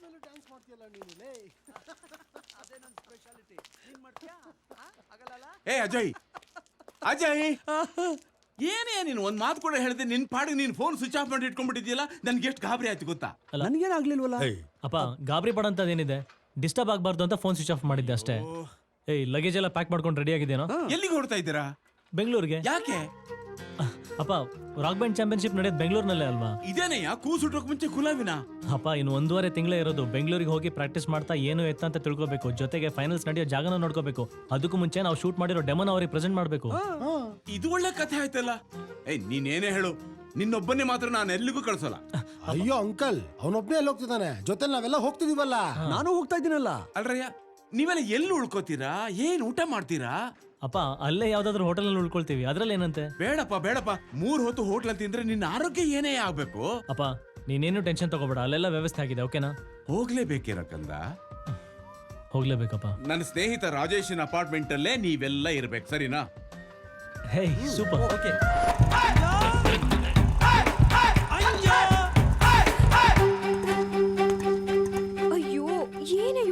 ಮೇಲೆ ಡ್ಯಾನ್ಸ್ ಮಾಡ್ತೀಯಲ್ಲ ನೀನು ಲೇ. ಅದೇ ನನ್ನ ಸ್ಪೆಷಾಲಿಟಿ. ನೀನ್ ಮಾಡ್ತೀಯಾ? ಆಗಲ್ಲ. ಏ ಅಜಯ್ ಅಜಯ್ ಏನೇ ನೀನು ಒಂದ್ ಮಾತು ಕೂಡ ಹೇಳಿದೆ ನಿನ್ ಪಾಡಿಗೆ ನೀನ್ ಫೋನ್ ಸ್ವಿಚ್ ಆಫ್ ಮಾಡಿ ಇಟ್ಕೊಂಡ್ಬಿಟ್ಟಿದ್ಯಲ್ಲ ನನ್ಗೆ ಎಷ್ಟು ಗಾಬರಿ ಆಯ್ತು ಗೊತ್ತಾ? ನನ್ಗೇನಾಗ್ಲಿಲ್ವಲ್ಲ. ಅಪ್ಪ ಗಾಬರಿ ಪಡೋಂಥದ್ದೇನಿದೆ, ಡಿಸ್ಟರ್ಬ್ ಆಗಬಾರ್ದು ಅಂತ ಫೋನ್ ಸ್ವಿಚ್ ಆಫ್ ಮಾಡಿದ್ದೆ ಅಷ್ಟೇ. ಏಯ್ ಲಗೇಜ್ ಎಲ್ಲ ಪ್ಯಾಕ್ ಮಾಡ್ಕೊಂಡು ರೆಡಿ ಆಗಿದ್ದೇನೋ? ಎಲ್ಲಿಗೆ ಹೊರಡ್ತಾ ಇದ್ದೀರಾ? ಬೆಂಗಳೂರಿಗೆ. ಯಾಕೆ ಅಪ್ಪ ರಾಕ್ ಬ್ಯಾಂಡ್ ಚಾಂಪಿಯನ್ಶಿಪ್ ನಡೆಯೋದು ಬೆಂಗಳೂರಿನಲ್ಲೇ ಅಲ್ವಾ? ಇದೇನೆಯಾ ಕೂಸುಟ್ಟೋಕ್ ಮುಂಚೆ ಕುಲಾವಿನ? ಅಪ್ಪ ಇನ್ನು 1.5 ತಿಂಗಳೇ ಇರೋದು. ಬೆಂಗಳೂರಿಗೆ ಹೋಗಿ ಪ್ರಾಕ್ಟೀಸ್ ಮಾಡ್ತಾ ಏನು ಎತ್ತ ಅಂತ ತಿಳ್ಕೊಬೇಕು, ಜೊತೆಗೆ ಫೈನಲ್ಸ್ ನಡೆಯೋ ಜಾಗನ ನೋಡ್ಕೋಬೇಕು. ಅದಕ್ಕೂ ಮುಂಚೆ ನಾವು ಶೂಟ್ ಮಾಡಿರೋ ಡೆಮೋನ ಅವ್ರಿಗೆ ಪ್ರೆಸೆಂಟ್ ಮಾಡಬೇಕು. ಇದು ಒಳ್ಳೆ ಕಥೆ ಆಯ್ತಲ್ಲ. ಏಯ್ ನೀನೇನೇ ಹೇಳು, ನಿನ್ನೊಬ್ಬನೇ ಮಾತ್ರ ನಾನು ಎಲ್ಲಿಗೂ ಕಳ್ಸಲ್ಲ. ಅಯ್ಯೋ ಅಂಕಲ್, ಅವನೊಬ್ಬನೇ ಎಲ್ಲಿ ಹೋಗ್ತಿದ್ದಾನೆ? ಜೊತೆ ನಾವೆಲ್ಲ ಹೋಗ್ತಿದೀವಲ್ಲ. ನಾನು ಹೋಗ್ತಾ ಇದ್ದೀನಲ್ಲ. ಅಲ್ರಯ್ಯ, ನೀವೆಲ್ಲ ಎಲ್ಲಿ ಉಳ್ಕೋತೀರಾ? ಏನ್ ಊಟ ಮಾಡ್ತೀರಾ? ಅಪ್ಪ ಅಲ್ಲೇ ಯಾವ್ದಾದ್ರು ಹೋಟೆಲ್ ಉಳ್ಕೊಳ್ತೀವಿ, ಅದ್ರಲ್ಲಿ ಏನಂತೆ? ಬೇಡಪ್ಪ 3 ಹೊತ್ತು ಹೋಟ್ಲ್ ತಿಂದ್ರೆ ನಿನ್ನ ಆರೋಗ್ಯ ಏನೇ ಆಗ್ಬೇಕು. ಅಪ್ಪ ನೀನೇನು ಟೆನ್ಷನ್ ತಗೋಬೇಡ, ಅಲ್ಲೆಲ್ಲ ವ್ಯವಸ್ಥೆ ಆಗಿದೆ. ಓಕೆನಾ? ಹೋಗ್ಲೇಬೇಕಿರಕಂದ. ಹೋಗ್ಲೇಬೇಕಪ್ಪ. ನನ್ನ ಸ್ನೇಹಿತ ರಾಜೇಶನ್ ಅಪಾರ್ಟ್ಮೆಂಟ್ ಅಲ್ಲೇ ನೀವೆಲ್ಲ ಇರ್ಬೇಕು, ಸರಿನಾ? ಹೇ ಸೂಪರ್. ಓಕೆ. ಅಯ್ಯೋ ಏನೇ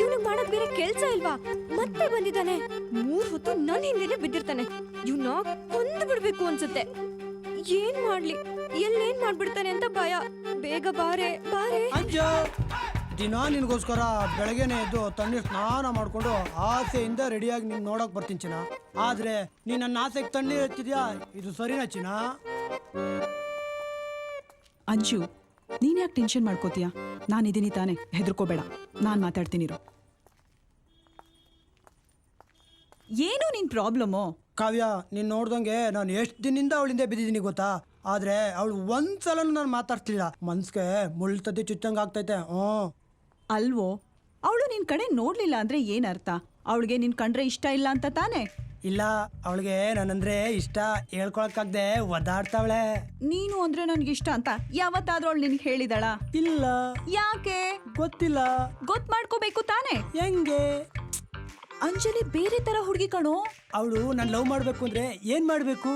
ಇವನು ಮಾಡಕ್ ಬೇರೆ ಕೆಲ್ಸ ಇಲ್ವಾ? ಮತ್ತೆ ಬಂದಿದ್ದಾನೆ. 3 ಹೊತ್ತು ನನ್ನ ಹಿಂದೆನೆ ಬಿದ್ದಿರ್ತಾನೆ. ಇವ್ನ ಕೊಂದು ಬಿಡ್ಬೇಕು ಅನ್ಸುತ್ತೆ. ಏನ್ ಮಾಡ್ಲಿ, ಎಲ್ಲೇನ್ ಮಾಡ್ಬಿಡ್ತಾನೆ ಅಂತ ಭಯ. ಬೇಗ ಬಾರೆ. ಅಂಜು, ದಿನ ನಿನ್ಗೋಸ್ಕರ ಬೆಳಗ್ಗೆನೆ ಎದ್ದು ತಣ್ಣೀರ್ ಸ್ನಾನ ಮಾಡ್ಕೊಂಡು ಆಸೆಯಿಂದ ರೆಡಿಯಾಗಿ ನೀನ್ ನೋಡಕ್ ಬರ್ತೀನಿ ಚಿನ್ನ. ಆದ್ರೆ ನೀನ್ ನನ್ನ ಆಸೆಗೆ ತಣ್ಣೀರ್ ಹಚ್ಚಿದ್ಯಾ? ಇದು ಸರಿನಾ ಚಿನ್ನ? ಅಂಜು, ನೀನ್ ಯಾಕೆ ಟೆನ್ಷನ್ ಮಾಡ್ಕೋತೀಯ? ನಾನಿದ್ದೀನಿ ತಾನೆ, ಹೆದರ್ಕೋಬೇಡ. ನಾನ್ ಮಾತಾಡ್ತೀನಿರು. ಏನು ನಿನ್ ಪ್ರಾಬ್ಲಮ್ಮು? ಕಾವ್ಯ, ನೀನ್ ನೋಡ್ದಂಗೆ ನಾನು ಎಷ್ಟ್ ದಿನದಿಂದ ಅವಳಿಂದ ಬಿದ್ದಿದ್ದೀನಿ ಗೊತ್ತಾ? ಆದ್ರೆ ಅವಳು ಒಂದ್ಸಲ ನಾನು ಮಾತಾಡ್ತಿಲ್ಲ. ಮನ್ಸ್ಗೆ ಮುಳ್ತದ್ದಿ ಚುಚ್ಚಂಗ್ ಆಗ್ತೈತೆ. ಅಲ್ವೋ, ಅವಳು ನಿನ್ ಕಡೆ ನೋಡ್ಲಿಲ್ಲ ಅಂದ್ರೆ ಏನ್ ಅರ್ಥ? ಅವಳಿಗೆ ನಿನ್ ಕಂಡ್ರೆ ಇಷ್ಟ ಇಲ್ಲ ಅಂತ ತಾನೆ? ಇಲ್ಲ, ಅವಳಿಗೆ ನನ್ನಂದ್ರೆ ಇಷ್ಟ ಹೇಳ್ಕೊಳಕ್ಕಾಗ್ದೆ ಒದ್ದಾಡ್ತಾವಳೆ. ನೀನು ಅಂದ್ರೆ ನನ್ಗೆ ಇಷ್ಟ ಅಂತ ಯಾವತ್ತಾದ್ರೂ ಅವಳು ನಿನ್ಗೆ ಹೇಳಿದಳ? ಇಲ್ಲ. ಯಾಕೆ? ಗೊತ್ತಿಲ್ಲ. ಗೊತ್ತು ಮಾಡ್ಕೋಬೇಕು ತಾನೆ? ಹೆಂಗೆ? ಅಂಜಲಿ ಬೇರೆ ತರ ಹುಡುಗಿ ಕಣೋ. ಅವಳು ನಾನು ಲವ್ ಮಾಡ್ಬೇಕು ಅಂದ್ರೆ ಏನ್ ಮಾಡ್ಬೇಕು?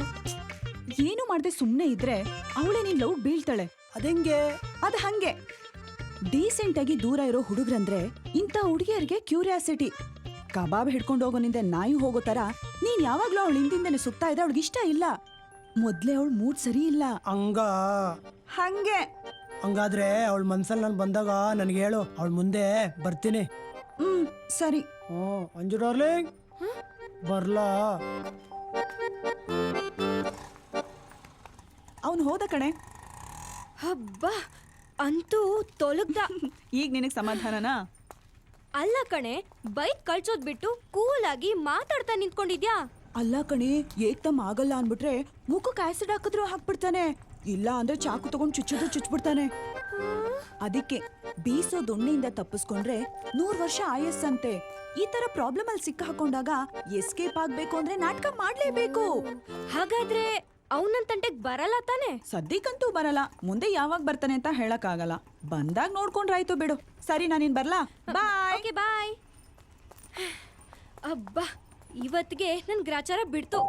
ಏನು ಮಾಡ್ದೆ ಸುಮ್ನೆ ಇದ್ರೆ ಅವಳೇ ನಿನ್ ಲವ್ ಬೀಳ್ತಾಳೆ. ಅದೆಂಗೆ? ಅದ್ ಹಂಗೆ. ಡೀಸೆಂಟ್ ಆಗಿ ದೂರ ಇರೋ ಹುಡುಗ್ರಂದ್ರೆ ಇಂಥ ಹುಡುಗಿಯರಿಗೆ ಕ್ಯೂರಿಯಾಸಿಟಿ. ಕಬಾಬ್ ಹಿಡ್ಕೊಂಡು ಹೋಗೋ ನಿಂದೆ ನಾಯಿ ಹೋಗೋ ತರ ನೀನ್ ಯಾವಾಗ್ಲೂ ಅವಳ ಹಿಂದಿಂದನೆ ಸುತ್ತಾ ಇದ್ದ ಅವಳಿಗೆ ಇಷ್ಟ ಇಲ್ಲ. ಮೊದ್ಲೇ ಅವಳ ಮೂಡ್ ಸರಿ ಇಲ್ಲ. ಹಂಗೆ. ಹಂಗಾದ್ರೆ ಅವಳ ಮನ್ಸಲ್ಲಿ ನಾನು ಬಂದಾಗ ನನ್ಗೆ ಹೇಳು, ಅವಳ ಮುಂದೆ ಬರ್ತೀನಿ. ಸರಿ. ಅಂಜು ಡಾರ್ಲಿಂಗ್, ಬರ್ಲಾ? ಅವನು ಹೋದ ಕಣೆ. ಹಬ್ಬ, ಅಂತೂ ತೊಲಗ್ದ. ಈಗ ನಿನಗ್ ಸಮಾಧಾನನಾ? ಅಲ್ಲ ಕಣೆ, ಬೈಕ್ ಕಳ್ಸೋದ್ ಬಿಟ್ಟು ಕೂಲ್ ಆಗಿ ಮಾತಾಡ್ತಾ ನಿಂತ್ಕೊಂಡಿದ್ಯಾ? ಅಲ್ಲ ಕಣೆ, ಏಕ್ದಮ್ ಆಗಲ್ಲ ಅನ್ಬಿಟ್ರೆ ಮುಖಕ್ಕೆ ಆಸಿಡ್ ಹಾಕಿದ್ರು ಹಾಕ್ಬಿಡ್ತಾನೆ. ಇಲ್ಲ ಅಂದ್ರೆ ಚಾಕು ತಗೊಂಡ್ ಚುಚ್ಚಿಬಿಡ್ತಾನೆ. ಅದಕ್ಕೆ ಬೀಸೋ ದೊಣ್ಣೆಯಿಂದ ತಪ್ಪಿಸ್ಕೊಂಡ್ರೆ 100 ವರ್ಷ ಆಯಸ್ಸಂತೆ. ಈ ತರ ಪ್ರಾಬ್ಲಮ್ ಅಲ್ಲಿ ಸಿಕ್ಕ ಹಾಕೊಂಡಾಗ ಎಸ್ಕೇಪ್ ಆಗ್ಬೇಕು ಅಂದ್ರೆ ನಾಟಕ ಮಾಡ್ಲೇಬೇಕು. ಹಾಗಾದ್ರೆ ಅವನಂತಂಟೆಗ್ ಬರಲ್ಲ ತಾನೆ? ಸದ್ಯಕ್ಕಂತೂ ಬರಲ್ಲ. ಮುಂದೆ ಯಾವಾಗ ಬರ್ತಾನೆ ಅಂತ ಹೇಳಕ್ ಆಗಲ್ಲ. ಬಂದಾಗ ನೋಡ್ಕೊಂಡ್ರಾಯ್ತು ಬಿಡು. ಸರಿ, ನಾನಿನ್ ಬರ್ಲಾ? ಬಾಯ್. ಬಾಯ್. ಅಬ್ಬಾ, ಇವತ್ತಿಗೆ ನನ್ ಗ್ರಾಚಾರ ಬಿಡ್ತು.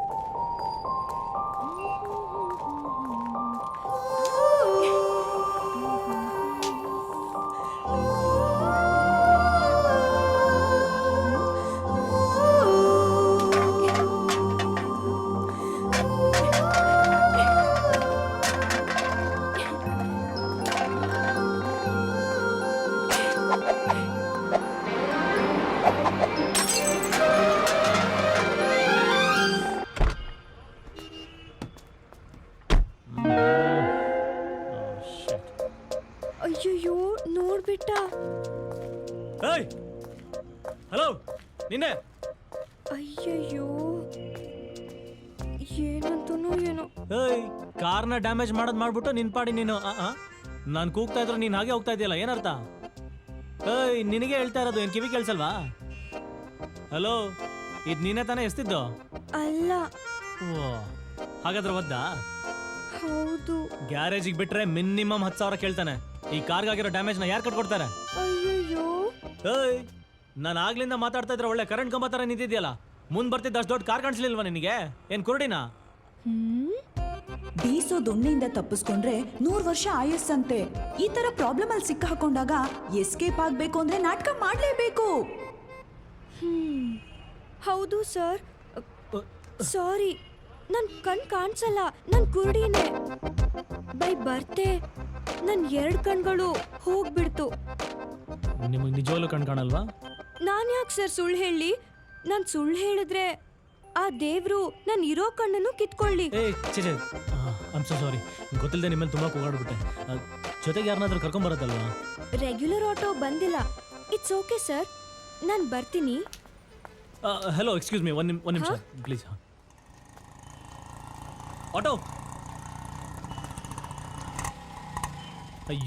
ಅಯ್ಯಯ್ಯೋ, ನೋಡ್ಬಿಟ್ಟ. ಹಲೋ, ನಿನ್ನೆ. ಅಯ್ಯಯ್ಯೋ, ಏನಂತನೋ ಏನೋ. ಕಾರ್ನ ಡ್ಯಾಮೇಜ್ ಮಾಡ್ಬಿಟ್ಟು ನಿನ್ ಪಾಡಿ ನೀನು. ನಾನ್ ಕೂಗ್ತಾ ಇದ್ರು ನೀನ್ ಹಾಗೆ ಹೋಗ್ತಾ ಇದೆಯಲ್ಲ, ಏನರ್ಥ? ನಿನಗೆ ಹೇಳ್ತಾ ಇರೋದು, ಏನ್ ಕಿವಿ ಕೇಳ್ಸಲ್ವಾ? ಹಲೋ, ಇದ್ ನೀನೇ ತಾನೇ ಎಸ್ತಿದ್ದು? ಅಲ್ಲ. ಹಾಗಾದ್ರೆ ಒದ್ದಾ? ಹೌದು. ಗ್ಯಾರೇಜಿಗೆ ಬಿಟ್ರೆ ಮಿನಿಮಮ್ 10,000 ಕೇಳ್ತಾನೆ. ಈ ಕಾರ್ಗಾಗಿರೋ ಡ್ಯಾಮೇಜ್ ನ ಯಾರು ಕಟ್ಕೊಡ್ತಾರೆ? ಅಯ್ಯಯ್ಯೋ. ನಾನು ಆಗ್ಲಿಂದ ಮಾತಾಡ್ತಾ ಇದ್ರೆ ಒಳ್ಳೆ ಕರೆಂಟ್ ಕಂಬ ತರ ನಿಂತಿದ್ಯಲ್ಲ. ಮುಂದ್ ಬರ್ತಿದ್ದ ಅಷ್ಟು ದೊಡ್ಡ ಕಾರ್ ಕಾಣಿಸ್ಲಿಲ್ವಾ ನಿನಗೆ? ಏನ್ ಕುರುಡಿನಾ? ಬೀಸೋ ದೊಣ್ಣೆಯಿಂದ ತಪ್ಪಿಸ್ಕೊಂಡ್ರೆ 100 ವರ್ಷ ಆಯಸ್ಸಂತೆ. ಈ ತರ ಪ್ರಾಬ್ಲಮ್ ಅಲ್ಲಿ ಸಿಕ್ಕ ಹಾಕೊಂಡಾಗ ಎಸ್ಕೇಪ್ ಆಗ್ಬೇಕು ಅಂದ್ರೆ ನಾಟಕ ಮಾಡ್ಲೇಬೇಕು. ಹೌದು ಸರ್. ಸಾರಿ, ನನ್ ಕಣ್ ಕಾಣಿಸಲ್ಲ, ನನ್ ಕುರುಡಿನೇ. ಬೈ ಬರ್ತೆ ನನ್ 2 ಕಣ್ಗಳು ಹೋಗ್ಬಿಡ್ತು. ನಿಮಗೆ ನಿಜವಾಗ್ಲೂ ಕಣ್ ಕಾಣಲ್ವಾ? ನಾನ್ ಯಾಕೆ ಸರ್ ಸುಳ್ಳು ಹೇಳಿ? ನಾನ್ ಸುಳ್ಳು ಹೇಳಿದ್ರೆ ಆ ದೇವ್ರು ನನ್ ಇರೋ ಕಣ್ಣನ್ನು ಕಿತ್ಕೊಳ್ಳಿ. ಏ ಚಿಚೆ, ಐಮ್ ಸೊ ಸಾರಿ. ಗೊತ್ತಿಲ್ಲದೆ ನಿಮ್ಮಲ್ಲಿ ತುಂಬ ಕೂಗಾಡ್ಬಿಟ್ಟೆ. ಜೊತೆಗೆ ಯಾರನ್ನಾದ್ರೂ ಕರ್ಕೊಂಬರೋದಲ್ವಾ? ರೆಗ್ಯುಲರ್ ಆಟೋ ಬಂದಿಲ್ಲ. ಇಟ್ಸ್ ಓಕೆ ಸರ್, ನಾನು ಬರ್ತೀನಿ. ಹಲೋ, ಎಕ್ಸ್ಕ್ಯೂಸ್ ಮೀ, ಒಂದು ನಿಮಿಷ ಪ್ಲೀಸ್. ಆಟೋ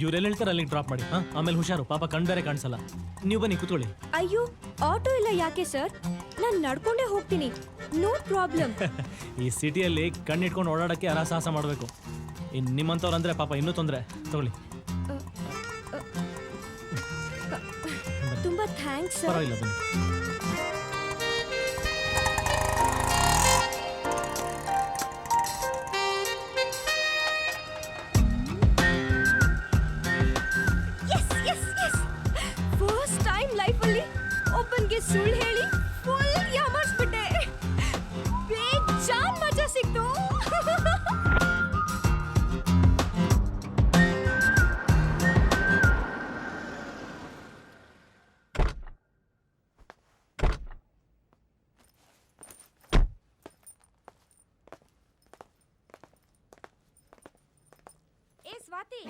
ಇವ್ರೆಲ್ಲ ಹೇಳ್ತಾರೆ ಅಲ್ಲಿಗೆ ಡ್ರಾಪ್ ಮಾಡಿ. ಆಮೇಲೆ ಹುಷಾರು, ಪಾಪ ಕಣ್ ಬೇರೆ ಕಾಣಿಸಲ್ಲ. ನೀವು ಬನ್ನಿ ಕೂತ್ಕೊಳ್ಳಿ. ಅಯ್ಯೋ, ಆಟೋ ಇಲ್ಲ ಯಾಕೆ ಸರ್? ನಾನು ನಡ್ಕೊಂಡೇ ಹೋಗ್ತೀನಿ, ನೋ ಪ್ರಾಬ್ಲಮ್. ಈ ಸಿಟಿಯಲ್ಲಿ ಕಣ್ಣು ಇಟ್ಕೊಂಡು ಓಡಾಡೋಕ್ಕೆ ಸಾಹಸ ಮಾಡಬೇಕು. ಇನ್ನು ನಿಮ್ಮಂಥವ್ರು ಅಂದರೆ ಪಾಪ ಇನ್ನೂ ತೊಂದರೆ. ತಗೊಳ್ಳಿ. ತುಂಬಾ ಥ್ಯಾಂಕ್ಸ್ ಸರ್. ಪರವಾಗಿಲ್ಲ, ಬನ್ನಿ. ಫಸ್ಟ್ ಟೈಮ್ ಲೈಫಲ್ಲಿ ಒಬ್ಬನಿಗೆ ಸುಳ್ಳು ಹೇಳಿ ಫುಲ್ ಯಾಮಾರಿಸ್ಬಿಟ್ಟೆ. ಬೇಜಾನ್ ಮಜಾ ಸಿಕ್ತು. ಏ ಸ್ವಾತಿ,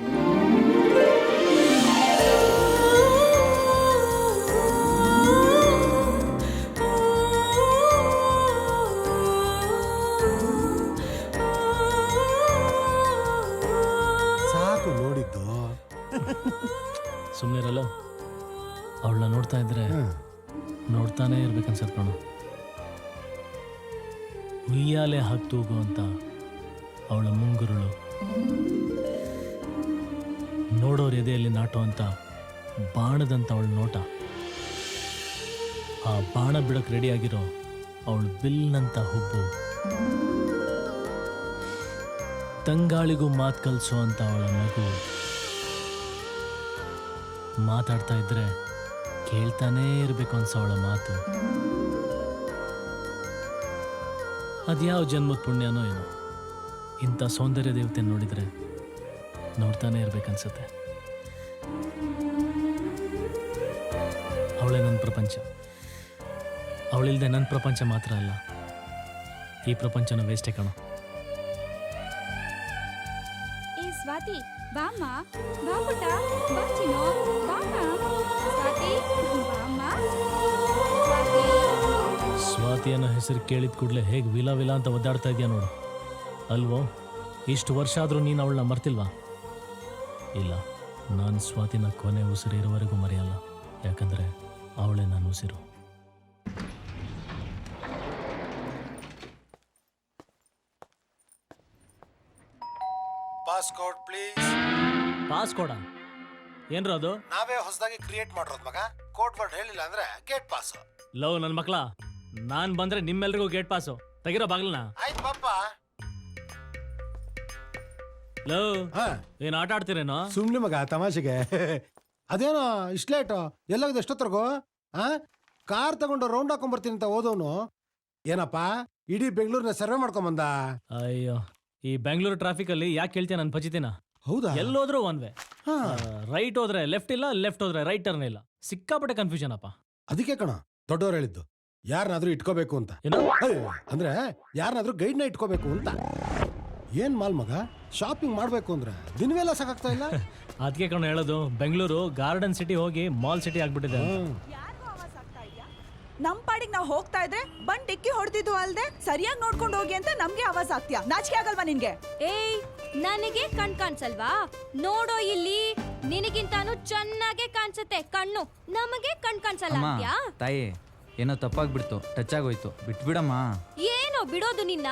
ಸಾಕು ನೋಡಿದ್ದು. ಸುಮ್ಮನಿರಲ್ಲ. ಅವಳನ್ನ ನೋಡ್ತಾ ಇದ್ರೆ ನೋಡ್ತಾನೆ ಇರ್ಬೇಕನ್ಸತ್ ಕಣು. ಉಯ್ಯಾಲೆ ಹಾಕಿ ತೂಗು ಅಂತ ಅವಳ ಮುಂಗುರುಳು, ನೋಡೋರ್ ಎದೆಯಲ್ಲಿ ನಾಟೋ ಅಂತ ಬಾಣದಂತ ಅವಳ ನೋಟ, ಆ ಬಾಣ ಬಿಡಕ್ ರೆಡಿಯಾಗಿರೋ ಅವಳು ಬಿಲ್ನಂತ ಹುಬ್ಬು, ತಂಗಾಳಿಗೂ ಮಾತು ಕಲಿಸೋ ಅಂತ ಅವಳ ಮಗು, ಮಾತಾಡ್ತಾ ಇದ್ರೆ ಕೇಳ್ತಾನೇ ಇರಬೇಕು ಅನ್ಸೋ ಅವಳ ಮಾತು. ಅದ್ಯಾವ ಜನ್ಮದ ಪುಣ್ಯನೋ ಏನೋ, ಇಂಥ ಸೌಂದರ್ಯ ದೇವತೆ ನೋಡಿದ್ರೆ ನೋಡ್ತಾನೆ ಇರ್ಬೇಕನ್ಸುತ್ತೆ. ಅವಳೇ ನನ್ನ ಪ್ರಪಂಚ. ಅವಳಿಲ್ದೆ ನನ್ನ ಪ್ರಪಂಚ ಮಾತ್ರ ಅಲ್ಲ, ಈ ಪ್ರಪಂಚನ ವೇಸ್ಟೇ ಕಣೋ. ಏ ಸ್ವಾತಿ, ಬಾಮ್ಮ, ಬಾ ಪುಟ್ಟ, ಬಾ ಚಿನ್ನು, ಬಾಮ್ಮ. ಸ್ವಾತಿ, ಬಾಮ್ಮ. ಸ್ವಾತಿ ಅನ್ನೋ ಹೆಸರು ಕೇಳಿದ ಕೂಡಲೇ ಹೇಗೆ ವಿಲ ವಿಲ ಅಂತ ಒದ್ದಾಡ್ತಾ ಇದೆಯಾ ನೋಡು. ಅಲ್ವೋ, ಇಷ್ಟು ವರ್ಷ ಆದರೂ ನೀನು ಅವಳನ್ನ ಮರ್ತಿಲ್ವಾ? ಇಲ್ಲ, ನಾನು ಸ್ವಾತಿನ ಕೊನೆ ಉಸಿರು ಇರುವವರೆಗೂ ಮರೆಯಲ್ಲ. ಯಾಕಂದರೆ ಅವಳೇ ನನ್ನ ಉಸಿರು. Passcode please. ಪಾಸ್ ಕೊಡ? ಏನ್ರ ಅದು? ನಾವೇ ಹೊಸದಾಗಿ ಕ್ರಿಯೇಟ್ ಮಾಡಿರೋದು ಮಗ. ಕೋಡ್ ವರ್ಡ್ ಹೇಳಿಲ್ಲ ಅಂದ್ರೆ ಗೇಟ್ ಪಾಸ್. ಲವ್ ನನ್ನ ಮಕ್ಳ, ನಾನು ಬಂದ್ರೆ ನಿಮ್ಮೆಲ್ರಿಗೂ ಗೇಟ್ ಪಾಸು. ತೆಗಿರೋ ಬಾಗ್ಲನ. ಆಯ್ತು ಪಾಪ. ಲವ್, ಏನ್ ಆಟ ಆಡ್ತೀರೇನೋ? ಸುಮ್ನೆ ಮಗ, ತಮಾಷೆಗೆ. ಅದೇನೋ ಇಷ್ಟು ಲೇಟು? ಎಲ್ಲೋಗಿದೆ ಎಷ್ಟೊತ್ತರ್ಗು? ಕಾರ್ ತಗೊಂಡು ರೌಂಡ್ ಹಾಕೊಂಡ್ ಬರ್ತೀನಿ ಅಂತ ಹೋದವನು ಏನಪ್ಪ ಇಡೀ ಬೆಂಗಳೂರಿನ ಸರ್ವೆ ಮಾಡ್ಕೊಂಬಂದ. ಅಯ್ಯೋ, ಈ ಬೆಂಗಳೂರು ಟ್ರಾಫಿಕ್ ಅಲ್ಲಿ ಯಾಕೆ ಕೇಳ್ತೀಯ ನನ್ನ ಭಜಿತಿನ? ಹೌದಾ? ಎಲ್ಲೋದ್ರೂ ಒನ್ ವೇ. ರೈಟ್ ಹೋದ್ರೆ ಲೆಫ್ಟ್ ಇಲ್ಲ, ಲೆಫ್ಟ್ ಹೋದ್ರೆ ರೈಟ್ ಟರ್ನ್ ಇಲ್ಲ. ಸಿಕ್ಕಾಪಟ್ಟೆ ಕನ್ಫ್ಯೂಷನ್ ಅಪ್ಪ. ಅದಕ್ಕೆ ಕಣ ದೊಡ್ಡವ್ರು ಹೇಳಿದ್ದು, ಯಾರನ್ನಾದ್ರೂ ಇಟ್ಕೋಬೇಕು ಅಂತ. ಅಂದ್ರೆ ಯಾರನ್ನಾದ್ರೂ ಗೈಡ್ನ ಇಟ್ಕೋಬೇಕು ಅಂತ. ಏನ್ ಮಾಲ್ ಮಗ, ಶಾಪಿಂಗ್ ಮಾಡ್ಬೇಕು ಅಂದ್ರೆ ದಿನವೆಲ್ಲ ಸಾಕಾಗ್ತಾ ಇಲ್ಲ. ಅದಕ್ಕೆ ಕಣ ಹೇಳೋದು, ಬೆಂಗಳೂರು ಗಾರ್ಡನ್ ಸಿಟಿ ಹೋಗಿ ಮಾಲ್ ಸಿಟಿ ಆಗ್ಬಿಟ್ಟಿದೆ. ನಮ್ ಪಾಡಿಗೆ ನಾವು ಹೋಗ್ತಾ ಇದ್ರೆ ಬಂದ್ ಡಿಕ್ಕಿ ಹೊಡೆದಿದ್ದು ಅಲ್ದೆ ಸರಿಯಾಗಿ ನೋಡ್ಕೊಂಡು ಹೋಗಿ ಅಂತ ನಮ್ಗೆ ಆವಾಜ್ ಆಗ್ತೀಯಾ? ನಾಚಿಕೆ ಆಗಲ್ವಾ ನಿನ್ಗೆ? ಏಯ್, ನನಗೆ ಕಣ್ ಕಾಣಿಸಲ್ವಾ? ನೋಡೋ ಇಲ್ಲಿ, ನಿನಗಿಂತಾನು ಚೆನ್ನಾಗೆ ಕಾಣಿಸುತ್ತೆ ಕಣ್ಣು, ನಮಗೆ ಕಣ್ ಕಾಣಿಸಲ್ಲ ಅಂತ್ಯಾ? ತಾಯಿ, ಏನೋ ತಪ್ಪಾಗ್ಬಿಡ್ತು, ಟಚ್ ಆಗೋಯ್ತು, ಬಿಟ್ಬಿಡಮ್ಮ. ಏನೋ ಬಿಡೋದು ನಿನ್ನ?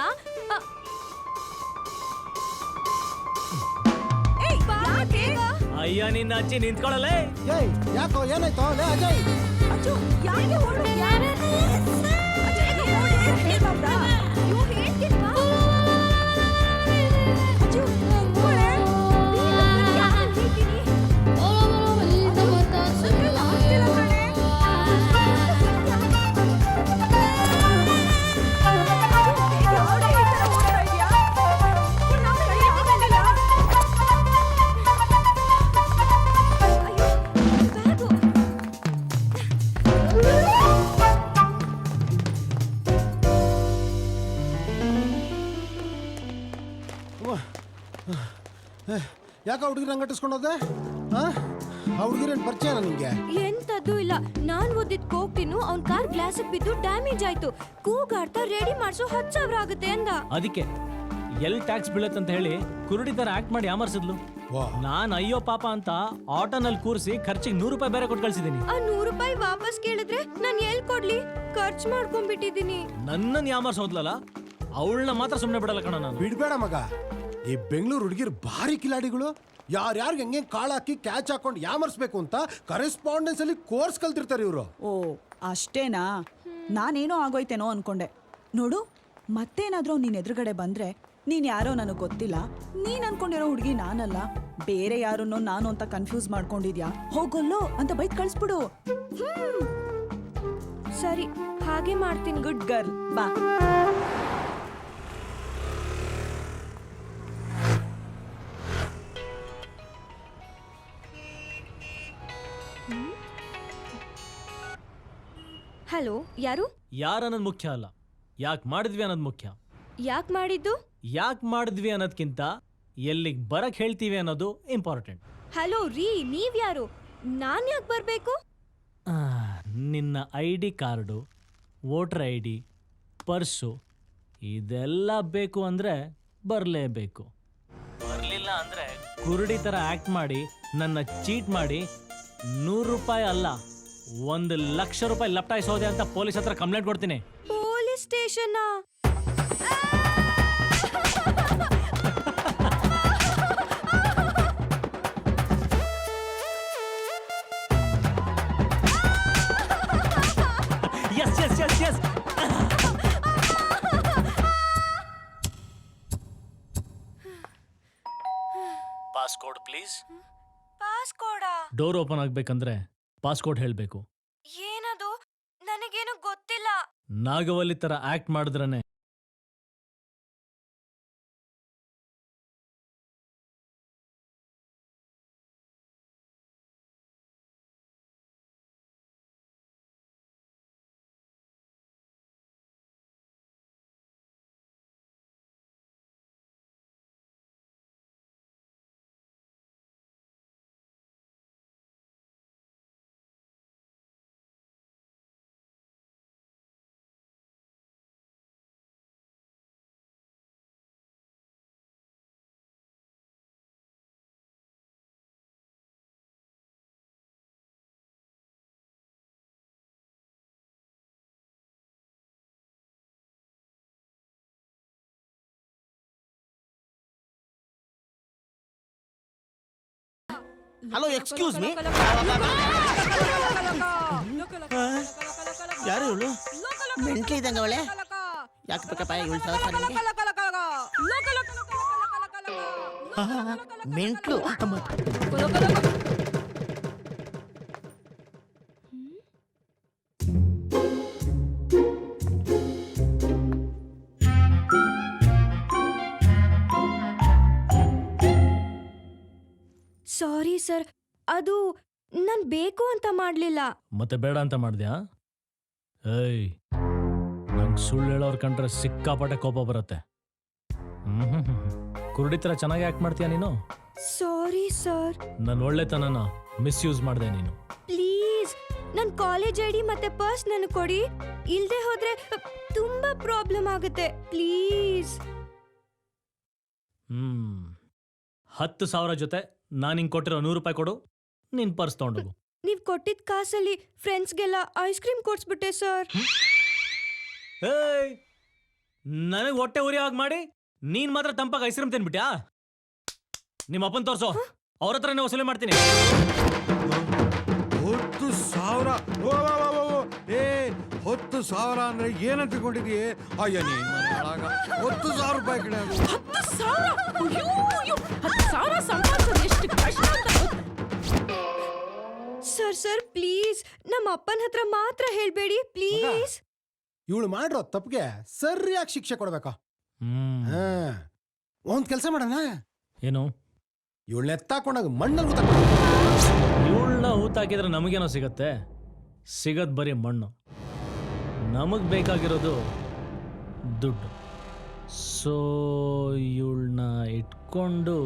ಅಯ್ಯ, ನಿನ್ನ ಅಜ್ಜಿ ನಿಂತ್ಕೊಳ್ಳಲೇ. ಏಯ್, ಯಾಕೋ ಏನಾಯ್ತೋ? ಲೇ ಅಜಯ್, ಅಚ್ಚು, ಯಾರಿಗೆ ಓಡು? ಅಚ್ಚು, ನೋಡಿ, ಹೇಳ್ಬಾರ್ದಾ? ಅಯ್ಯೋ, ಹೇಳ್ತಿಲ್ವಾ? ಯಾಕೆ ಹುಡುಗಿರ ಅಂಗಟಿಸ್ಕೊಂಡೋದೆ ಆ ಹುಡುಗಿರೇನು ಪರಿಚಯನ ನಿಂಗೆ? ಎಂತದ್ದು ಇಲ್ಲ, ನಾನ್ ಓದಿದ್ ಕೋಕ್ಟಿನು ಅವ್ನ್ ಕಾರ್ ಗ್ಲಾಸ್ ಬಿದ್ದು ಡ್ಯಾಮೇಜ್ ಆಯ್ತು. ಕೂಗಾಡ್ತಾ ರೆಡಿ ಮಾಡ್ಸೋ 10,000 ಆಗುತ್ತೆ ಅಂದ. ಅದಕ್ಕೆ ಎಲ್ಲಿ ಟ್ಯಾಕ್ಸ್ ಬೀಳತ್ತಂತ ಹೇಳಿ ಕುರುಡಿ ತರ ಆಕ್ಟ್ ಮಾಡಿ ಯಾಮರ್ಸಿದ್ಲು. ವಾ ನಾನ್ ಅಯ್ಯೋ ಪಾಪ ಅಂತ ಆಟೋನಲ್ಲಿ ಕೂರಿಸಿ ಖರ್ಚಿಗೆ 100 ರೂಪಾಯಿ ಬೇರೆ ಕೊಟ್ಟು ಕಳ್ಸಿದೀನಿ. ಆ 100 ರೂಪಾಯಿ ವಾಪಸ್ ಕೇಳಿದ್ರೆ ನಾನ್ ಎಲ್ ಕೊಡ್ಲಿ? ಖರ್ಚು ಮಾಡ್ಕೊಂಡ್ಬಿಟ್ಟಿದೀನಿ. ನನ್ನನ್ನು ಯಾಮರ್ಸೋದ್ಲಲ್ಲ, ಅವಳನ್ನ ಮಾತ್ರ ಸುಮ್ಮನೆ ಬಿಡಲ್ಲ ಕಣ ನಾನು. ಬಿಡ್ಬೇಡ ಮಗ, ಈ ಬೆಂಗಳೂರು ಹುಡುಗಿರು ಭಾರಿ ಕಿಲಾಡಿಗಳು. ಯಾರ್ಯಾರಿಗೆ ಹೆಂಗೆ ಕಾಳು ಹಾಕಿ ಕ್ಯಾಚ್ ಹಾಕೊಂಡು ಯಾಮರ್ಸ್ಬೇಕು ಅಂತ ಕರೆಸ್ಪಾಂಡೆನ್ಸ್ ಅಲ್ಲಿ ಕೋರ್ಸ್ ಕಲ್ತಿರ್ತಾರೆ ಇವರು. ಓ ಅಷ್ಟೇನಾ? ನಾನೇನೋ ಆಗೋಯ್ತೇನೋ ಅನ್ಕೊಂಡೆ. ನೋಡು, ಮತ್ತೇನಾದ್ರೂ ನೀನ್ ಎದುರುಗಡೆ ಬಂದ್ರೆ ನೀನ್ ಯಾರೋ ನನಗೆ ಗೊತ್ತಿಲ್ಲ, ನೀನ್ ಅನ್ಕೊಂಡಿರೋ ಹುಡುಗಿ ನಾನಲ್ಲ, ಬೇರೆ ಯಾರನ್ನೋ ನಾನು ಅಂತ ಕನ್ಫ್ಯೂಸ್ ಮಾಡ್ಕೊಂಡಿದ್ಯಾ, ಹೋಗೊಲ್ಲೋ ಅಂತ ಬೈಕ್ ಕಳಿಸ್ಬಿಡು. ಸರಿ, ಹಾಗೆ ಮಾಡ್ತೀನಿ. ಗುಡ್ ಗರ್ಲ್, ಬಾ. ಹಲೋ, ಯಾರು? ಯಾರನ್ನೋದು ಮುಖ್ಯ ಅಲ್ಲ, ಯಾಕೆ ಮಾಡಿದ್ವಿ ಅನ್ನೋದು ಮುಖ್ಯ. ಯಾಕೆ ಮಾಡಿದ್ದು? ಯಾಕೆ ಮಾಡಿದ್ವಿ ಅನ್ನೋದ್ಕಿಂತ ಎಲ್ಲಿಗೆ ಬರಕ್ ಹೇಳ್ತೀವಿ ಅನ್ನೋದು ಇಂಪಾರ್ಟೆಂಟ್. ಹಲೋ ರೀ, ನೀವ್ಯಾರು? ನಾನ್ ಯಾಕೆ ಬರ್ಬೇಕು? ನಿನ್ನ ID card, voter ID, purse ಇದೆಲ್ಲ ಬೇಕು ಅಂದರೆ ಬರಲೇಬೇಕು. ಬರಲಿಲ್ಲ ಅಂದರೆ ಕುರುಡಿ ಥರ ಆ್ಯಕ್ಟ್ ಮಾಡಿ ನನ್ನ ಚೀಟ್ ಮಾಡಿ 100 ರೂಪಾಯಿ ಅಲ್ಲ 1,00,000 ರೂಪಾಯಿ ಲಪ್ಟಾಯಿಸೋದೆ ಅಂತ ಪೊಲೀಸ್ ಹತ್ರ ಕಂಪ್ಲೇಂಟ್ ಕೊಡ್ತೀನಿ. Police station? Yes yes yes yes. Passcode please. ಪಾಸ್ಕೋಡ? ಡೋರ್ ಓಪನ್ ಆಗ್ಬೇಕಂದ್ರೆ ಪಾಸ್ಕೋಡ್ ಹೇಳಬೇಕು. ಏನದು? ನನಗೇನು ಗೊತ್ತಿಲ್ಲ. ನಾಗವಲ್ಲಿ ತರ ಆಕ್ಟ್ ಮಾಡಿದ್ರನೆ ಹಲೋ, ಎಕ್ಸ್ಕ್ಯೂಸ್ ಮೀ. ಯಾರು ಇವಳು? ಮೆಂಟ್ಲಿ ಇದ್ದಂಗೆ ಅವಳೆ. ಯಾಕೆ ಬೇಕಪ್ಪ ಇವಳು ಸಹ ನಿಮಗೆ? ಮೆಂಟ್ಲು. ಸಾರಿ ಸರ್, ಅದು ನಾನ್ ಬೇಕು ಅಂತ ಮಾಡ್ಲಿಲ್ಲ. ಮತ್ತೆ ಬೇಡ ಅಂತ ಮಾಡಿದ್ಯಾ? ಏಯ್, ನಂಗೆ ಸುಳ್ಳು ಹೇಳೋರ್ ಕಂಡ್ರೆ ಸಿಕ್ಕಾಪಟ್ಟೆ ಕೋಪ ಬರುತ್ತೆ. ಕುರುಡಿ ಥರ ಚೆನ್ನಾಗಿ ಆಕ್ಟ್ ಮಾಡ್ತೀಯ ನೀನು. Sorry sir. ನನ್ನ ಒಳ್ಳೆತನನ ಮಿಸ್ಯೂಸ್ ಮಾಡಿದೆ ನೀನು. ಪ್ಲೀಸ್ ನನ್ ಕಾಲೇಜ್ ID ಮತ್ತೆ ಪರ್ಸ್ ನನಗೆ ಕೊಡಿ. ಇಲ್ದೆ ಹೋದ್ರೆ ತುಂಬಾ ಪ್ರಾಬ್ಲಮ್ ಆಗುತ್ತೆ. ಪ್ಲೀಸ್. 10,000 ಜೊತೆ ನಾನು ಹಿಂಗೆ ಕೊಟ್ಟಿರೋ 100 ರೂಪಾಯಿ ಕೊಡು, ನಿನ್ ಪರ್ಸ್ ತಗೊಂಡೋಗು. ನೀವ್ ಕೊಟ್ಟಿದ್ ಕಾಸಲ್ಲಿ ಫ್ರೆಂಡ್ಸ್ಗೆಲ್ಲ ಐಸ್ ಕ್ರೀಮ್ ಕೊಡ್ಸ್ಬಿಟ್ಟೆ ಸರ್. ಏಯ್, ನನಗೆ ಹೊಟ್ಟೆ ಉರಿಯಾಗಿ ಮಾಡಿ ನೀನ್ ಮಾತ್ರ ತಂಪಾಗಿ ಐಸ್ ಕ್ರೀಮ್ ತಿನ್ಬಿಟ್ಯಾ? ನಿಮ್ಮ ಅಪ್ಪನ್ ತೋರ್ಸೋ, ಅವ್ರ ಹತ್ರನೇ ವಸೂಲಿ ಮಾಡ್ತೀನಿ. 10,000? 10,000 ಅಂದ್ರೆ ಏನಂತ ತಿಳ್ಕೊಂಡಿದೀಯ? ಅಯ್ಯ ನೀನ್ 10,000 ರೂಪಾಯಿ ಕಡೆ ಅದು. 10,000 ಸಂಪಾದಿಸೋದು ಎಷ್ಟು ಕಷ್ಟ ಅಂತ. ಸರ್ ಪ್ಲೀಸ್ ನಮ್ಮ ಅಪ್ಪನ ಹತ್ರ ಮಾತ್ರ ಹೇಳ್ಬೇಡಿ ಪ್ಲೀಸ್. ಇವಳು ಮಾಡಿರೋ ತಪ್ಪಿಗೆ ಸರಿಯಾಗಿ ಶಿಕ್ಷೆ ಕೊಡ್ಬೇಕಾ? ಒಂದ್ ಕೆಲಸ ಮಾಡೋಣ. ಏನು? ಇವಳನ್ನ ಎತ್ತಾಕೊಂಡಾಗ ಮಣ್ಣಲ್ಲಿ ಊತ. ಇವಳನ್ನ ಊತಾಕಿದ್ರೆ ನಮಗೇನೋ ಸಿಗತ್ತೆ? ಸಿಗದ್ ಬರೀ ಮಣ್ಣು. ನಮಗ್ ಬೇಕಾಗಿರೋದು ದುಡ್ಡು. ಸೊ ಇವಳನ್ನ ಇಟ್ಕೊಂಡು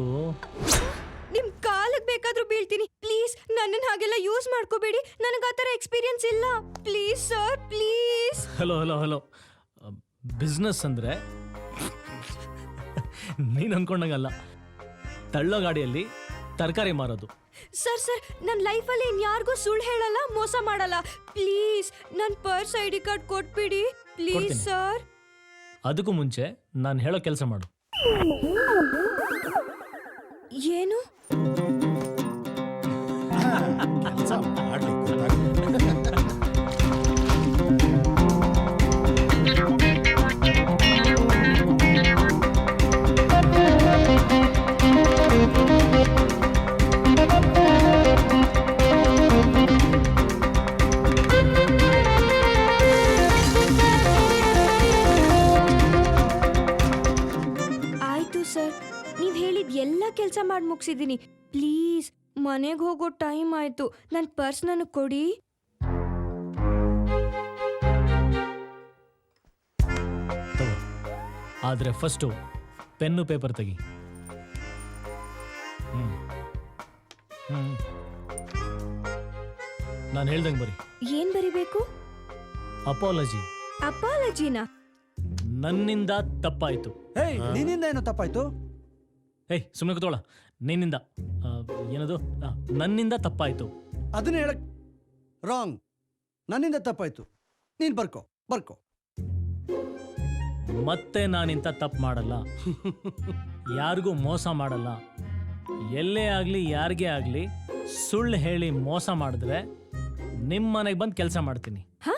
ನಿಮ್ ಕಾಲಿಗೆ ಬೇಕಾದ್ರೂ ಬೀಳ್ತೀನಿ. ಪ್ಲೀಸ್ ನನ್ನನ್ನು ಹಾಗೆಲ್ಲ ಯೂಸ್ ಮಾಡ್ಕೋಬೇಡಿ. ನನಗೆ ಆ ಥರ ಎಕ್ಸ್ಪೀರಿಯನ್ಸ್ ಇಲ್ಲ. Please sir, please. Hello hello hello, business ಅಂದರೆ ನೀನು ಅಂದ್ಕೊಂಡಂಗಲ್ಲ. ತಳ್ಳೋ ಗಾಡಿಯಲ್ಲಿ ತರಕಾರಿ ಮಾರೋದು. ಸರ್ ಸರ್, ನನ್ನ ಲೈಫಲ್ಲಿ ಇನ್ಯಾರಿಗೂ ಸುಳ್ಳು ಹೇಳಲ್ಲ, ಮೋಸ ಮಾಡಲ್ಲ. ಪ್ಲೀಸ್ ನನ್ನ ಪರ್ಸ್ ID ಕಾರ್ಡ್ ಕೊಟ್ಬಿಡಿ ಪ್ಲೀಸ್ ಕೊಡ್ತೀನಿ. ಸರ್. ಅದಕ್ಕೂ ಮುಂಚೆ ನಾನು ಹೇಳೋ ಕೆಲಸ ಮಾಡು. ಏನು? ಕೆಲಸ ಮಾಡ್ಲಿ ಗೊತ್ತಾಗ್ತದೆ. ಆಯ್ತು ಸರ್, ನೀವ್ ಹೇಳಿದ ಎಲ್ಲ ಕೆಲಸ ಮಾಡಿ ಮುಗಿಸಿದ್ದೀನಿ. ಪ್ಲೀಸ್ ಮನೆಗೆ ಹೋಗೋ ಟೈಮ್ ಆಯ್ತು. ನನ್ನ ಪರ್ಸ್ ನನಗೆ ಕೊಡಿ. ತಗೋ, ಆದರೆ ಫಸ್ಟು ಪೆನ್ನು ಪೇಪರ್ ತೆಗಿ. ನಾನು ಹೇಳ್ದಂಗೆ ಬರಿ. ಏನ್ ಬರಿಬೇಕು? ಅಪಾಲಜಿ. ಅಪಾಲಜಿನ? ನನ್ನಿಂದ ತಪ್ಪಾಯಿತು. ಹೇಯ್, ನಿನ್ನಿಂದ ಏನೋ ತಪ್ಪಾಯ್ತು? ಏಯ್ ಸುಮ್ಮನೆ ಕೂತ್ಕೊಳ್ಳ. ನಿನ್ನಿಂದ ಏನದು? ನನ್ನಿಂದ ತಪ್ಪಾಯಿತು. ಅದನ್ನ ಹೇಳಕ್ ರಾಂಗ್. ನನ್ನಿಂದ ತಪ್ಪಾಯ್ತು. ನೀನ್ ಬರ್ಕೋ. ಮತ್ತೆ ನಾನಿಂತ ತಪ್ಪು ಮಾಡಲ್ಲ. ಯಾರಿಗೂ ಮೋಸ ಮಾಡಲ್ಲ. ಎಲ್ಲೇ ಆಗಲಿ ಯಾರಿಗೇ ಆಗಲಿ ಸುಳ್ಳು ಹೇಳಿ ಮೋಸ ಮಾಡಿದ್ರೆ ನಿಮ್ಮ ಮನೆಗೆ ಬಂದು ಕೆಲಸ ಮಾಡ್ತೀನಿ. ಹ?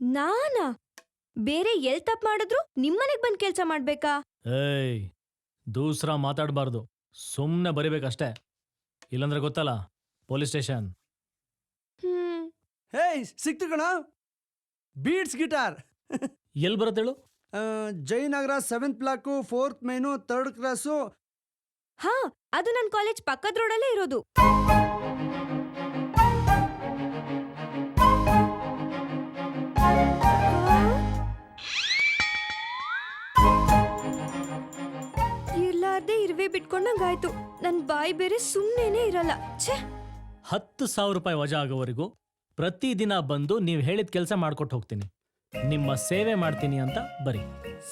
ನಾನಾ? ಬೇರೆ ಎಲ್ ತಪ್ಪು ಮಾಡಿದ್ರು ನಿಮ್ಮನೆಗೆ ಬಂದು ಕೆಲಸ ಮಾಡ್ಬೇಕಾ? ಏಯ್, ದೂಸ್ರಾ ಮಾತಾಡಬಾರ್ದು. ಸುಮ್ಮನೆ ಬರಿಬೇಕಷ್ಟೇ. ಇಲ್ಲಾಂದ್ರೆ ಗೊತ್ತಲ್ಲ, ಪೊಲೀಸ್ ಸ್ಟೇಷನ್. ಹೇಯ್, ಸಿಕ್ತು ಕಣ. Beats guitar. ಎಲ್ಲಿ ಬರುತ್ತೆ ಹೇಳು? Jayanagar 7th block 4th main 3rd cross. ಹಾ, ಅದು ನನ್ನ ಕಾಲೇಜ್ ಪಕ್ಕದ ರೋಡಲ್ಲೇ ಇರೋದು. ಇರ್ಲಾರ್ದೆ ಇರುವೆ ಬಿಟ್ಕೊಂಡಂಗಾಯ್ತು. ನನ್ ಬಾಯಿ ಬೇರೆ ಸುಮ್ಮನೆ ಇರಲ್ಲ. ಛೇ, 10,000 ರೂಪಾಯಿ ವಜಾ ಆಗೋವರೆಗೂ ಪ್ರತಿದಿನ ಬಂದು ನೀವು ಹೇಳಿದ ಕೆಲಸ ಮಾಡ್ಕೊಟ್ಟು ಹೋಗ್ತೀನಿ. ನಿಮ್ಮ ಸೇವೆ ಮಾಡ್ತೀನಿ ಅಂತ ಬರಿ.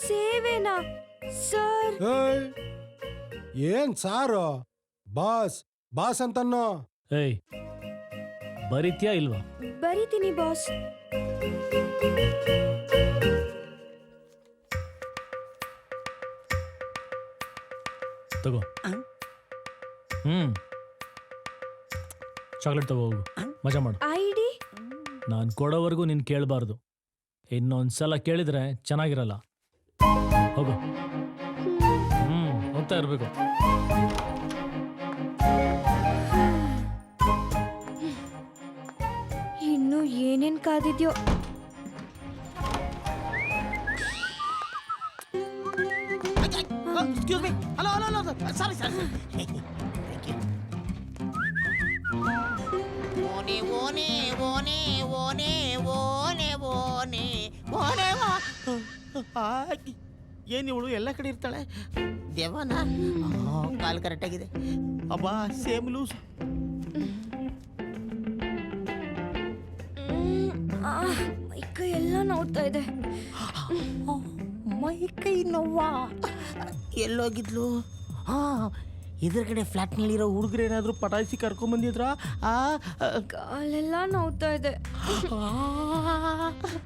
ಸೇವೆನಾ ಸರ್? ಏಯ್, ಏನ್ ಸಾರು? ಬಾಸ್ ಅಂತನ್ನೋ. ಏಯ್, ಬರಿತ್ಯಾ ಇಲ್ವಾ? ಬರೀತೀನಿ ಬಾಸ್. ತಗೋ. ಚಾಕ್ಲೇಟ್ ತಗೋ, ಹೋಗು, ಮಜಾ ಮಾಡು. ID? ನಾನು ಕೊಡೋವರೆಗೂ ನೀನು ಕೇಳಬಾರ್ದು. ಇನ್ನೊಂದ್ಸಲ ಕೇಳಿದ್ರೆ ಚೆನ್ನಾಗಿರಲ್ಲ. ಹೋಗು. ಹೋಗ್ತಾ ಇರಬೇಕು. ಇನ್ನು ಏನೇನ್ ಕಾದಿದ್ಯೋ. Excuse me. Hello sorry. ಏನು ಇವಳು ಎಲ್ಲ ಕಡೆ ಇರ್ತಾಳೆ? ದೇವನ ಕಾಲು ಕರೆಕ್ಟಾಗಿದೆ. ಅಬ್ಬಾ, ಸೇಮ್ ಲೂಸ್. ಮೈ ಕೈ ಎಲ್ಲ ನೋಡ್ತಾ ಇದೆ. ಮೈ ಕೈ ನೋವಾ? ಎಲ್ಲೋಗಿದ್ಲು? ಎದುರುಗಡೆ ಫ್ಲಾಟ್ನಲ್ಲಿರೋ ಹುಡುಗರು ಏನಾದರೂ ಪಟಾಯಿಸಿ ಕರ್ಕೊಂಬಂದಿದ್ರ? ಕಾಲೆಲ್ಲ ನೋಡ್ತಾ ಇದೆ.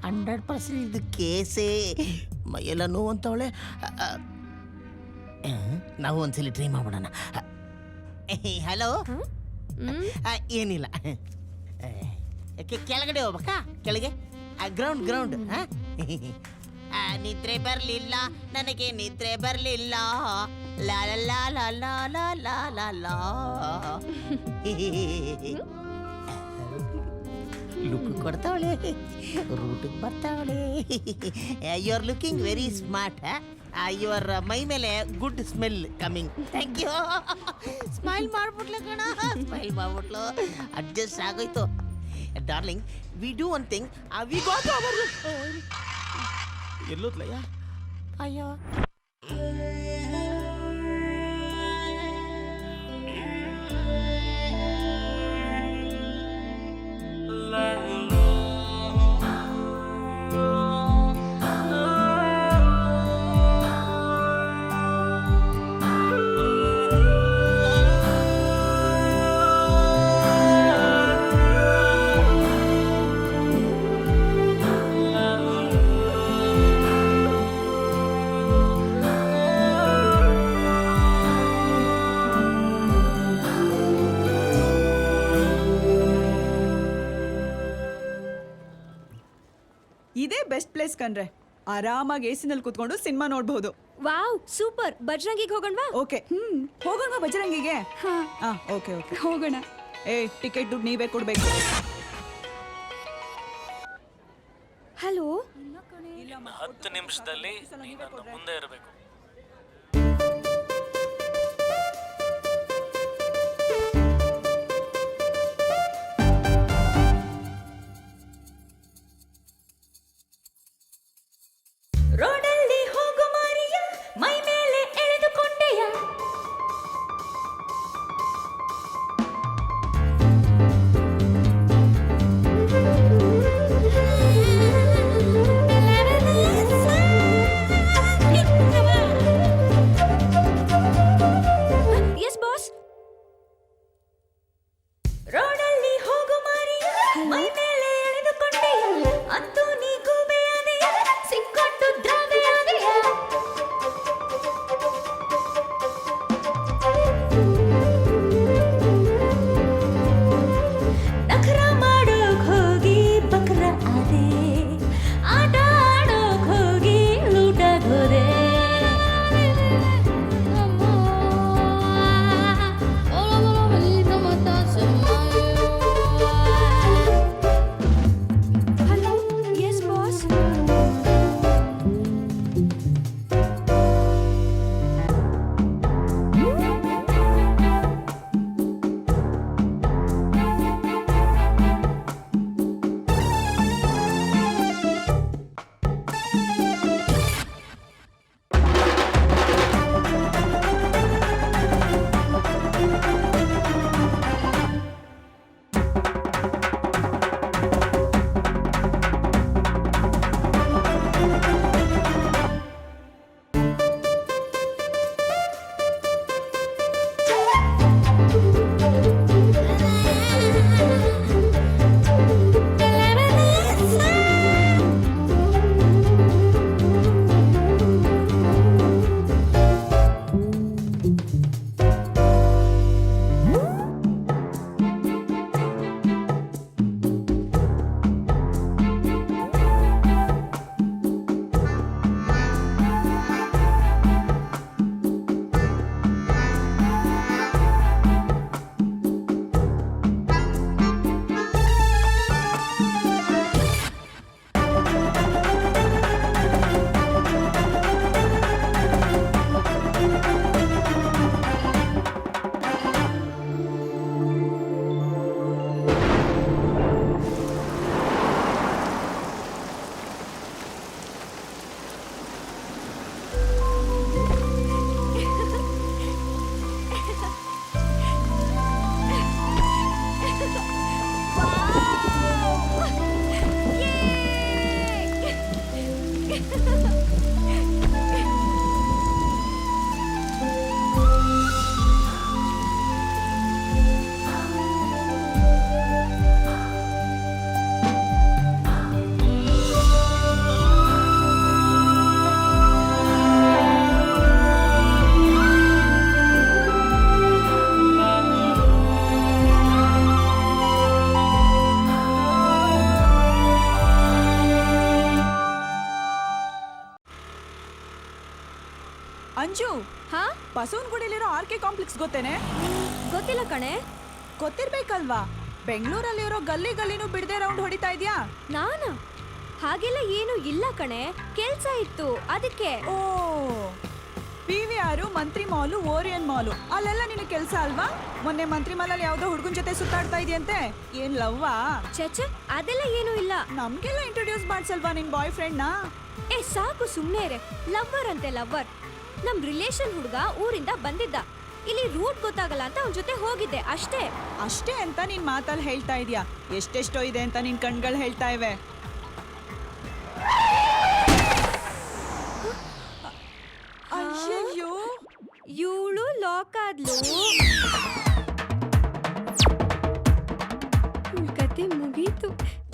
100% ಇದು ಕೇಸೇ. ಮೈಯೆಲ್ಲ ನೋವು ಅಂತವಳೆ. ನಾವು ಒಂದ್ಸಲಿ ಟ್ರೈ ಮಾಡೋಣ. ಹಲೋ. ಏನಿಲ್ಲ, ಕೆಳಗಡೆ ಹೋಗ್ಬೇಕಾ? ಕೆಳಗೆ ಗ್ರೌಂಡ್. ನಿದ್ರೆ ಬರಲಿಲ್ಲ ನನಗೆ, ನಿದ್ರೆ ಬರಲಿಲ್ಲ. ಲಾ ಲಾ ಲಾ ಲಾ ಲಾ ಲಾ ಲಾ ಲಾ. ಲುಕ್ ಕೊಡ್ತಾವಳೆ, ರೂಟಿಗೆ ಬರ್ತಾವಳೆ. You are looking very smart. Your ಮೈ ಮೇಲೆ good smell coming. Thank you. Smile ಮಾಡ್ಬಿಟ್ಲು ಕಣ, ಸ್ಮೈಲ್ ಮಾಡ್ಬಿಟ್ಲು. ಅಡ್ಜಸ್ಟ್ ಆಗೋಯ್ತು. Darling, we do one thing. We got our. ಎಲ್ಲೋದ್ಲಯ್ಯ? ಅಯ್ಯೋ. ಬೆಸ್ಟ್ ಪ್ಲೇಸ್ ಕಣ್ರೆ. ಆರಾಮಾಗಿ ಎಸಿನಲ್ಲಿ ಕೂತ್ಕೊಂಡು ಸಿನಿಮಾ ನೋಡ್ಬಹುದು. Wow super. ಬಜ್ರಂಗಿಗೆ ಹೋಗೋಣವಾ? ಓಕೆ ಹೋಗೋಣ ಬಜರಂಗಿಗೆ. ಓಕೆ ಓಕೆ ಹೋಗೋಣ. ಟಿಕೆಟ್ ದುಡ್ಡು ನೀವೇ ಕೊಡ್ಬೇಕು. ಹಲೋ, 10 ನಿಮಿಷದಲ್ಲಿ ಮುಂದೆ ಇರಬೇಕು. ರೋಡಲ್ಲಿ ಹೋಗು ಮಾರಿಯ, ಮೈ ಮೇಲೆ ಎಳೆದುಕೊಂಡೆಯ. Yes boss. ರೋಡಲ್ಲಿ ಹೋಗು ಮಾರಿಯ, ಮೈ ಮೇಲೆ ಎಳೆದುಕೊಂಡೆಯ. ಅಂತೂ ನೀ ಗೂಬೆಯಾದೆಯ, ಸಿಕ್ಕೊಂಡು ದ್ರಾವೆಯಾದೆಯ. ನಖರ ಮಾಡೋಕ್ ಹೋಗಿ ಬಕ್ರ ಆದೆ, ಆಟ ಆಡೋಕ್ ಹೋಗಿ ಲೂಟಕ್ ಹೋದೆ. Hello, yes boss. ಅಂಜು, ಹಾ, ಬಸವನಗುಡಿಲಿರೋ RK ಕಾಂಪ್ಲೆಕ್ಸ್ ಗೊತ್ತೇನೆ? ಗೊತ್ತಿಲ್ಲ ಕಣೆ. ಗೊತ್ತಿರ್ಬೇಕಲ್ವಾ? ಬೆಂಗಳೂರಲ್ಲಿರೋ ಗಲ್ಲಿ ಗಲ್ಲಿನೂ ಬಿಡದೆ ರೌಂಡ್ ಹೊಡಿತಾ ಇದ್ಯಾ? ನಾನಾ? ಹಾಗೆಲ್ಲ ಏನು ಇಲ್ಲ ಕಣೆ, ಕೆಲ್ಸ ಇತ್ತು ಅದಕ್ಕೆ. ಓ, PVR, ಮಂತ್ರಿ ಮಾಲು, ಓರಿಯನ್ ಮಾಲು, ಅಲ್ಲೆಲ್ಲ ನಿನ್ನ ಕೆಲ್ಸ ಅಲ್ವಾ? ಮೊನ್ನೆ ಮಂತ್ರಿ ಮಾಲಲ್ಲಿ ಯಾವ್ದೋ ಹುಡುಗನ್ ಜೊತೆ ಸುತ್ತಾಡ್ತಾ ಇದೆಯಂತೆ, ಏನ್ ಲವ್ವಾ? ಚೇಚೆ, ಅದೆಲ್ಲ ಏನು ಇಲ್ಲ. ನಮ್ಗೆಲ್ಲ ಇಂಟ್ರೊಡ್ಯೂಸ್ ಮಾಡ್ಸಲ್ವಾ ನಿನ್ ಬಾಯ್ ಫ್ರೆಂಡ್ನ? ಸಾಕು ಸುಮ್ನೆ ರೇ. ಲವ್ವರ್ ಅಂತೆ ಲವ್ವರ್. ನಮ್ ರಿಲೇಷನ್ ಹುಡುಗ ಊರಿಂದ ಬಂದಿದ್ದ. ಇಲ್ಲಿ ರೂಟ್ ಗೊತ್ತಾಗಲ್ಲ ಅಂತ ಅವನ ಜೊತೆ ಹೋಗಿದ್ದೆ ಅಷ್ಟೇ. ಅಷ್ಟೇ ಅಂತ ನಿನ್ ಮಾತಲ್ಲಿ ಹೇಳ್ತಾ ಇದೀಯಾ? ಎಷ್ಟೆಷ್ಟೋ ಇದೆ ಅಂತ ನಿನ್ ಕಣ್ಗಳು ಹೇಳ್ತಾ ಇವೆ. ಅಯ್ಯಯ್ಯೋ, ಇವಳು ಲಾಕ್ ಆದ್ಲು. ಕತೆ ಮುಗೀತು.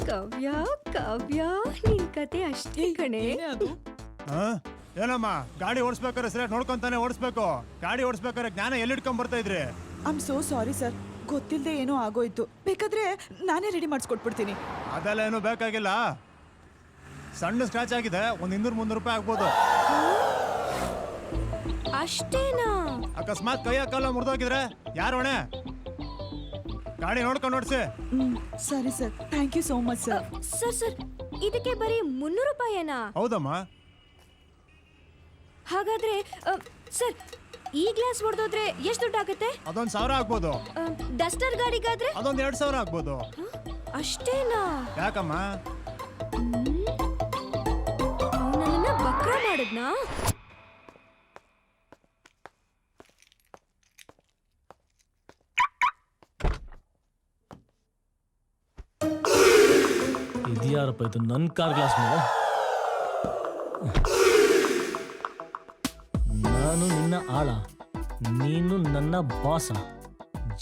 ಕಾವ್ಯ ಕಾವ್ಯ, ನಿನ್ ಕತೆ ಅಷ್ಟೇ ಕಣೆ. ಏನಮ್ಮ, ಗಾಡಿ ಓಡಿಸ್ಬೇಕಾದ್ರೆ ಸರಿಯಾಗಿ ನೋಡ್ಕೊಂತಾನೆ ಓಡಿಸ್ಬೇಕು. ಗಾಡಿ ಓಡಿಸ್ಬೇಕಾದ್ರೆ ಜ್ಞಾನ ಎಲ್ಲಿಟ್ಕೊಂಡ್ ಬರ್ತಾ ಇದ್ರಿ? ಐಮ್ ಸೋ ಸಾರಿ ಸರ್, ಗೊತ್ತಿಲ್ಲದೆ ಏನೋ ಆಗೋಯ್ತು. ಬೇಕಾದ್ರೆ ನಾನೇ ರೆಡಿ ಮಾಡಿಸ್ಕೊಟ್ಬಿಡ್ತೀನಿ. ಅದೆಲ್ಲ ಏನು ಬೇಕಾಗಿಲ್ಲ. ಸಣ್ಣ ಸ್ಕ್ರಾಚ್ ಆಗಿದೆ, ಒಂದ್ 200-300 ರೂಪಾಯಿ ಆಗ್ಬೋದು. ಅಷ್ಟೇನಾ? ಅಕಸ್ಮಾತ್ ಕೈ ಕಾಲ ಮುರಿದೋಗಿದ್ರೆ ಯಾರು ಹೊಣೆ? ಗಾಡಿ ನೋಡ್ಕೊಂಡು ನೋಡ್ಸಿ. ಸರಿ sir, thank you so much sir. Sir ಇದಕ್ಕೆ ಬರೀ 300 ರೂಪಾಯಿನಾ? ಹೌದಮ್ಮ. ಹಾಗಾದ್ರೆ ಸರ್ ಈ ಗ್ಲಾಸ್ ಹೊಡೆದೋದ್ರೆ ಎಷ್ಟು ದುಡ್ಡು ಆಗುತ್ತೆ? ಅದೊಂದ್ 1000 ಆಗ್ಬೋದು. ಡಸ್ಟರ್ ಗಾಡಿಗಾದ್ರೆ ಅದೊಂದ್ 2000 ಆಗ್ಬೋದು. ಅಷ್ಟೇನಾ? ಯಾಕಮ್ಮ? ಅವನನ್ನ ಬಕ್ರ ಮಾಡಿದ್ನಾ? ಇದ್ಯಾರಪ್ಪ ಇದು ನನ್ನ ಕಾರ್ ಗ್ಲಾಸ್ ಮೇಲೆ? ನಾನು ನಿನ್ನ ಆಳ, ನೀನು ನನ್ನ ಬಾಸ.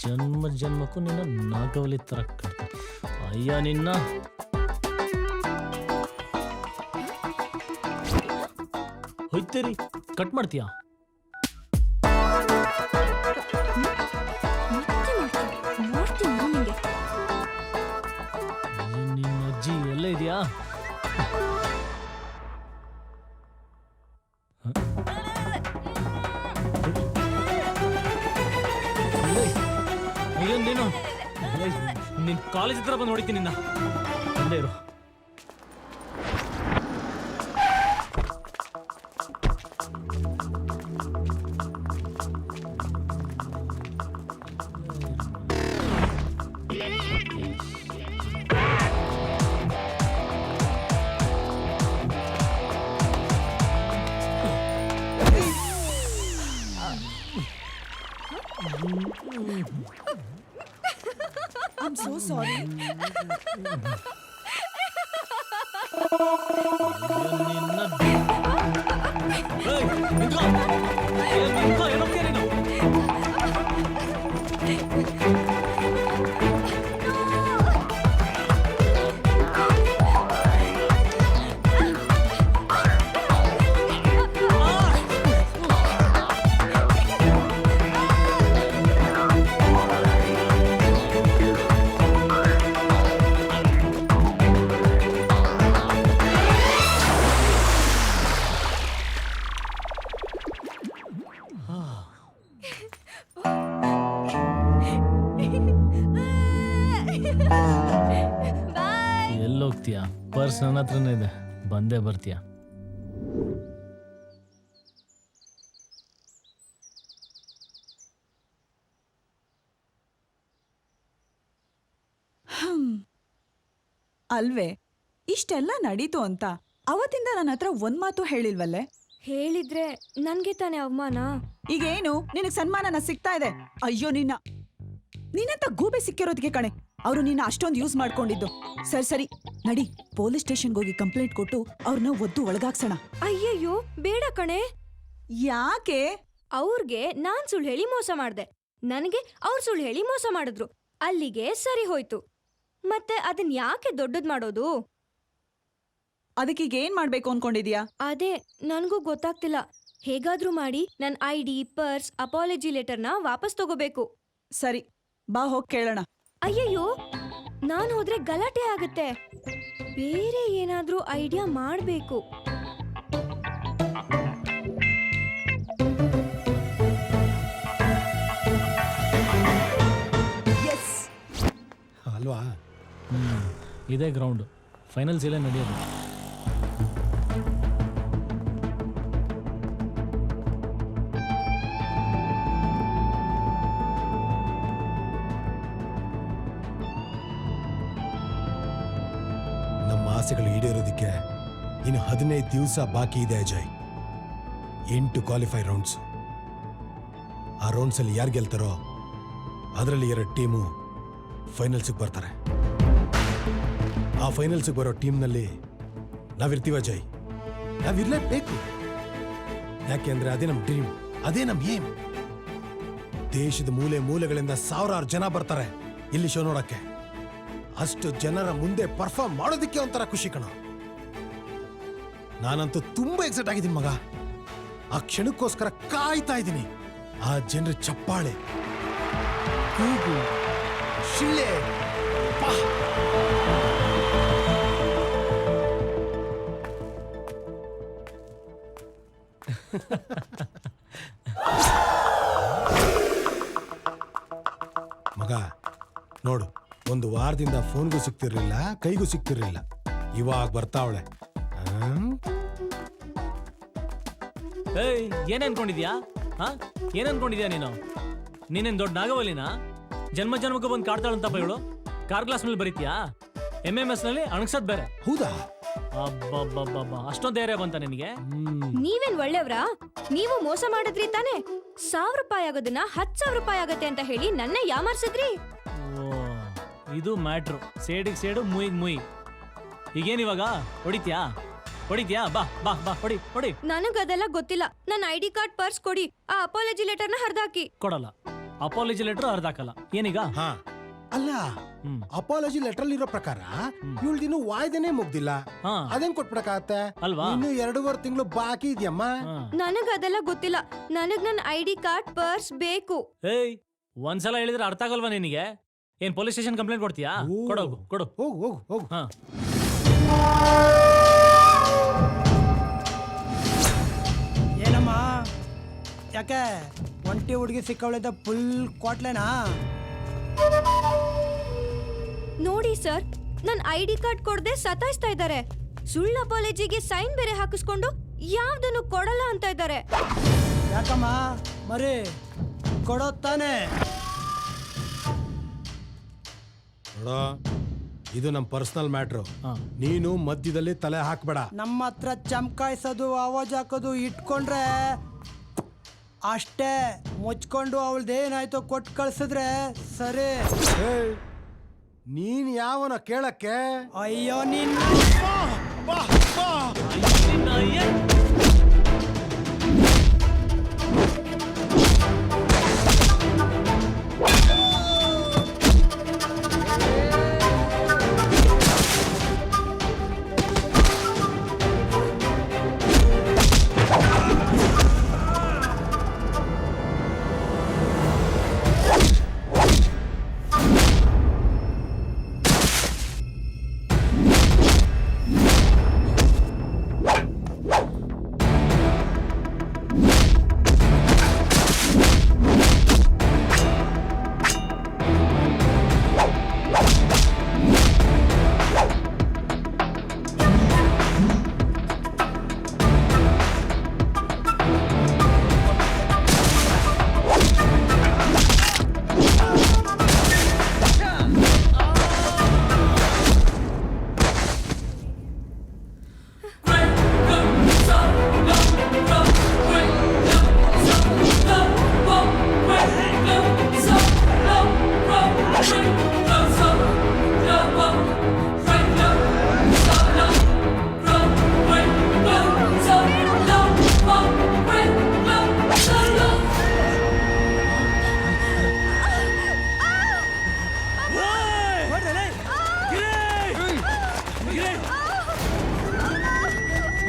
ಜನ್ಮ ಜನ್ಮಕ್ಕೂ ನಿನ್ನ ನಾಗವಲಿ ತರ ಕಟ್ತೀನಿ. ಅಯ್ಯ ನಿನ್ನ ಹೊಯ್ತೇರಿ ಕಟ್ ಮಾಡ್ತೀಯಾ? ನಿನ್ನ ಅಜ್ಜಿ ಎಲ್ಲೇ ಇದೆಯಾ? ನೀನು ನಿನ್ ಕಾಲೇಜ್ ಹತ್ರ ಬಂದು ನೋಡಿತೀನಿ ನಿನ್ನ. ಅಲ್ಲೇ ಇರು. I'm so sorry. ಎಲ್ಲೋಗ್ತೀಯಾ? ಪರ್ಸ್ ನನ್ನ ಹತ್ರನೇ ಇದೆ, ಬಂದೇ ಬರ್ತೀಯಾ? ಅಲ್ವೇ, ಇಷ್ಟೆಲ್ಲ ನಡೀತು ಅಂತ ಅವತ್ತಿಂದ ನನ್ನ ಹತ್ರ ಒಂದ್ ಮಾತು ಹೇಳಿಲ್ವಲ್ಲೇ? ಹೇಳಿದ್ರೆ ನನ್ಗೆ ತಾನೇ ಅವಮಾನ. ಈಗೇನು ನಿನಗ್ ಸನ್ಮಾನನ ಸಿಗ್ತಾ ಇದೆ? ಅಯ್ಯೋ ನಿನ್ನಂತ ಗೂಬೆ ಸಿಕ್ಕಿರೋದಕ್ಕೆ ಕಣೆ ಅವರು ನಿನ್ನ ಅಷ್ಟೊಂದು ಯೂಸ್ ಮಾಡ್ಕೊಂಡಿದ್ದು. ಸರಿ ನಡಿ, ಪೊಲೀಸ್ ಸ್ಟೇಷನ್ಗೆ ಹೋಗಿ ಕಂಪ್ಲೇಂಟ್ ಕೊಟ್ಟು ಅವ್ರನ್ನ ಒದ್ದು ಒಳಗಾಕ್ಸೋಣ. ಅಯ್ಯಯ್ಯೋ ಬೇಡ ಕಣೆ. ಯಾಕೆ? ಅವ್ರಿಗೆ ನಾನ್ ಸುಳ್ಳು ಹೇಳಿ ಮೋಸ ಮಾಡ್ದೆ, ನನಗೆ ಅವ್ರು ಸುಳ್ಳು ಹೇಳಿ ಮೋಸ ಮಾಡಿದ್ರು. ಅಲ್ಲಿಗೆ ಸರಿ ಹೋಯ್ತು. ಮತ್ತೆ ಅದನ್ ಯಾಕೆ ದೊಡ್ಡದ್ ಮಾಡೋದು? ಅದಕ್ಕೀಗ ಏನ್ ಮಾಡ್ಬೇಕು ಅನ್ಕೊಂಡಿದ್ಯಾ? ಅದೇ ನನ್ಗೂ ಗೊತ್ತಾಗ್ತಿಲ್ಲ. ಹೇಗಾದ್ರೂ ಮಾಡಿ ನನ್ ID, ಪರ್ಸ್, ಅಪಾಲಜಿ ಲೆಟರ್ನ ವಾಪಸ್ ತಗೋಬೇಕು. ಸರಿ ಬಾ, ಹೋಗ್ ಕೇಳೋಣ. ಅಯ್ಯಯ್ಯೋ, ನಾನ್ ಹೋದ್ರೆ ಗಲಾಟೆ ಆಗತ್ತೆ. ಬೇರೆ ಏನಾದ್ರೂ ಐಡಿಯಾ ಮಾಡ್ಬೇಕು. ಅಲ್ವಾ? ಇದೇ ಗ್ರೌಂಡ್, ಫೈನಲ್ಸ್ ಇಲ್ಲೇ ನಡೆಯೋದು. ನಮ್ಮ ಆಸೆಗಳು ಈಡೇರೋದಕ್ಕೆ ಇನ್ನು 15 ದಿವಸ ಬಾಕಿ ಇದೆ ಅಜಯ್. 8 qualify rounds. ಆ ರೌಂಡ್ಸಲ್ಲಿ ಯಾರು ಗೆಲ್ತಾರೋ ಅದರಲ್ಲಿ 2 ಟೀಮು ಫೈನಲ್ಸಿಗೆ ಬರ್ತಾರೆ. ಆ ಫೈನಲ್ಸಿಗೆ ಬರೋ ಟೀಮ್ನಲ್ಲಿ ನಾವಿರ್ತೀವಿ ಅಜಯ್. ನಾವಿರ್ಲೇಬೇಕು. ಯಾಕೆಂದ್ರೆ ಅದೇ ನಮ್ಮ ಡ್ರೀಮ್, ಅದೇ ನಮ್ಮ ಏಮ್. ದೇಶದ ಮೂಲೆ ಮೂಲೆಗಳಿಂದ 1000 ಜನ ಬರ್ತಾರೆ ಇಲ್ಲಿ ಶೋ ನೋಡಕ್ಕೆ. ಅಷ್ಟು ಜನರ ಮುಂದೆ ಪರ್ಫಾರ್ಮ್ ಮಾಡೋದಕ್ಕೆ ಒಂಥರ ಖುಷಿ ಕಣ. ನಾನಂತೂ ತುಂಬಾ ಎಕ್ಸೈಟ್ ಆಗಿದ್ದೀನಿ ಮಗ. ಆ ಕ್ಷಣಕ್ಕೋಸ್ಕರ ಕಾಯ್ತಾ ಇದ್ದೀನಿ. ಆ ಜನರ ಚಪ್ಪಾಳೆ, ಕೂಗು, ಶಿಳ್ಳೆ. ಮಗ ನೋಡು, ಒಂದು ವಾರದಿಂದ ಫೋನ್ಗೂ ಸಿಗ್ತಿರ್ಲಿಲ್ಲ, ಕೈಗೂ ಸಿಗ್ತಿರ್ಲಿಲ್ಲ. ಇವಾಗ ಬರ್ತಾವಳೆ. ಏಯ್ ಏನ್ ಅನ್ಕೊಂಡಿದ್ಯಾ? ಹಾ ಏನ್ ಅನ್ಕೊಂಡಿದ್ಯಾ ನೀನು? ನೀನೇನ್ ದೊಡ್ಡ ನಾಗವಲ್ಲಿನ? ಜನ್ಮ ಜನ್ಮಕ್ಕೂ ಬಂದು ಕಾಡ್ತಾಳಂತಪ್ಪ ಇವಳು. ಕಾರ್ ಗ್ಲಾಸ್ ಮೇಲೆ ಬರೀತೀಯಾ? MMS ನಲ್ಲಿ ಅಣಗ್ಸದ್ ಬೇರೆ. ಹೌದಾ? ಅಬ್ಬಬ್ಬಬ್ಬಬ್ಬ, ಅಷ್ಟೊಂದು ಧೈರ್ಯ ಬಂತ ನಿನಗೆ? ನೀವೇನ್ ಒಳ್ಳೆಯವ್ರಾ? ನೀವು ಮೋಸ ಮಾಡಿದ್ರಿ ತಾನೆ. 1000 ರೂಪಾಯಿ ಆಗೋದನ್ನ 10,000 ರೂಪಾಯಿ ಆಗತ್ತೆ ಅಂತ ಹೇಳಿ ನನ್ನ ಯಾಮಾರ್ಸಿದ್ರಿ. ಓ, ಇದು ಮ್ಯಾಟ್ರು. ಸೇಡಿಗೆ ಸೇಡು, ಮುಯಿಗ್ ಮುಯಿ. ಈಗೇನ್ ಇವಾಗ ಹೊಡಿತ್ಯಾ? ಬಾ ಬಾ ಬಾ ಹೊಡಿ ಹೊಡಿ. ನನಗದೆಲ್ಲ ಗೊತ್ತಿಲ್ಲ. ನನ್ನ ID ಕಾರ್ಡ್, ಪರ್ಸ್ ಕೊಡಿ. ಆ ಅಪಾಲಜಿ ಲೆಟರ್ನ ಹರಿದಾಕಿ. ಕೊಡಲ್ಲ. ಅಪಾಲಜಿ ಲೆಟರ್ ಅರ್ಧಾಕಲ್ಲ. ಏನೀಗ? ಹಾ ಅಲ್ಲ, ಅಪಾಲಜಿ ಲೆಟರ್ ಇರೋ ಪ್ರಕಾರ ಇವಳ್ದಿನ್ನು ವಾಯ್ದೆನೇ ಮುಗ್ದಿಲ್ಲ. ಹಾ. ಅದೇನ್ ಕೊಟ್ಬಿಡಕಾಗತ್ತೆ ಅಲ್ವಾ? ಇನ್ನು 2.5 ತಿಂಗಳು ಬಾಕಿ ಇದೆಯಮ್ಮ. ನನಗದೆಲ್ಲ ಗೊತ್ತಿಲ್ಲ. ನನಗ್ ನನ್ನ ID ಕಾರ್ಡ್, ಪರ್ಸ್ ಬೇಕು. ಏಯ್, ಒಂದ್ಸಲ ಹೇಳಿದ್ರೆ ಅರ್ಥ ಆಗಲ್ವಾ ನಿನಗೆ? ಏನ್ ಪೊಲೀಸ್ ಸ್ಟೇಷನ್ ಕಂಪ್ಲೇಂಟ್ ಕೊಡ್ತೀಯಾ? ಕೊಡೋಗು, ಕೊಡು. ಹೋಗು ಹೋಗು ಹೋಗು. ಹಾ. ಏನಮ್ಮ, ಯಾಕೆ ಒಂಟಿ ಹುಡುಗಿ ಸಿಕ್ಕವಳಿದ್ದ ಫುಲ್ ಕ್ವಾಟ್ಲೇನಾ? ನೋಡಿ ಸರ್, ನನ್ನ ID ಕಾರ್ಡ್ ಕೊಡದೆ ಸತಾಯಿಸ್ತಾ ಇದ್ದಾರೆ. ಸುಳ್ಳು ಅಪಾಲಜಿಗೆ ಸೈನ್ ಬೇರೆ ಹಾಕಿಸ್ಕೊಂಡು ಯಾವ್ದನ್ನು ಕೊಡಲ್ಲ ಅಂತ ಇದ್ದಾರೆ. ಯಾಕಮ್ಮ ಮರಿ ಕೊಡೋ ತಾನೆ? ನೋಡೋ, ಇದು ನಮ್ ಪರ್ಸನಲ್ ಮ್ಯಾಟ್ರು. ಹಾ. ನೀನು ಮಧ್ಯದಲ್ಲಿ ತಲೆ ಹಾಕ್ಬೇಡ. ನಮ್ಮ ಹತ್ರ ಚಮಕಾಯಿಸೋದು, ಆವಾಜ್ ಹಾಕೋದು ಇಟ್ಕೊಂಡ್ರೆ ಅಷ್ಟೇ. ಮುಚ್ಕೊಂಡು ಅವಳ್ದೇನಾಯ್ತು ಕೊಟ್ಟು ಕಳ್ಸಿದ್ರೆ ಸರಿ. ಏಯ್, ನೀನ್ ಯಾವನ ಕೇಳಕ್ಕೆ? ಅಯ್ಯೋ ನಿನ್ನ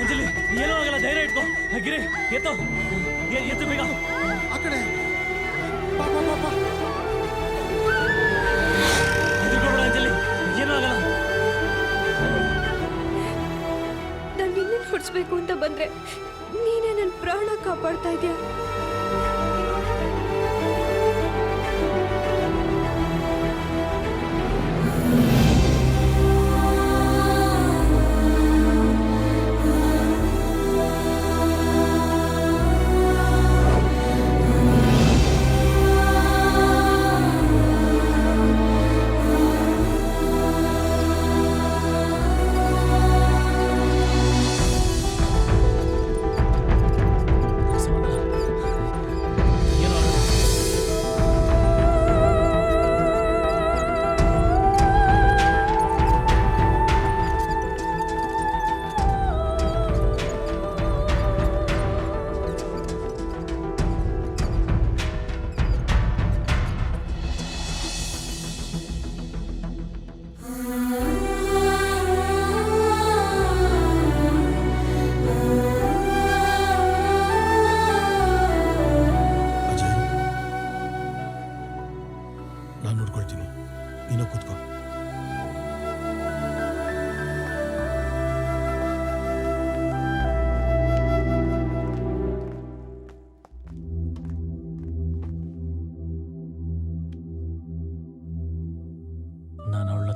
ಅಂಜಲಿ, ಏನೂ ಆಗಲ್ಲ, ಧೈರ್ಯ ಇಟ್ಕೋ. ಗಿರಿ ಎತ್ತು, ಎತ್ತು ಬೇಗ. ಆ ಕಡೆ ಬಾ, ಬಾ, ಬಾ, ಬಾ. ಹೆದರ್ಕೋಬೇಡ ಅಂಜಲಿ, ಏನೂ ಆಗಲ್ಲ. ನಾನು ನಿನ್ನ ಹೊಡ್ಸ್ಬೇಕು ಅಂತ ಬಂದ್ರೆ ನೀನೇ ನನ್ನ ಪ್ರಾಣ ಕಾಪಾಡ್ತಾ ಇದೀಯ.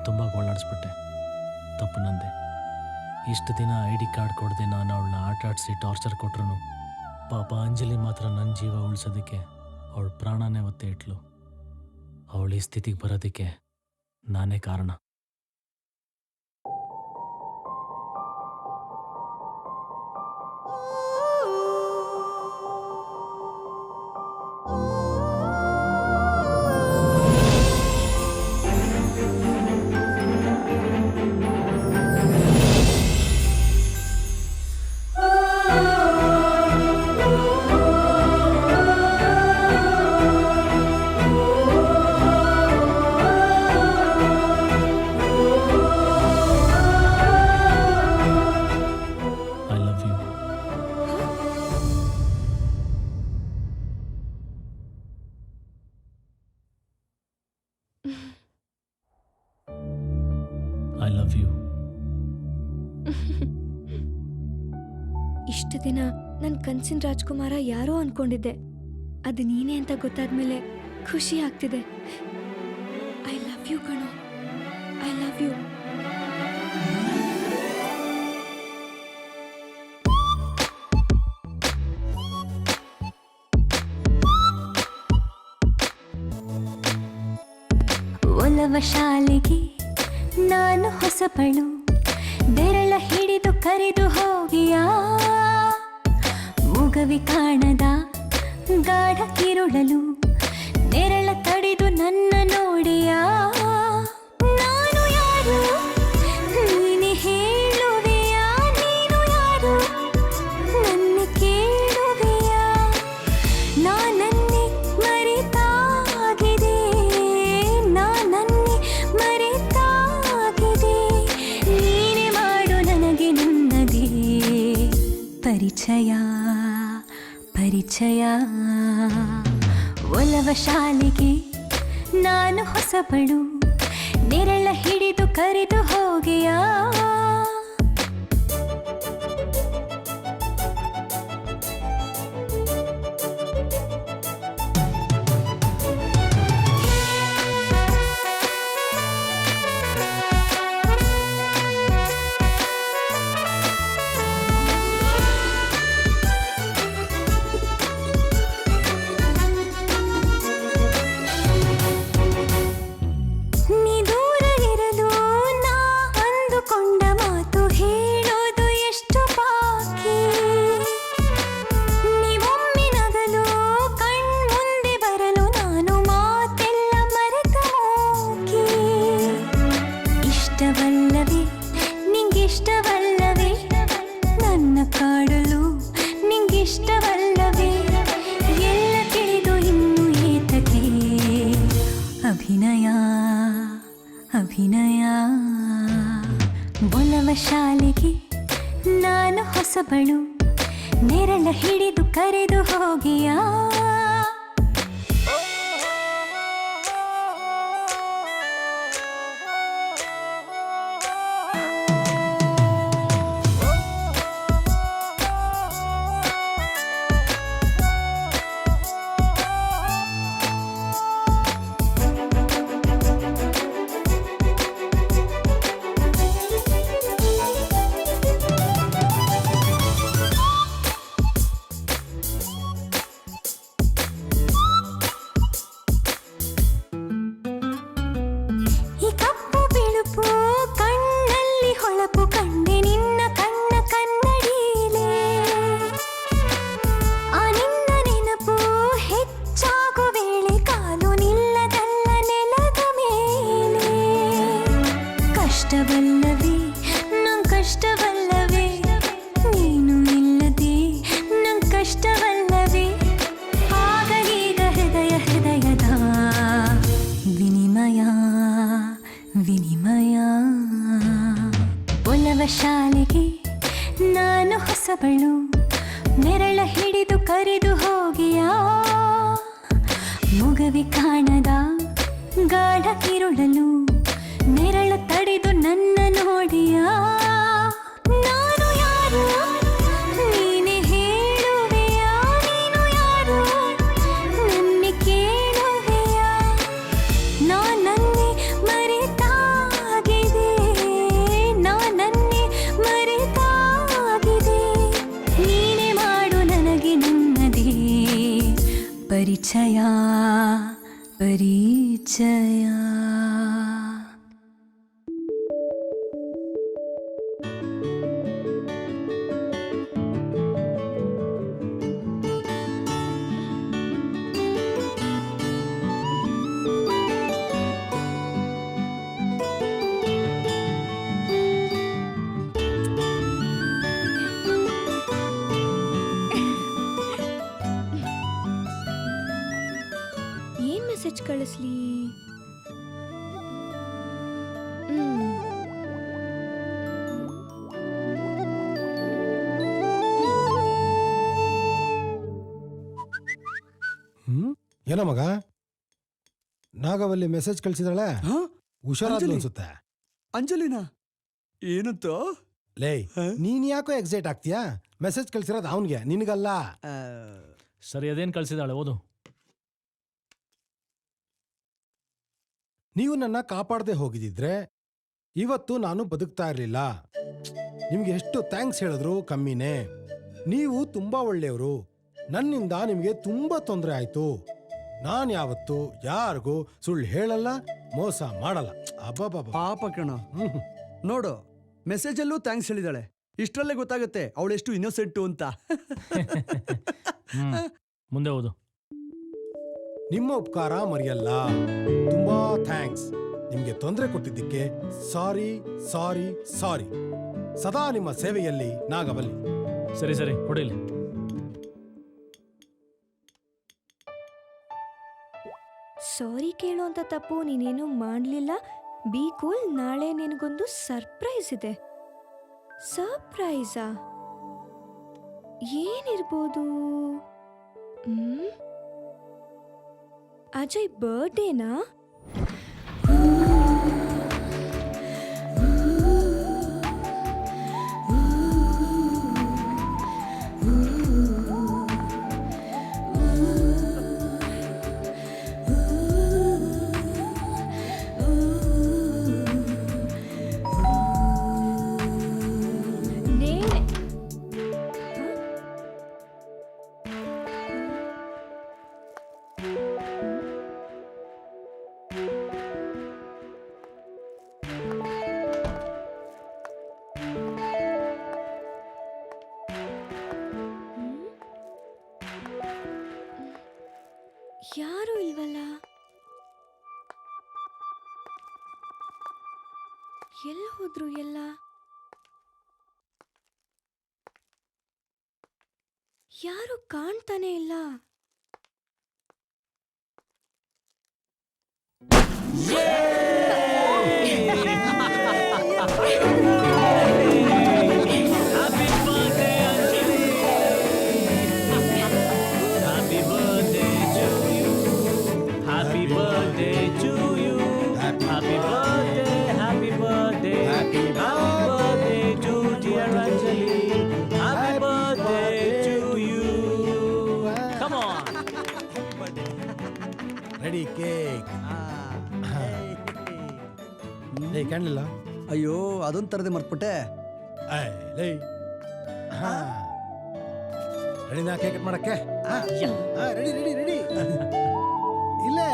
ತುಂಬ ಗೋಳಾಡಿಸ್ಬಿಟ್ಟೆ. ತಪ್ಪು ನಂದೆ. ಇಷ್ಟು ದಿನ ID ಕಾರ್ಡ್ ಕೊಡದೆ ನಾನು ಅವಳನ್ನ ಆಟ ಆಡಿಸಿ ಟಾರ್ಚರ್ ಕೊಟ್ರು ಪಾಪ ಅಂಜಲಿ ಮಾತ್ರ ನನ್ನ ಜೀವ ಉಳಿಸೋದಕ್ಕೆ ಅವಳ ಪ್ರಾಣನೇ ಒತ್ತೆ ಇಟ್ಲು. ಅವಳ ಈ ಸ್ಥಿತಿಗೆ ಬರೋದಕ್ಕೆ ನಾನೇ ಕಾರಣ. I love you. ಇಷ್ಟು ದಿನ ನನ್ನ ಕನ್ಸಿನ ರಾಜ್ಕುಮಾರ ಯಾರೋ ಅನ್ಕೊಂಡಿದ್ದೆ. ಅದು ನೀನೇ ಅಂತ ಗೊತ್ತಾದ್ಮೇಲೆ ಖುಷಿ ಆಗ್ತಿದೆ. ಐ ಲವ್ ಯು ಕಣೋ, ಐ ಲವ್ ಯು. ಒಲವ ಶಾಲೆಗೆ ನಾನು ಹೊಸಬಳು, ಬೆರಳ ಹಿಡಿದು ಕರೆದು ಹೋಗಿಯಾ, ಮುಗವಿ ಕಾಣದ ಗಾಢ ಕಿರುಳಲು ನೆರಳ ತಡೆದು ನನ್ನ ನೋಡಿಯಾ. ನಾನು ಯಾರು ನೀನೆ ಹೇಳುವೆಯಾ, ನೀನು ಯಾರು ನನ್ನ ಕೇಳುವೆಯಾ, ನಾನನ್ನೇ ಮರೆತಾಗಿದೆ, ನಾನನ್ನೇ ಮರೆತಾಗಿದೆ, ನೀನೆ ಮಾಡು ನನಗೆ ನನ್ನದೇ ಪರಿಚಯ ಪರಿಚಯ. ಒಲವ ಶಾಲೆಗೆ ನಾನು ಹೊಸಬಳು, ನೆರಳ ಹಿಡಿದು ಕರೆದು ಹೋಗಿಯಾ. ಅಭಿನಯ ಒಲವ ಶಾಲೆಗೆ ನಾನು ಹೊಸಬಳು, ನೆರಳ ಹಿಡಿದು ಕರೆದು ಹೋಗಿಯಾ. ಕಷ್ಟವಲ್ಲವೇ ನಂಗೆ ಕಷ್ಟವಲ್ಲವೇ, ನೀನು ಇಲ್ಲದೆ ನಂಗೆ ಕಷ್ಟವಲ್ಲವೇ, ಆಗಲೀಗ ಹೃದಯ ಹೃದಯದ ವಿನಿಮಯ ವಿನಿಮಯ. ಒಲವ ಶಾಲೆಗೆ ನಾನು ಹೊಸಬಳು, ನೆರಳ ಹಿಡಿದು ಕರೆದು ಹೋಗಿಯಾ, ಮುಗವಿ ಕಾಣದ ಗಾಢ ಕಿರುಳಲು ನೆರಳ ತಡೆದು ನನ್ನ ನೋಡಿಯಾ. ನಾನು ಯಾರು ನೀನೆ ಹೇಳುವೆಯಾ, ನೀನು ಯಾರು ನನ್ನ ಕೇಳುವೆಯಾ, ನಾನನ್ನೇ ಮರೆತಾಗಿದೆ, ಪರಿಚಯ ಪರಿಚಯ. ಏನ್ ಮೆಸೇಜ್ ಕಳಿಸ್ಲಿ? ಏನೋ ಮಗ, ನಾಗವಲ್ಲಿ ಮೆಸೇಜ್ ಕಳ್ಸಿದಾಳೆ, ಹುಷಾರಾದ್ಲು ಅನ್ಸುತ್ತೆ. ಅಂಜಲಿನಾ ಏನಂತ? ಲೇ, ನೀನ್ ಯಾಕೋ ಎಕ್ಸೈಟ್ ಆಗ್ತೀಯಾ? ಮೆಸೇಜ್ ಕಳ್ಸಿರೋದು ಅವನ್ಗೆ, ನಿನಗಲ್ಲ. ಸರಿ, ಅದೇನ್ ಕಳ್ಸಿದಾಳೆ ಓದು. ನೀವು ನನ್ನ ಕಾಪಾಡದೆ ಹೋಗಿದ್ದಿದ್ರೆ ಇವತ್ತು ನಾನು ಬದುಕ್ತಾ ಇರಲಿಲ್ಲ. ನಿಮ್ಗೆ ಎಷ್ಟು ಥ್ಯಾಂಕ್ಸ್ ಹೇಳಿದ್ರು ಕಮ್ಮಿನೇ. ನೀವು ತುಂಬಾ ಒಳ್ಳೆಯವರು. ನನ್ನಿಂದ ನಿಮಗೆ ತುಂಬಾ ತೊಂದರೆ ಆಯ್ತು. ನಾನು ಯಾವತ್ತು ಯಾರಿಗೂ ಸುಳ್ಳು ಹೇಳಲ್ಲ, ಮೋಸ ಮಾಡಲ್ಲ. ಅಬ್ಬಬ್ಬಬ್ಬ. ಪಾಪ ಕಣ. ನೋಡು, ಮೆಸೇಜಲ್ಲೂ ಥ್ಯಾಂಕ್ಸ್ ಹೇಳಿದಾಳೆ. ಇಷ್ಟರಲ್ಲೇ ಗೊತ್ತಾಗುತ್ತೆ ಅವಳು ಎಷ್ಟು ಇನ್ನೋಸೆಂಟು ಅಂತ. ಮುಂದೆ ಓದು. ನಿಮ್ಮ ಉಪಕಾರ ಮರೆಯಲ್ಲ. ತುಂಬಾ ಥ್ಯಾಂಕ್ಸ್. ನಿಮ್ಗೆ ತೊಂದರೆ ಕೊಟ್ಟಿದ್ದಕ್ಕೆ ಸಾರಿ ಸಾರಿ ಸಾರಿ. ಸದಾ ನಿಮ್ಮ ಸೇವೆಯಲ್ಲಿ ನಾಗವಲ್ಲಿ. ಸರಿ ಸರಿ, ಹೊಡಿಲಿ. ಸಾರಿ ಕೇಳೋ ಅಂತ ತಪ್ಪು ನೀನೇನು ಮಾಡಲಿಲ್ಲ. B cool. ನಾಳೆ ನಿನಗೊಂದು ಸರ್ಪ್ರೈಸ್ ಇದೆ. ಸರ್ಪ್ರೈಸಾ? ಏನಿರ್ಬೋದು? ಅಜಯ್ ಬರ್ಡೇನಾ? ಯಾರು ಇಲ್ವಲ್ಲ. ಎಲ್ಲಿ ಹೋದ್ರು ಎಲ್ಲ? ಯಾರು ಕಾಣ್ತಾನೆ ಇಲ್ಲ. Ready cake. ಕಾಣಲಿಲ್ಲ? ಅಯ್ಯೋ, ಅದೊಂದು ತರದೆ ಮರ್ತ್ಬಿಟ್ಟೆ. ರೆಡಿನಾ ಕೇಕ್ ಕಟ್ ಮಾಡಕ್ಕೆ? Ready ready ready. ಇಲ್ಲೇ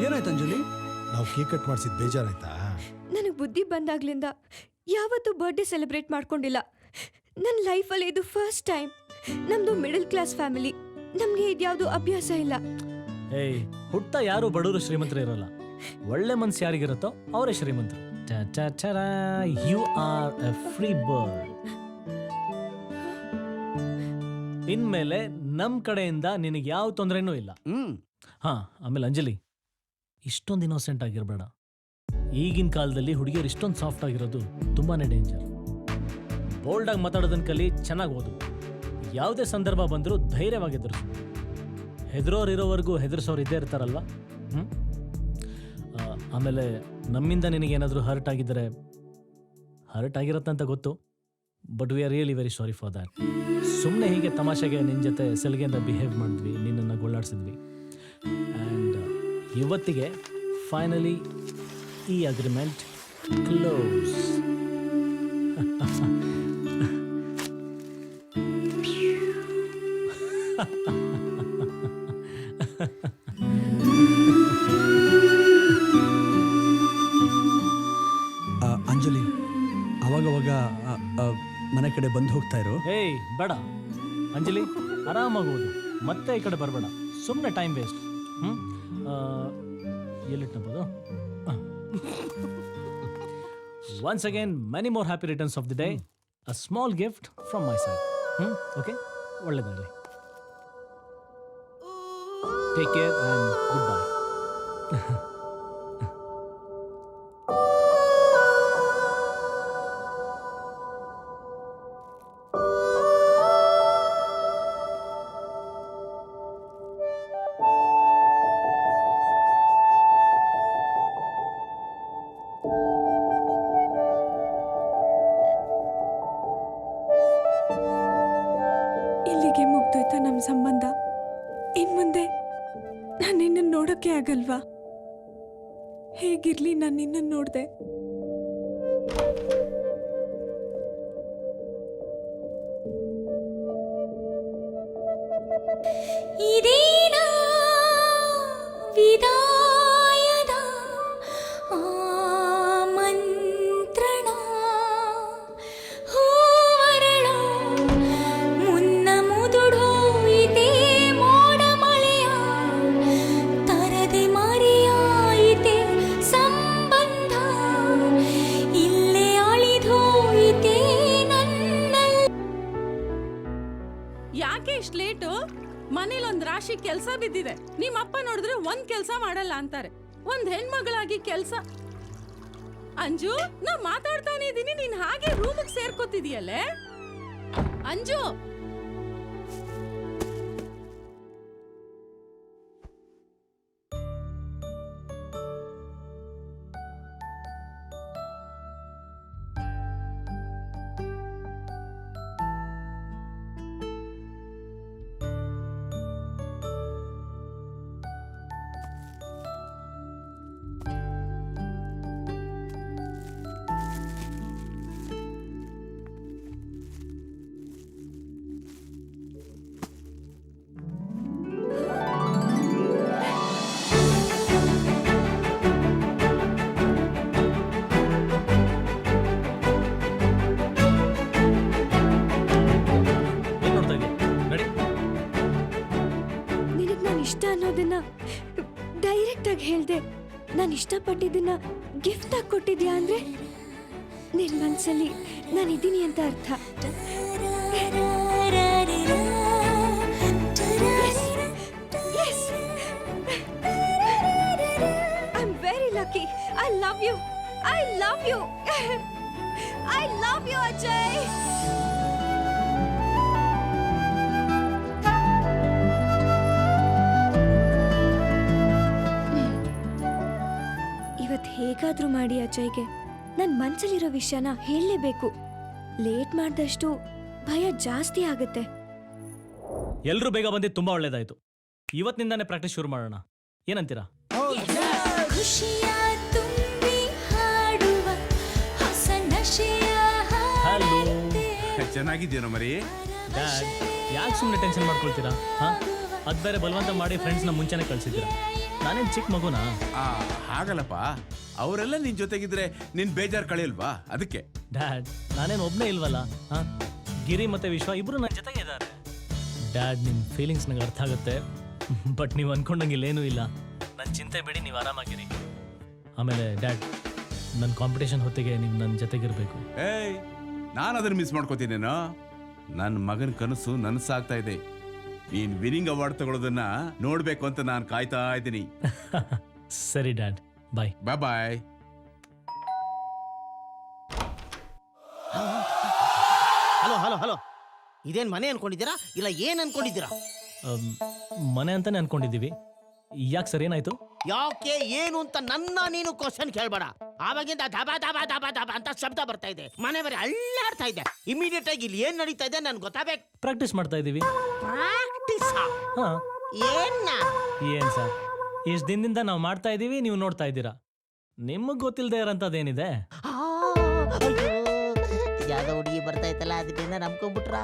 ಏನಾಯ್ತು ಅಂಜಲಿ? ನಾವು ಕೇಕ್ ಕಟ್ ಮಾಡಿಸಿದ್ ಬೇಜಾರಾಯ್ತಾ? ನನಗೆ ಬುದ್ಧಿ ಬಂದಾಗ್ಲಿಂದ ಯಾವತ್ತೂ ಬರ್ಡೇ ಸೆಲೆಬ್ರೇಟ್ ಮಾಡ್ಕೊಂಡಿಲ್ಲ. ನನ್ನ ಲೈಫಲ್ಲಿ ಇದು ಫಸ್ಟ್ ಟೈಮ್. ನಮ್ದು ಮಿಡಲ್ ಕ್ಲಾಸ್ ಫ್ಯಾಮಿಲಿ. ನಮ್ಗೆ ಇದ್ಯಾವುದು ಅಭ್ಯಾಸ ಇಲ್ಲ. ಏಯ್, ಹುಟ್ಟ ಯಾರು ಬಡವರು ಶ್ರೀಮಂತರು ಇರಲ್ಲ. ಒಳ್ಳೆ ಮನ್ಸು ಯಾರಿಗಿರುತ್ತೋ ಅವರೇ ಶ್ರೀಮಂತರು. You are a free bird. ಇನ್ಮೇಲೆ ನಮ್ ಕಡೆಯಿಂದ ನಿನಗೆ ಯಾವ ತೊಂದರೆನೂ ಇಲ್ಲ. ಹಾ, ಆಮೇಲೆ ಅಂಜಲಿ, ಇಷ್ಟೊಂದು ಇನ್ನೋಸೆಂಟ್ ಆಗಿರ್ಬೇಡ. ಈಗಿನ ಕಾಲದಲ್ಲಿ ಹುಡುಗಿಯರು ಇಷ್ಟೊಂದು ಸಾಫ್ಟ್ ಆಗಿರೋದು ತುಂಬಾನೇ ಡೇಂಜರ್. ಬೋಲ್ಡಾಗಿ ಮಾತಾಡೋದನ್ನ ಕಲಿ, ಚೆನ್ನಾಗಿ ಓದು. ಯಾವುದೇ ಸಂದರ್ಭ ಬಂದರೂ ಧೈರ್ಯವಾಗಿ ಎದುರಿಸು. ಹೆದರೋರು ಇರೋವರೆಗೂ ಹೆದರ್ಸೋರು ಇದ್ದೇ ಇರ್ತಾರಲ್ವ. ಆಮೇಲೆ ನಮ್ಮಿಂದ ನಿನಗೇನಾದರೂ ಹರ್ಟ್ ಆಗಿದ್ದರೆ, ಹರ್ಟ್ ಆಗಿರತ್ತಂತ ಗೊತ್ತು, but we are really very sorry for that. ಸುಮ್ಮನೆ ಹೀಗೆ ತಮಾಷೆಗೆ ನಿನ್ನ ಜೊತೆ ಸಲಿಗೆಯಿಂದ ಬಿಹೇವ್ ಮಾಡಿದ್ವಿ, ನಿನ್ನನ್ನು ಗೊಳ್ಳಾಡಿಸಿದ್ವಿ. ಆ್ಯಂಡ್ ಇವತ್ತಿಗೆ ಫೈನಲಿ ಈ ಅಗ್ರಿಮೆಂಟ್ ಕ್ಲೋಸ್. ಅಂಜಲಿ, ಅವಾಗವಾಗ ಮನೆ ಕಡೆ ಬಂದು ಹೋಗ್ತಾ ಇರು. ಏಯ್ ಬೇಡ ಅಂಜಲಿ, ಆರಾಮಾಗಿ ಓದು, ಮತ್ತೆ ಈ ಕಡೆ ಬರಬೇಡ, ಸುಮ್ಮನೆ ಟೈಮ್ ವೇಸ್ಟ್. ಎಲ್ಲಿಟ್ನಬೋದು? Once again many more happy returns of the day. A small gift from my side. Okay, ಒಳ್ಳೆದಾಗಲಿ. Take care and good bye. ಇಲ್ಲಿಗೆ ಮುಗ್ದೋಯ್ತಾ ನಮ್ಮ ಸಂಬಂಧ? ಇನ್ ಮುಂದೆ ನಾನು ನಿನ್ನನ್ನು ನೋಡೋಕೆ ಆಗಲ್ವಾ? ಹೇಗಿರ್ಲಿ ನಾನು ನಿನ್ನನ್ನು ನೋಡ್ದೆ. ಇದೇನಾ ವಿದಾಯದ ಆಮಂತ್ರಣ, ಹೂವರಳ ಮುನ್ನ ಮುದುಡೋಯಿತೆ ಮೋಡ ಮಳೆಯ, ತರದೆ ಮರೆಯಾಯಿತೆ ಸಂಬಂಧ, ಇಲ್ಲೇ ಅಳಿದೋಯಿತೆ ನನ್ನಲ್ಲಿ. ಯಾಕೆ ಇಷ್ಟು ಲೇಟು? ಮನೇಲಿ ಒಂದ್ ರಾಶಿ ಕೆಲ್ಸ ಬಿದ್ದಿದೆ. ನಿಮ್ಮಪ್ಪ ನೋಡಿದ್ರೆ ಒಂದ್ ಕೆಲ್ಸ ಮಾಡಲ್ಲ ಅಂತಾರೆ. ಒಂದ್ ಹೆಣ್ಮಗಳಾಗಿ ಕೆಲ್ಸ. ಅಂಜು, ನಾ ಮಾತಾಡ್ತಾನೆ ಇದೀನಿ, ನೀನ್ ಹಾಗೆ ರೂಮಿಗೆ ಸೇರ್ಕೋತಿದೀಯಲ್ಲೇ. ಅಂಜು, ಏನು ನೋಡ್ತಾ ಇದೀಯ? ರೆಡಿ? ನಿನಗ್ ನಾನು ಇಷ್ಟ ಅನ್ನೋದನ್ನ ಡೈರೆಕ್ಟ್ ಆಗಿ ಹೇಳ್ದೆ. ನಾನು ಇಷ್ಟಪಟ್ಟಿದ್ದನ್ನ ಗಿಫ್ಟ್ ಆಗಿ ಕೊಟ್ಟಿದ್ಯಾ ಅಂದ್ರೆ ನಿನ್ ಮನ್ಸಲ್ಲಿ ನಾನು ಇದ್ದೀನಿ ಅಂತ ಅರ್ಥ. I am very lucky. I love you. I love you. I love you Ajay. ಇವತ್ತು ಹೇಗಾದ್ರೂ ಮಾಡಿ ಅಜಯ್ಗೆ ನನ್ನ ಮನ್ಸಲ್ಲಿರೋ ವಿಷಯನ ಹೇಳಲೇಬೇಕು. ಲೇಟ್ ಮಾಡಿದಷ್ಟು ಭಯ ಜಾಸ್ತಿ ಆಗುತ್ತೆ. ಎಲ್ಲರೂ ಬೇಗ ಬಂದಿದ್ದು ತುಂಬಾ ಒಳ್ಳೇದಾಯ್ತು. ಇವತ್ತಿನಿಂದಾನೇ ಪ್ರಾಕ್ಟೀಸ್ ಶುರು ಮಾಡೋಣ, ಏನಂತೀರಾ? ಖುಷಿಯ ತುಂಬಿ ಹಾಡುವ ಹೊಸ ನಶೆಯ ಹಲೋ ಚೆನ್ನಾಗಿದ್ಯೇನೋ ಮರಿ? ಡ್ಯಾಡ್, ಯಾಕೆ ಸುಮ್ಮನೆ ಟೆನ್ಷನ್ ಮಾಡ್ಕೊಳ್ತೀರಾ? ಅದು ಬೇರೆ ಬಲವಂತ ಮಾಡಿ ಫ್ರೆಂಡ್ಸ್ನ ಮುಂಚೆನೆ ಕಳ್ಸಿದ್ದೀರಾ. ನಾನೇನು ಚಿಕ್ಕ ಮಗುನಾ? ಹಾಗಲ್ಲಪ್ಪ, ಅವರೆಲ್ಲ ನಿನ್ ಜೊತೆಗಿದ್ರೆ ನಿನ್ ಬೇಜಾರು ಕಳೆಯಲ್ವಾ? ಅದಕ್ಕೆ. ಡ್ಯಾಡ್, ನಾನೇನು ಒಬ್ಬನೇ ಇಲ್ವಲ್ಲ. ಗಿರಿ ಮತ್ತೆ ವಿಶ್ವ ಇಬ್ರು ನನ್ನ ಜೊತೆಗೆ ಇದ್ದಾರೆ. ಡ್ಯಾಡ್, ನಿಮ್ಮ ಫೀಲಿಂಗ್ಸ್ ನಂಗೆ ಅರ್ಥ ಆಗುತ್ತೆ, ಬಟ್ ನೀವು ಅನ್ಕೊಂಡಂಗೆ ಇಲ್ಲೇನೂ ಇಲ್ಲ. ನನ್ನ ಚಿಂತೆ ಬಿಡಿ, ನೀವು ಆರಾಮಾಗಿರಿ. ಆಮೇಲೆ ಡ್ಯಾಡ್, ನನ್ನ ಕಾಂಪಿಟೇಷನ್ ಹೊತ್ತಿಗೆ ನೀವು ನನ್ನ ಜೊತೆಗಿರ್ಬೇಕು. ಏಯ್, ನಾನು ಅದನ್ನ ಮಿಸ್ ಮಾಡ್ಕೋತೀನೇನೋ? ನನ್ನ ಮಗನ ಕನಸು ನನಸಾಗ್ತಾ ಇದೆ. ನೀನ್ ವಿನಿಂಗ್ ಅವಾರ್ಡ್ ತಗೊಳ್ಳೋದನ್ನ ನೋಡ್ಬೇಕು ಅಂತ ನಾನು ಕಾಯ್ತಾ ಇದ್ದೀನಿ. ಸರಿ ಡ್ಯಾಡ್, ಬಾಯ್. ಬಾಯ್ ಬಾಯ್. ಹಲೋ ಹಲೋ ಹಲೋ, ಇದೇನ್ ಮನೆ ಅನ್ಕೊಂಡಿದ್ದೀರಾ ಇಲ್ಲ ಏನ್ ಅನ್ಕೊಂಡಿದ್ದೀರಾ? ಮನೆ ಅಂತಾನೆ ಅನ್ಕೊಂಡಿದ್ದೀವಿ. ಯಾಕೆ ಸರ್, ಏನಾಯ್ತು? ಯಾಕೆ ಏನು ಅಂತ ನನ್ನ ನೀನು ಕ್ವಶನ್ ಕೇಳ್ಬೇಡ. ಆವಾಗಿಂದ ದಬ ದಬ ದಬ ದಬ ಅಂತ ಶಬ್ದ ಬರ್ತಾ ಇದೆ, ಮನೆ ಬರೀ ಅಳ್ಳಾಡ್ತಾ ಇದೆ. ಇಮಿಡಿಯೇಟ್ ಆಗಿ ಇಲ್ಲಿ ಏನ್ ನಡೀತಾ ಇದೆ ನನ್ಗೆ ಗೊತ್ತಾಗಬೇಕು. ಪ್ರಾಕ್ಟೀಸ್ ಮಾಡ್ತಾ ಇದ್ದೀವಿ. ಪ್ರಾಕ್ಟೀಸ್ ಹಾ, ಏನ್ ಸರ್, ಇಷ್ಟು ದಿನದಿಂದ ನಾವು ಮಾಡ್ತಾ ಇದ್ದೀವಿ, ನೀವು ನೋಡ್ತಾ ಇದ್ದೀರಾ. ನಿಮಗೆ ಗೊತ್ತಿಲ್ಲದೆ ಇರೋಂಥದ್ದೇನಿದೆ? ಯಾವ್ದೋ ಹುಡುಗಿ ಬರ್ತಾ ಇತ್ತಲ್ಲ, ಅದರಿಂದ ನಂಬ್ಕೊಂಡ್ಬಿಟ್ರ.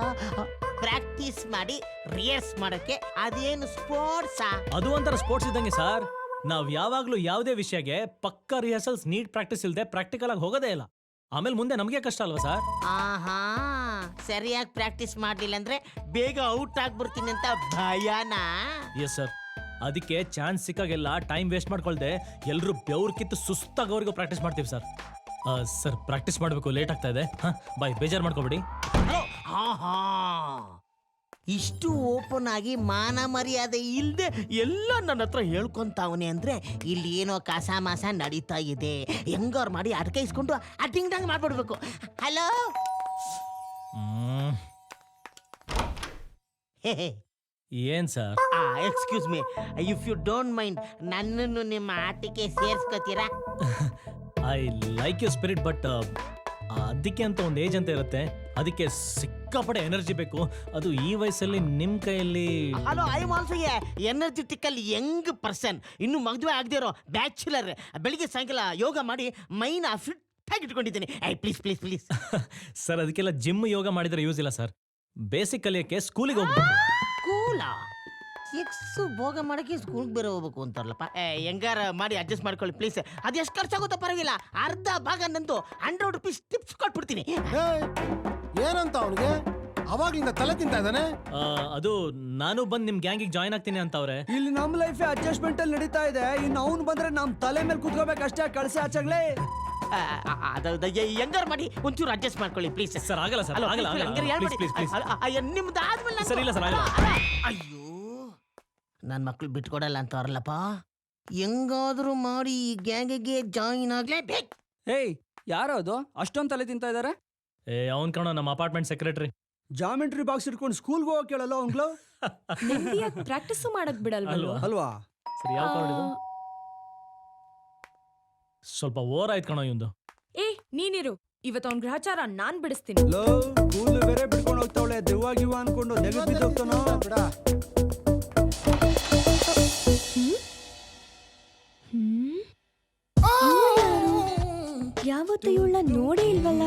ಪ್ರಾಕ್ಟೀಸ್ ಮಾಡಿ ರಿಯರ್ಸ್ ಮಾಡಕ್ಕೆ ಅದೇನು ಸ್ಪೋರ್ಟ್ಸ್? ಅದು ಒಂಥರ ಸ್ಪೋರ್ಟ್ಸ್ ಇದ್ದಂಗೆ ಸರ್. ನಾವ್ ಯಾವಾಗ್ಲೂ ಯಾವುದೇ ವಿಷಯಕ್ಕೆ ಪಕ್ಕ ರಿಹರ್ಸಲ್ಸ್, ನೀಟ್ ಪ್ರಾಕ್ಟೀಸ್ ಇಲ್ಲದೆ ಪ್ರಾಕ್ಟಿಕಲ್ ಆಗಿ ಹೋಗೋದೇ ಇಲ್ಲ. ಆಮೇಲೆ ಮುಂದೆ ನಮಗೆ ಕಷ್ಟ ಅಲ್ವಾ ಸರ್? ಆಹಾ, ಸರಿಯಾಗಿ ಪ್ರಾಕ್ಟೀಸ್ ಮಾಡ್ಲಿಲ್ಲ ಅಂದ್ರೆ ಬೇಗ ಔಟ್ ಆಗ್ಬಿಡ್ತೀನಿ ಅಂತ ಭಯನಾ? Yes sir. ಅದಕ್ಕೆ ಚಾನ್ಸ್ ಸಿಕ್ಕಾಗೆಲ್ಲ ಟೈಮ್ ವೇಸ್ಟ್ ಮಾಡ್ಕೊಳ್ದೆ ಎಲ್ಲರೂ ಬೆವ್ರು ಕಿತ್ತು ಸುಸ್ತಾಗೋವರೆಗೂ ಪ್ರಾಕ್ಟೀಸ್ ಮಾಡ್ತೀವಿ ಸರ್. ಸರ್, ಪ್ರಾಕ್ಟೀಸ್ ಮಾಡಬೇಕು, ಲೇಟ್ ಆಗ್ತಾ ಇದೆ. ಬಾಯ್, ಬೇಜಾರು ಮಾಡ್ಕೊಬೇಡಿ. ಆಹಾ, ಇಷ್ಟು ಓಪನ್ ಆಗಿ ಮಾನ ಮರ್ಯಾದೆ ಇಲ್ದೆ ಎಲ್ಲ ನನ್ನ ಹತ್ರ ಹೇಳ್ಕೊಂತಾವನೆ ಅಂದ್ರೆ ಇಲ್ಲಿ ಏನೋ ಕಾಸ ಮಾಸ ನಡೀತಾ ಇದೆ. ಹೆಂಗಾರು ಮಾಡಿ ಅಡ್ಕೈಸ್ಕೊಂಡು ಅಡ್ಡಿಂಗ್ಡಂಗ್ ಮಾಡ್ಬಿಡ್ಬೇಕು. ಹಲೋ, ಏನ್ sir? Excuse me, if you don't mind, ನನ್ನನ್ನು ನಿಮ್ಮ ಆಟಕ್ಕೆ ಸೇರ್ಸ್ಕೋತೀರಾ? I like you spirit, but ಅದಕ್ಕೆ ಅಂತ ಒಂದು ಏಜ್ ಅಂತ ಇರುತ್ತೆ. ಅದಕ್ಕೆ ಸಿಕ್ಕಾಪಟ್ಟೆ ಎನರ್ಜಿ ಬೇಕು. ಅದು ಈ ವಯಸ್ಸಲ್ಲಿ ನಿಮ್ಮ ಕೈಯಲ್ಲಿ. Hello, I am also energetical young person. ಇನ್ನು ಮದುವೆ ಆಗದೆ ಇರೋ ಬ್ಯಾಚುಲರ್. ಬೆಳಿಗ್ಗೆ ಸಾಯಂಕಾಲ ಯೋಗ ಮಾಡಿ ಮೈನ ಫಿಟ್ ಆಗಿ ಇಟ್ಕೊಂಡಿದ್ದೀನಿ. Please please please. ಸರ್, ಅದಕ್ಕೆಲ್ಲ ಜಿಮ್ ಯೋಗ ಮಾಡಿದ್ರೆ ಯೂಸ್ ಇಲ್ಲ ಸರ್. ಬೇಸಿಕ್ ಕಲಿಯಕ್ಕೆ ಸ್ಕೂಲಿಗೆ ಹೋಗ್ಬೇಕು. ಸ್ಕೂಲಾ? ಎಕ್ಸು ಭೋಗ ಮಾಡಕ್ಕೆ ಸ್ಕೂಲ್ಗೆ ಬೇರೆ ಹೋಗ್ಬೇಕು ಅಂತಾರಲ್ಲಪ್ಪ. ಹೆಂಗಾರ ಮಾಡಿ ಅಡ್ಜಸ್ಟ್ ಮಾಡ್ಕೊಳ್ಳಿ ಪ್ಲೀಸ್. ಅದು ಎಷ್ಟು ಖರ್ಚಾಗುತ್ತೋ ಪರವಾಗಿಲ್ಲ, ಅರ್ಧ ಭಾಗ ನಂದು 100 ರೂಪೀಸ್ ಟಿಪ್ಸ್ ಕೊಟ್ಬಿಡ್ತೀನಿ. ಏನಂತ ಅವನಿಗೆ ಅವಾಗ್ಲಿಂದ ತಲೆ ತಿಂತಾ ಇದ್ದಾನೆ. ಅದು ನಾನು ಬಂದು ನಿಮ್ ಗ್ಯಾಂಗಿಗೆ ಜಾಯ್ನ್ ಆಗ್ತೀನಿ ಅಂತವ್ರೆ. ಇಲ್ಲಿ ನಮ್ ಲೈಫ್ ಅಡ್ಜಸ್ಟ್ಮೆಂಟ್ ಅಲ್ಲಿ ನಡೀತಾ ಇದೆ. ಇನ್ನು ಅವ್ನು ಬಂದ್ರೆ ನಮ್ ತಲೆ ಮೇಲೆ ಕೂತ್ಕೋಬೇಕಷ್ಟೇ. ಕಳ್ಸಿ ಆಚಾಗ್ಲೇ. ಹೆಂಗಾರ ಮಾಡಿ ಒಂಚೂರು ಅಡ್ಜಸ್ಟ್ ಮಾಡ್ಕೊಳ್ಳಿ ಪ್ಲೀಸ್. ಸರ್, ಆಗಲ್ಲ ಸರ್, ಆಗಲ್ಲ. ನಿಮ್ದು ಆದ್ಮೇಲೆ ಸರ್, ಇಲ್ಲ ಸರ್, ಆಗಲ್ಲ. ಅಯ್ಯೋ, ನನ್ನ ಮಕ್ಳು ಬಿಟ್ಕೊಡಲ್ಲ ಅಂತವ್ರಲ್ಲಪ್ಪ. ಹೆಂಗಾದ್ರೂ ಮಾಡಿ ಈ ಗ್ಯಾಂಗಿಗೆ ಜಾಯಿನ್ ಆಗ್ಲೇಬೇಕು. ಏಯ್, ಯಾರೋ ಅದು ಅಷ್ಟೊಂದು ತಲೆ ತಿಂತಾ ಇದಾರೆ? ಅವ್ನ್ ಕಣೋ, ನಮ್ಮ ಅಪಾರ್ಟ್ಮೆಂಟ್ ಸೆಕ್ರೆಟರಿ. ಜಾಮೆಟ್ರಿ ಬಾಕ್ಸ್ ಇಟ್ಕೊಂಡು ಸ್ಕೂಲ್ಗೆ ಹೋಗಕ್ ಕೇಳಲ್ಲ ಅವ್ನ್ಗಳು. ಪ್ರಾಕ್ಟೀಸ್ ಮಾಡಕ್ ಬಿಡಲ್ವಾ? ಅಲ್ವಾ? ಸರಿ, ಯಾವ ಕಾರ್ಡ್ ಇದು? ಸ್ವಲ್ಪ ಓವರ್ ಆಯ್ತು ಕಣೋ ಇವಂದು. ನೀನಿರು, ಇವತ್ತು ಅವ್ನ ಗ್ರಹಚಾರ ನಾನ್ ಬಿಡಿಸ್ತೀನಿ. ಸ್ಕೂಲ್ ಬೇರೆ ಬಿಡ್ಕೊಂಡು ಹೋಗ್ತಾವಳೆ. ದೆವ್ವ ಗಿವ್ವ ಅನ್ಕೊಂಡು ನೆಗು ಬಿದ್ದೋಗ್ತಾನೋ ಬಿಡ. ಯಾವತ್ತು ಇವಳನ್ನ ನೋಡೇ ಇಲ್ವಲ್ಲ.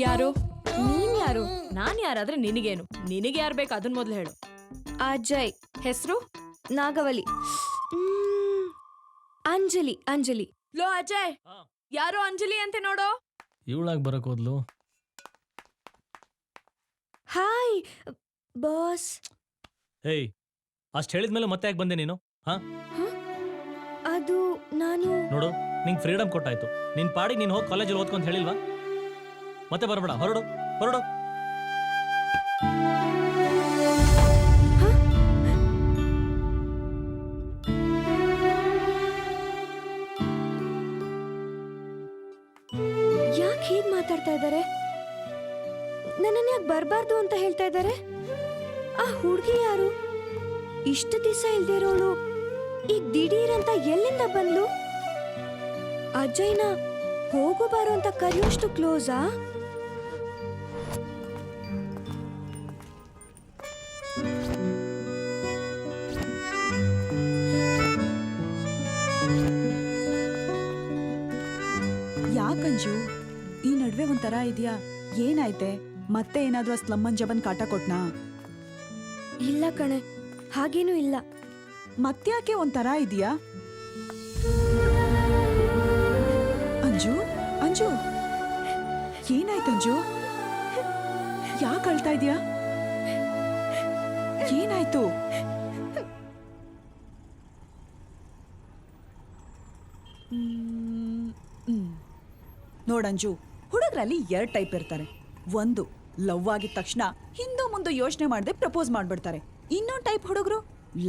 ಯಾರು ನೀನ್? ಯಾರು? ನಾನ್ ಯಾರಾದ್ರೆ ನಿನಗೇನು? ನಿನಗೆ ಯಾರು ಬೇಕು ಅದನ್ನ ಮೊದ್ಲು ಹೇಳು. ಅಜಯ್. ಹೆಸರು ನಾಗವಲಿ. ಅಂಜಲಿ. ಅಂಜಲಿ. ಲೋ ಅಜಯ್, ಯಾರೋ ಅಂಜಲಿ ಅಂತೆ ನೋಡೋ. ಇವಳಾಗ್ ಬರಕ್ ಹೋದ್ಲು. Hi boss. ಏಯ್, ಅಷ್ಟ್ ಹೇಳಿದ್ಮೇಲೆ ಮತ್ತೆ ಯಾಕೆ ಬಂದೆ ನೀನು? ಅದು ನಾನು ನೋಡು, ನಿಂಗೆ ಫ್ರೀಡಮ್ ಕೊಟ್ಟಾಯ್ತು. ನಿನ್ ಪಾಡಿ ನೀನ್ ಹೋಗಿ ಕಾಲೇಜಲ್ಲಿ ಓದ್ಕೊಂತ ಹೇಳಿಲ್ವಾ? ಮತ್ತೆ ಬರಬೇಡ, ಹೊರಡು ಹೊರಡು. ಯಾಕೆ ಹೀಗ್ ಮಾತಾಡ್ತಾ ಇದ್ದಾರೆ? ನನ್ನನ್ನ ಯಾಕೆ ಬರಬಾರ್ದು ಅಂತ ಹೇಳ್ತಾ ಇದ್ದಾರೆ? ಆ ಹುಡುಗಿ ಯಾರು? ಇಷ್ಟು ದಿವಸ ಇಲ್ದೇ ಇರೋಳು ಈಗ ದಿಢೀರ್ ಅಂತ ಎಲ್ಲಿಂದ ಬಂದ್ಲು? ಅಜಯ್ನ ಹೋಗು ಬಾರು ಅಂತ ಕರೆಯೋಷ್ಟು ಕ್ಲೋಸಾ? ಯಾಕಂಜು, ಈ ನಡುವೆ ಒಂಥರ ಇದೆಯಾ? ಏನಾಯ್ತೆ? ಮತ್ತೆ ಏನಾದ್ರೂ ಆ ಸ್ಲಮ್ಮನ್ ಜಬನ್ ಕಾಟ ಕೊಟ್ನಾ? ಇಲ್ಲ ಕಣೆ, ಹಾಗೇನೂ ಇಲ್ಲ. ಮತ್ತ್ಯಾಕೆ ಒಂಥರ ಇದೆಯಾ? ಅಂಜು, ಅಂಜು, ಏನಾಯ್ತಂಜು? ಯಾಕೆ ಅಳ್ತಾ ಇದೀಯಾ? ಏನಾಯ್ತು? ನೋಡಂಜು, ಹುಡುಗರಲ್ಲಿ 2 ಟೈಪ್ ಇರ್ತಾರೆ. ಒಂದು, ಲವ್ ಆಗಿದ ತಕ್ಷಣ ಹಿಂದೋ ಮುಂದೋ ಯೋಚನೆ ಮಾಡದೆ ಪ್ರಪೋಸ್ ಮಾಡ್ಬಿಡ್ತಾರೆ. ಇನ್ನೊಂದು ಟೈಪ್ ಹುಡುಗರು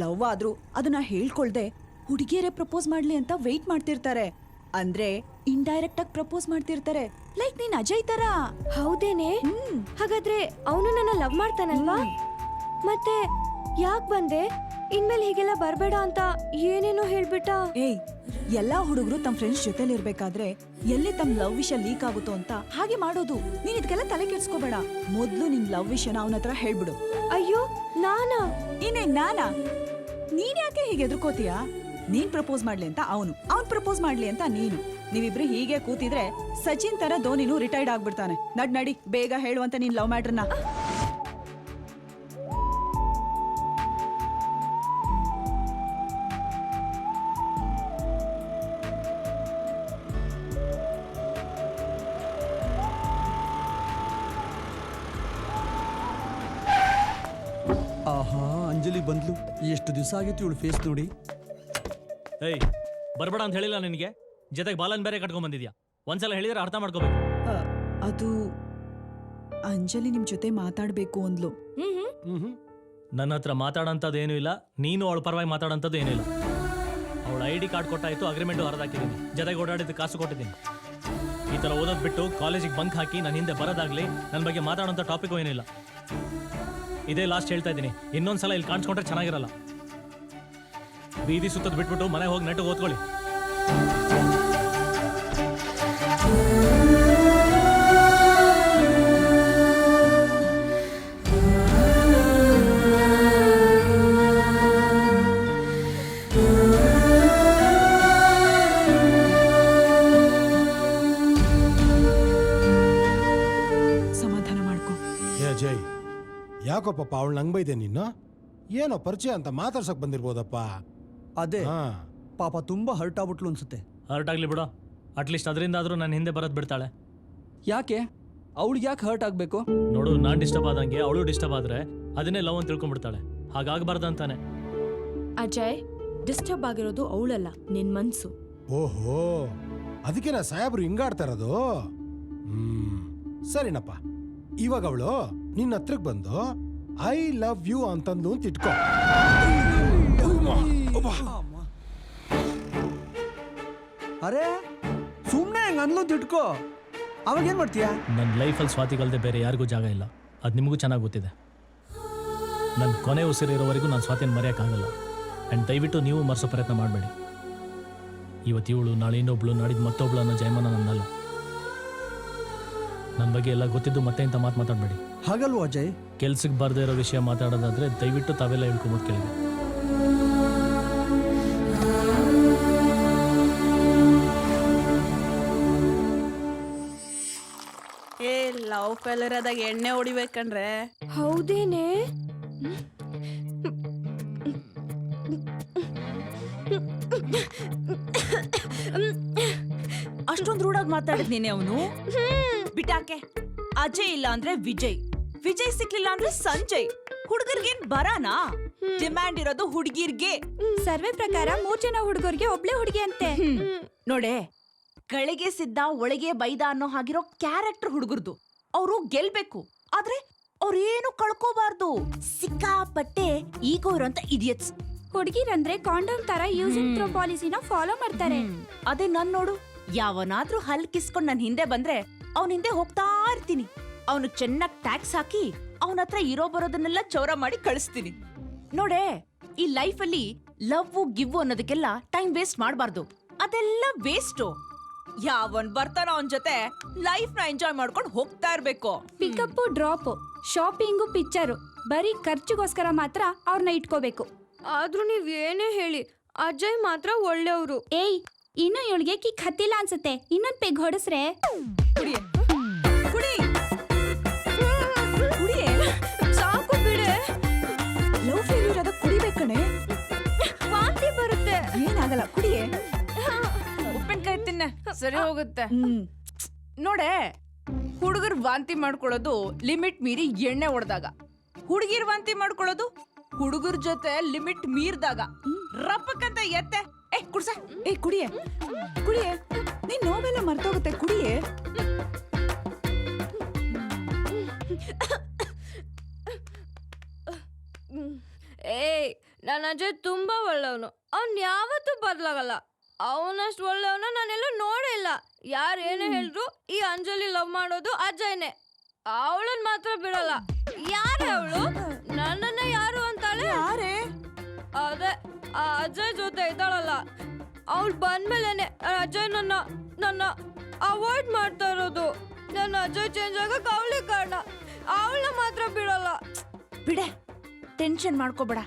ಲವ್ ಆದ್ರೂ ಅದನ್ನ ಹೇಳ್ಕೊಳ್ದೆ ಹುಡುಗಿಯರೇ ಪ್ರಪೋಸ್ ಮಾಡ್ಲಿ ಅಂತ ವೆಯ್ಟ್ ಮಾಡ್ತಿರ್ತಾರೆ. ಅಂದ್ರೆ ಇಂಡೈರೆಕ್ಟ್ ಆಗಿ ಪ್ರಪೋಸ್ ಮಾಡ್ತಿರ್ತಾರೆ, ಲೈಕ್ ನೀನ್ ಅಜಯ್ ತರ. ಹೌದೇನೆ? ಹಾಗಾದ್ರೆ ಅವನು ನನ್ನ ಲವ್ ಮಾಡ್ತಾನಲ್ವಾ? ಮತ್ತೆ ಯಾಕ್ ಬಂದೆ? ಇನ್ಮೇಲೆ ಹೀಗೆಲ್ಲ ಬರ್ಬೇಡ ಅಂತ ಏನೇನೋ ಹೇಳ್ಬಿಟ್ಟ. ಏಯ್, ಎಲ್ಲಾ ಹುಡುಗರು ತಮ್ಮ ಫ್ರೆಂಡ್ಸ್ ಜೊತೆಲಿ ಇರ್ಬೇಕಾದ್ರೆ ಎಲ್ಲಿ ತಮ್ಮ ಲವ್ ವಿಷಯ ಲೀಕ್ ಆಗುತ್ತೋ ಅಂತ ಹಾಗೆ ಮಾಡೋದು. ನೀನ್ ಇದಕ್ಕೆಲ್ಲ ತಲೆ ಕೆಡ್ಸ್ಕೋಬೇಡ. ಮೊದ್ಲು ನಿನ್ ಲವ್ ವಿಷಯನ ಅವನ ಹತ್ರ ಹೇಳ್ಬಿಡು. ಅಯ್ಯೋ, ನಾನಾ? ನಾನಾ? ನೀನ್ ಯಾಕೆ ಹೀಗೆ ಎದುರ್ಕೋತೀಯಾ? ನೀನ್ ಪ್ರಪೋಸ್ ಮಾಡ್ಲಿ ಅಂತ ಅವನು ಪ್ರಪೋಸ್ ಮಾಡ್ಲಿ ಅಂತ ನೀನು. ನೀವಿಬ್ರು ಹೀಗೆ ಕೂತಿದ್ರೆ ಸಚಿನ್ ತರ ಧೋನಿನು ರಿಟೈರ್ಡ್ ಆಗ್ಬಿಡ್ತಾನೆ. ನಡಿ ಬೇಗ ಹೇಳುವಂತ ನೀನ್ ಲವ್ ಮ್ಯಾಟ್ರನ್ನ. ಆಹಾ, ಅಂಜಲಿ ಬಂದ್ಲು. ಎಷ್ಟು ದಿವಸ ಆಗಿತ್ತು ಇವಳು ಫೇಸ್ ನೋಡಿ. ಏಯ್, ಬರ್ಬೇಡ ಅಂತ ಹೇಳಿಲ್ಲ ನಿನಗೆ? ಜೊತೆಗೆ ಬಾಲನ್ ಬೇರೆ ಕಟ್ಕೊಂಡ್ ಬಂದಿದ್ಯಾ. ಒಂದ್ಸಲ ಹೇಳಿದ್ರೆ ಅರ್ಥ ಮಾಡ್ಕೋಬೇಕು. ಅದು ಅಂಜಲಿ ನಿಮ್ ಜೊತೆ ಮಾತಾಡ್ಬೇಕು ಅಂದ್ಲು. ನನ್ನ ಹತ್ರ ಮಾತಾಡೋಂಥದ್ದು ಏನೂ ಇಲ್ಲ, ನೀನು ಅವಳ ಪರವಾಗಿ ಮಾತಾಡೋಂಥದ್ದು ಏನೂ ಇಲ್ಲ. ಅವಳ ID ಕಾರ್ಡ್ ಕೊಟ್ಟಾಯ್ತು, ಅಗ್ರಿಮೆಂಟು ಹರಿದಾಕಿದ್ದೀನಿ, ಜೊತೆಗೆ ಓಡಾಡಿದ್ದು ಕಾಸು ಕೊಟ್ಟಿದ್ದೀನಿ. ಈ ಥರ ಓದೋದು ಬಿಟ್ಟು ಕಾಲೇಜಿಗೆ ಬಂಕ್ ಹಾಕಿ ನನ್ನ ಹಿಂದೆ ಬರೋದಾಗ್ಲಿ, ನನ್ನ ಬಗ್ಗೆ ಮಾತಾಡೋಂಥ ಟಾಪಿಕ್ ಏನಿಲ್ಲ. ಇದೇ ಲಾಸ್ಟ್ ಹೇಳ್ತಾ ಇದ್ದೀನಿ. ಇನ್ನೊಂದ್ಸಲ ಇಲ್ಲಿ ಕಾಣಿಸ್ಕೊಂಡ್ರೆ ಚೆನ್ನಾಗಿರಲ್ಲ. ಬೀದಿ ಸುತ್ತದ್ ಬಿಟ್ಬಿಟ್ಟು ಮನೆಗೆ ಹೋಗಿ ನೆಟ್ಟಿಗೆ ಓದ್ಕೊಳ್ಳಿ. ಸಮಾಧಾನ ಮಾಡ್ಕೊ. ಏ ಅಜಯ್, ಯಾಕೋ ಪಾಪ ಅವಳು ನಂಗೆ ಬೈದೆ ನೀನು? ಏನೋ ಪರಿಚಯ ಅಂತ ಮಾತಾಡ್ಸಕ್ ಬಂದಿರ್ಬೋದಪ್ಪ. ಅದೇ ಹಾ, ಪಾಪ ತುಂಬಾ ಹರ್ಟ್ ಆಗ್ಬಿಟ್ಲು ಅನ್ಸುತ್ತೆ. ಹರ್ಟ್ ಆಗ್ಲಿ ಬಿಡೋ, ಅಟ್ಲೀಸ್ಟ್ ಅದರಿಂದಾದ್ರೂ ನನ್ನ ಹಿಂದೆ ಬರೋದು ಬಿಡ್ತಾಳೆ. ಯಾಕೆ ಅವಳಿಗೆ ಯಾಕೆ ಹರ್ಟ್ ಆಗಬೇಕು? ನೋಡು, ನಾನು ಡಿಸ್ಟರ್ಬ್ ಆದಂಗೆ ಅವಳು ಡಿಸ್ಟರ್ಬ್ ಆದ್ರೆ ಅದನ್ನೇ ಲವ್ ಅಂತ ತಿಳ್ಕೊಂಡ್ಬಿಡ್ತಾಳೆ. ಹಾಗಾಗಬಾರ್ದಂತಾನೆ. ಅಜಯ್, ಡಿಸ್ಟರ್ಬ್ ಆಗಿರೋದು ಅವಳಲ್ಲ, ನಿನ್ ಮನ್ಸು. ಓಹೋ, ಅದಕ್ಕೆ ನಾ ಸಾಹೇಬ್ರು ಹಿಂಗಾಡ್ತಾ ಇರೋದು. ಸರಿನಪ್ಪ. ಇವಾಗ ಅವಳು ನಿನ್ನ ಹತ್ರಕ್ಕೆ ಬಂದು ಐ ಲವ್ ಯು ಅಂತಂದು ಅಂತ ಇಟ್ಕೋ. ಅರೆ, ಸುಮ್ಮನೆ ಹೆಂಗ ಅನ್ಲು ಇಟ್ಕೋ. ಅವಾಗ ಏನ್ ಮಾಡ್ತೀಯಾ? ನನ್ನ ಲೈಫಲ್ಲಿ ಸ್ವಾತಿಗಲ್ದೆ ಬೇರೆ ಯಾರಿಗೂ ಜಾಗ ಇಲ್ಲ. ಅದು ನಿಮಗೂ ಚೆನ್ನಾಗಿ ಗೊತ್ತಿದೆ. ನನ್ನ ಕೊನೆ ಉಸಿರಿರೋವರೆಗೂ ನಾನು ಸ್ವಾತಿನ ಮರೆಯೋಕ್ಕಾಗಲ್ಲ. ಆ್ಯಂಡ್ ದಯವಿಟ್ಟು ನೀವು ಮರೆಸೋ ಪ್ರಯತ್ನ ಮಾಡಬೇಡಿ. ಇವತ್ತು ಇವಳು, ನಾಳೆ ಇನ್ನೊಬ್ಳು, ನಾಡಿದ್ದು ಮತ್ತೊಬ್ಳು ಅನ್ನೋ ಜಯಮಾನ ನನ್ನಲ್ಲ. ನನ್ನ ಬಗ್ಗೆ ಎಲ್ಲ ಗೊತ್ತಿದ್ದು ಮತ್ತೆ ಇಂಥ ಮಾತಾಡಬೇಡಿ. ಹಾಗಲ್ವ ಅಜಯ್? ಕೆಲ್ಸಕ್ಕೆ ಬರದೇ ಇರೋ ವಿಷಯ ಮಾತಾಡೋದಾದ್ರೆ ದಯವಿಟ್ಟು ತಾವೆಲ್ಲ ಹೇಳ್ಕೊಂಬೋದು ಕೇಳಿದೆ. ಏ, ಲವ್ ಫೇಲರ್ ಆದಾಗ ಎಣ್ಣೆ ಹೊಡಿಬೇಕಂದ್ರೆ. ಹೌದೇನೆ? ಅಷ್ಟೊಂದು ರೂಢಾಗಿ ಮಾತಾಡಿದ್ನೇನೆ ಅವನು. ಬಿಟಾಕೆ. ಅಜಯ್ ಇಲ್ಲ ಅಂದ್ರೆ ವಿಜಯ್, ವಿಜಯ್ ಸಿಕ್ಲಿಲ್ಲ ಅಂದ್ರೆ ಸಂಜಯ್. ಹುಡುಗರ್ಗೇನ್ ಬರಾನಾ? ಡಿಮ್ಯಾಂಡ್ ಇರೋದು ಹುಡುಗಿರ್ಗೆ. ಸರ್ವೆ ಪ್ರಕಾರ 3 ಜನ ಹುಡುಗರಿಗೆ ಒಬ್ಳೆ ಹುಡುಗಿ ಅಂತೆ. ನೋಡೆ, ಗಳಿಗೆ ಸಿದ್ದ ಒಳಗೆ ಬೈದ ಅನ್ನೋ ಹಾಗಿರೋ ಕ್ಯಾರೆಕ್ಟರ್ ಹುಡುಗರ್ದು. ಅವರು ಗೆಲ್ಬೇಕು, ಆದ್ರೆ ಅವ್ರೇನು ಕಳ್ಕೋಬಾರ್ದು. ಸಿಕ್ಕಾಪಟ್ಟೆ ಈಗೋ ಇರೋಂತ ಇಡಿಯಟ್ಸ್. ಹುಡುಗಿರಂದ್ರೆ ಕಾಂಡೋಮ್ ತರ ಯೂಸ್ ಅಂಡ್ ಥ್ರೋ ಪಾಲಿಸಿನ ಫಾಲೋ ಮಾಡ್ತಾರೆ. ಅದೇ ನನ್ ನೋಡು, ಯಾವನಾದ್ರೂ ಹಲ್ ಕಿಸ್ಕೊಂಡ್ ನನ್ ಹಿಂದೆ ಬಂದ್ರೆ ಅವನ ಹಿಂದೆ ಹೋಗ್ತಾ ಇರ್ತೀನಿ. ಅವನು ಚೆನ್ನಾಗಿ ಟ್ಯಾಕ್ಸ್ ಹಾಕಿ ಅವನ ಹತ್ರ ಇರೋ ಬರೋದನ್ನೆಲ್ಲ ಚೌರ ಮಾಡಿ ಕಳಿಸ್ತೀನಿ. ನೋಡೆ, ಈ ಲೈಫ್ ಅಲ್ಲಿ ಲವ್ ಗಿವ್ ಅನ್ನೋದಕ್ಕೆಲ್ಲ ಟೈಮ್ ವೇಸ್ಟ್ ಮಾಡಬಾರ್ದು. ಅದೆಲ್ಲ ವೇಸ್ಟು. ಯಾವನ್ ಬರ್ತಾನೋ ಅವನ ಜೊತೆ ಲೈಫ್ ನ ಎಂಜಾಯ್ ಮಾಡ್ಕೊಂಡು ಹೋಗ್ತಾ ಇರ್ಬೇಕು. ಪಿಕಪ್ ಡ್ರಾಪ್, ಶಾಪಿಂಗು, ಪಿಕ್ಚರು, ಬರೀ ಖರ್ಚಿಗೋಸ್ಕರ ಮಾತ್ರ ಅವ್ರನ್ನ ಇಟ್ಕೋಬೇಕು. ಆದ್ರೂ ನೀವ್ ಏನೇ ಹೇಳಿ, ಅಜಯ್ ಮಾತ್ರ ಒಳ್ಳೆಯವರು. ಏಯ್, ಇನ್ನು ಇವಳಿಗೆ ಕಿಕ್ ಹತ್ತಿಲ್ಲ ಅನ್ಸುತ್ತೆ. ಇನ್ನೊಂದ್ ಪೆಗ್ ಹೊಡಸ್ರೆ. ಸಾಕು ಬಿಡೆ. ಲವ್ ಫೇಲ್ಯೂರ್ ಆದ ಕುಡಿಬೇಕಣೆ. ವಾಂತಿ ಬರುತ್ತೆ. ಏನಾಗಲ್ಲ, ಕುಡಿಯೇ. ಉಪ್ಪಿನಕಾಯಿ ತಿನ್ನ, ಸರಿ ಹೋಗುತ್ತೆ. ನೋಡೆ, ಹುಡುಗರು ವಾಂತಿ ಮಾಡ್ಕೊಳ್ಳೋದು ಲಿಮಿಟ್ ಮೀರಿ ಎಣ್ಣೆ ಹೊಡೆದಾಗ. ಹುಡುಗಿರ್ ವಾಂತಿ ಮಾಡ್ಕೊಳ್ಳೋದು ಹುಡುಗರ ಜೊತೆ ಲಿಮಿಟ್ ಮೀರ್ದಾಗ. ರಪ್ಪಕ್ಕಂತ ಎತ್ತೆ. ಕುಡ್ಸ. ಕುಡಿಯೇ, ಕುಡಿಯೇ. ನೀನ್ ನೋವೆಲ್ಲ ಮರ್ತೋಗುತ್ತೆ, ಕುಡಿಯೇ. ಏಯ್, ನನ್ನ ಅಜಯ್ ತುಂಬಾ ಒಳ್ಳೆಯವನು. ಅವ್ನ್ ಯಾವತ್ತೂ ಬದಲಾಗಲ್ಲ. ಅವನಷ್ಟು ಒಳ್ಳೆಯವನ ನಾನೆಲ್ಲೂ ನೋಡೇ ಇಲ್ಲ. ಯಾರು ಏನೇ ಹೇಳಿದ್ರು ಈ ಅಂಜಲಿ ಲವ್ ಮಾಡೋದು ಅಜಯ್ನೇ. ಅವಳನ್ ಮಾತ್ರ ಬಿಡಲ್ಲ. ಯಾರೇ ಅವಳು? ನನ್ನನ್ನ ಯಾರು ಅಂತಾಳೆ? ಯಾರೇ? ಅದೇ ಆ ಅಜಯ್ ಜೊತೆ ಇದ್ದಾಳಲ್ಲ, ಅವಳು ಬಂದ್ಮೇಲೆನೆ ಅಜಯ್ ನನ್ನ ಅವಾಯ್ಡ್ ಮಾಡ್ತಾ ಇರೋದು. ನನ್ನ ಅಜಯ್ ಚೇಂಜ್ ಆಗಕ್ಕೆ ಅವಳೇ ಕಾರಣ. ಅವಳನ್ನ ಮಾತ್ರ ಬಿಡಲ್ಲ. ಬಿಡೆ, ಟೆನ್ಷನ್ ಮಾಡ್ಕೋಬೇಡ.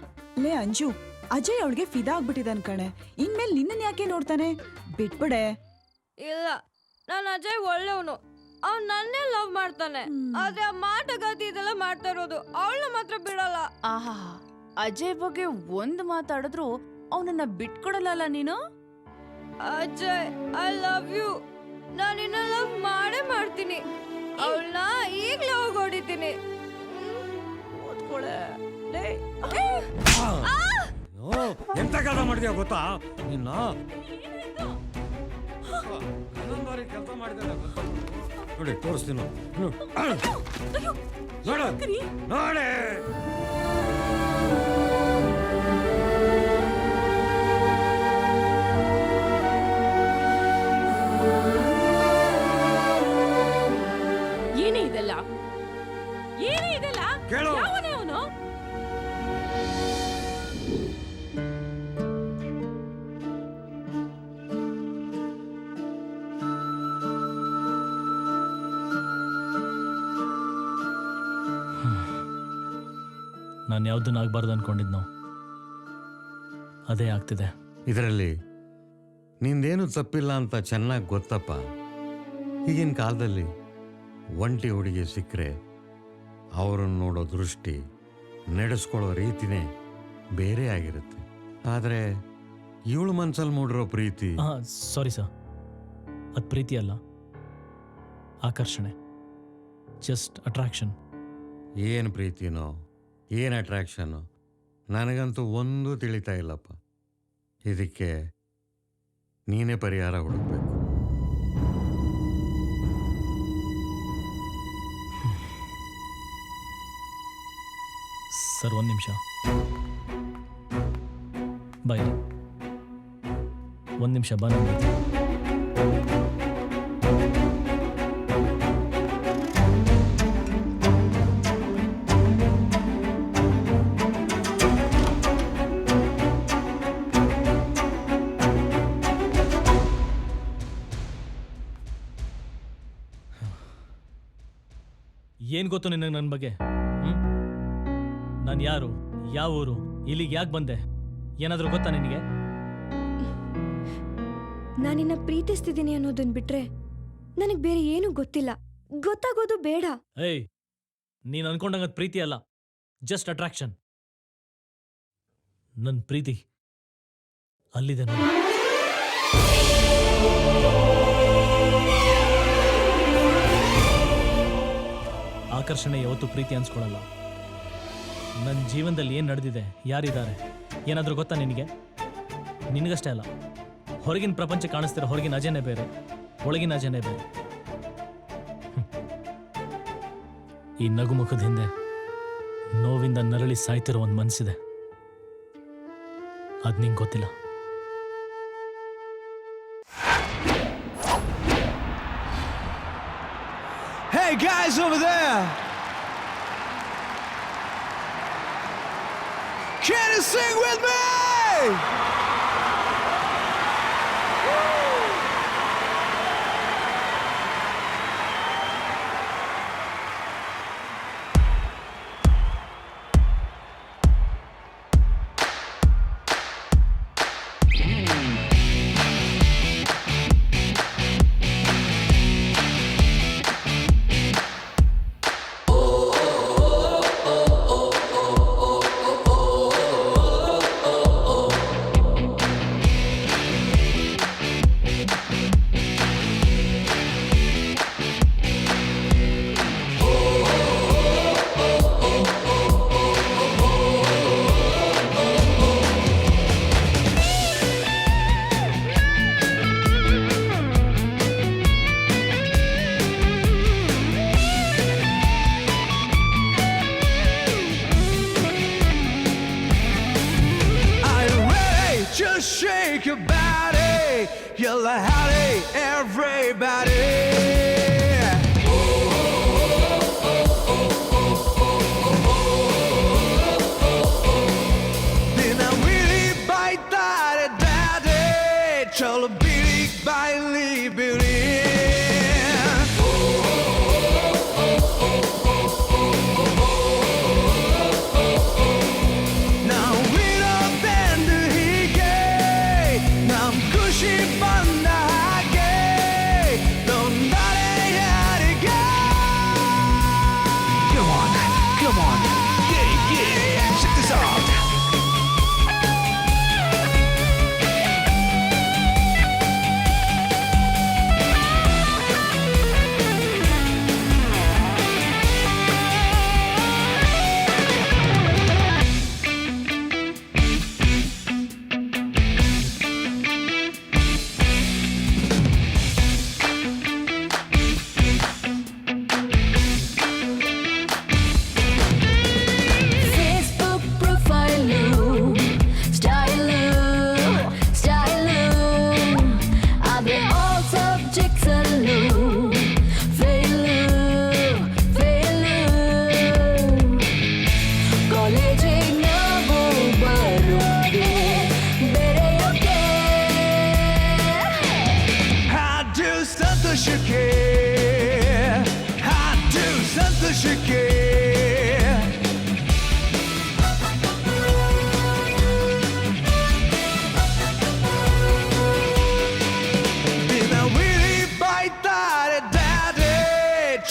ಲೇ ಅಂಜು, ಅಜಯ್ ಅವಳಿಗೆ ಫಿದಾ ಆಗ್ಬಿಟ್ಟಿದ್ದಾನ ಕಣೆ. ಇನ್ಮೇಲೆ ನಿನ್ನನ್ ಯಾಕೆ ನೋಡ್ತಾನೆ? ಬಿಟ್ಬಿಡೆ. ಇಲ್ಲ, ನಾನು ಅಜಯ್ ಒಳ್ಳೆಯವನು. ಅವ್ನು ನನ್ನೇ ಲವ್ ಮಾಡ್ತಾನೆ. ಆದ್ರೆ ಆ ಮಾಟಗಾತಿ ಇದೆಲ್ಲ ಮಾಡ್ತಾ ಇರೋದು. ಅವಳನ್ನ ಮಾತ್ರ ಬಿಡಲ್ಲ. ಆಹಾ, ಅಜಯ್ ಬಗ್ಗೆ ಒಂದ್ ಮಾತಾಡಿದ್ರು ಅವನನ್ನ ಬಿಟ್ಕೊಡಲ್ಲ ನೀನು. Ajay, I love you. ನಾನು ಇನ್ನ ಲವ್ ಮಾಡೇ ಮಾಡ್ತೀನಿ. ಅವಳನ್ನ ಈಗ್ಲೇ ಹೋಗಿ ಹೊಡಿತೀನಿ. ಎಂತ ಕೆಲಸ ಮಾಡಿದ್ಯಾ ಗೊತ್ತಾ ನಿನ್ನ? ಕೆಲಸ ಮಾಡಿದ ನೋಡಿ, ತೋರಿಸ್ತೀನಿ ನೋಡಿ. ಏನೇ ಇದೆಲ್ಲ? ಏನೇ ಇದೆಲ್ಲ? ಕೇಳು. ಯಾವನೇ ಅವನು? ನಾನು ಯಾವ್ದನ್ನ ಆಗ್ಬಾರ್ದು ಅನ್ಕೊಂಡಿದ್ನೋ ಅದೇ ಆಗ್ತಿದೆ. ಇದರಲ್ಲಿ ನಿಂದೇನು ತಪ್ಪಿಲ್ಲ ಅಂತ ಚೆನ್ನಾಗಿ ಗೊತ್ತಪ್ಪ. ಈಗಿನ ಕಾಲದಲ್ಲಿ ಒಂಟಿ ಹುಡುಗಿ ಸಿಕ್ಕರೆ ಅವರನ್ನು ನೋಡೋ ದೃಷ್ಟಿ, ನಡೆಸ್ಕೊಳ್ಳೋ ರೀತಿನೇ ಬೇರೆ ಆಗಿರುತ್ತೆ. ಆದರೆ ಇವಳು ಮನ್ಸಲ್ಲಿ ಮೂಡಿರೋ ಪ್ರೀತಿ, ಸಾರಿ ಸರ್, ಅದು ಪ್ರೀತಿ ಅಲ್ಲ, ಆಕರ್ಷಣೆ, ಜಸ್ಟ್ ಅಟ್ರಾಕ್ಷನ್. ಏನು ಪ್ರೀತಿನೋ ಏನು ಅಟ್ರಾಕ್ಷನ್ನು ನನಗಂತೂ ಒಂದೂ ತಿಳಿತಾ ಇಲ್ಲಪ್ಪ. ಇದಕ್ಕೆ ನೀನೇ ಪರಿಹಾರ ಹುಡುಕ್ಬೇಕು. ಸರ್, 1 ನಿಮಿಷ ಬಾಯ್. 1 ನಿಮಿಷ ಬಾ. ಏನ್ ಗೊತ್ತು ನಿನಗೆ ನನ್ನ ಬಗ್ಗೆ? ನಾನು ಯಾರು, ಯಾವ ಊರು, ಇಲ್ಲಿಗೆ ಯಾಕೆ ಬಂದೆ, ಏನಾದರೂ ಗೊತ್ತಾ ನಿನಗೆ? ನಾನಿನ್ನ ಪ್ರೀತಿಸ್ತಿದ್ದೀನಿ ಅನ್ನೋದನ್ನ ಬಿಟ್ರೆ ನನಗೆ ಬೇರೆ ಏನೂ ಗೊತ್ತಿಲ್ಲ. ಗೊತ್ತಾಗೋದು ಬೇಡ. ಏಯ್, ನೀನು ಅನ್ಕೊಂಡಂಗ ಪ್ರೀತಿ ಅಲ್ಲ, ಜಸ್ಟ್ ಅಟ್ರಾಕ್ಷನ್. ನನ್ನ ಪ್ರೀತಿ ಅಲ್ಲಿದೆ ನೋಡಿ. ಆಕರ್ಷಣೆ ಯಾವತ್ತೂ ಪ್ರೀತಿ ಅನ್ಸ್ಕೊಳಲ್ಲ. ನನ್ನ ಜೀವನದಲ್ಲಿ ಏನು ನಡೆದಿದೆ, ಯಾರಿದ್ದಾರೆ, ಏನಾದರೂ ಗೊತ್ತಾ ನಿನಗೆ? ನಿನಗಷ್ಟೇ ಅಲ್ಲ, ಹೊರಗಿನ ಪ್ರಪಂಚ ಕಾಣಿಸ್ತಿರೋ ಹೊರಗಿನ ಅಜಯನೇ ಬೇರೆ, ಒಳಗಿನ ಅಜಯನೇ ಬೇರೆ. ಈ ನಗುಮುಖದ ಹಿಂದೆ ನೋವಿಂದ ನರಳಿ ಸಾಯ್ತಿರೋ ಒಂದು ಮನಸ್ಸಿದೆ. ಅದು ನಿಂಗೆ ಗೊತ್ತಿಲ್ಲ. Hey guys over there! Can you sing with me?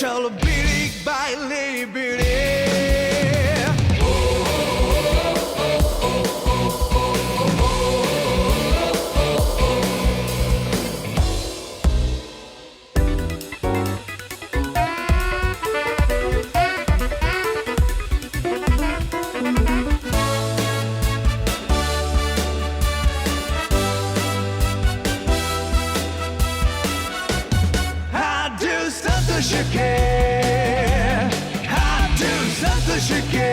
ಚಲೋ ಬಿಡಿ ಬಾಯ್ಲಿ ಬಿಡಿ ಹಾಡು ಸಂತೋಷಕ್ಕೆ ಹಾಡು ಸಂತೋಷಕ್ಕೆ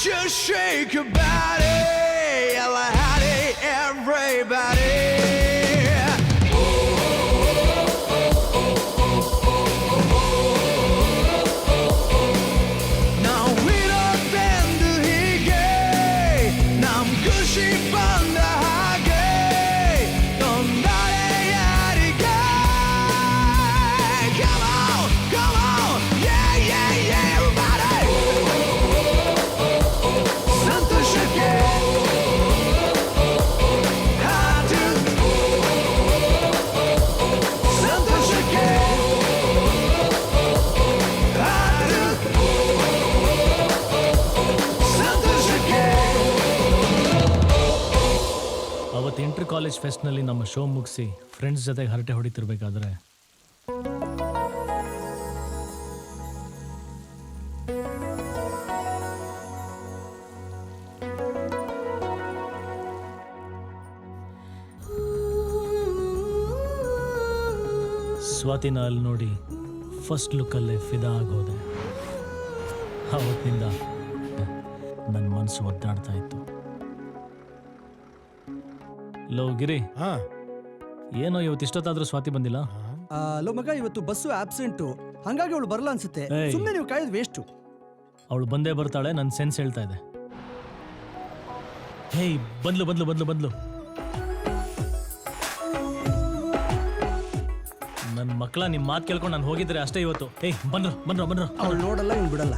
Just shake your body, yell at it, everybody. Now we don't bend the hige, now I'm gushing from the hage. Don't die at it, come on, yeah, yeah, yeah, everybody. ಸಂತೋಷಕ್ಕೆ ಹಾಡು ಸಂತೋಷಕ್ಕೆ ಹಾಡು ಸಂತೋಷಕ್ಕೆ. ಅವತ್ತು ಇಂಟರ್ ಕಾಲೇಜ್ ಫೆಸ್ಟ್ನಲ್ಲಿ ನಮ್ಮ show ಮುಗಿಸಿ friends ಜೊತೆಗೆ ಹರಟೆ ಹೊಡಿತಿರ್ಬೇಕಾದ್ರೆ ಸ್ವಾತಿನ ಅಲ್ಲಿ ನೋಡಿ ಫಸ್ಟ್ ಲುಕ್ಕಲ್ಲೇ ಫಿದಾ ಆಗೋದೆ. ಆವತ್ತಿನಿಂದ ನನ್ನ ಮನಸ್ಸು ಒದ್ದಾಡ್ತಾ ಇತ್ತು. ಲೋ ಗಿರಿ, ಏನೋ ಇವತ್ತು ಇಷ್ಟೊತ್ತಾದ್ರೂ ಸ್ವಾತಿ ಬಂದಿಲ್ಲ? ಲೋ ಮಗ, ಇವತ್ತು ಬಸ್ಸು ಆಬ್ಸೆಂಟು, ಹಂಗಾಗಿ ಅವಳು ಬರಲ್ಲ ಅನ್ಸುತ್ತೆ. ಏಯ್. ಸುಮ್ಮನೆ ನೀವು ಕಾಯ್ದು ವೇಸ್ಟು. ಅವಳು ಬಂದೇ ಬರ್ತಾಳೆ, ನನ್ನ ಸೆನ್ಸ್ ಹೇಳ್ತಾ ಇದೆ. ಹೇಯ್, ಬಂದ್ಲು ಬಂದ್ಲು ಬಂದ್ಲು ಬಂದ್ಲು. ನನ್ನ ಮಕ್ಕಳ ನಿಮ್ಮ ಮಾತು ಕೇಳ್ಕೊಂಡು ನಾನು ಹೋಗಿದ್ರೆ ಅಷ್ಟೇ ಇವತ್ತು. ಏಯ್, ಬಂದ್ರು ಬಂದ್ರು ಬಂದ್ರು. ಅವಳು ನೋಡಲ್ಲ, ಇವ್ನು ಬಿಡಲ್ಲ.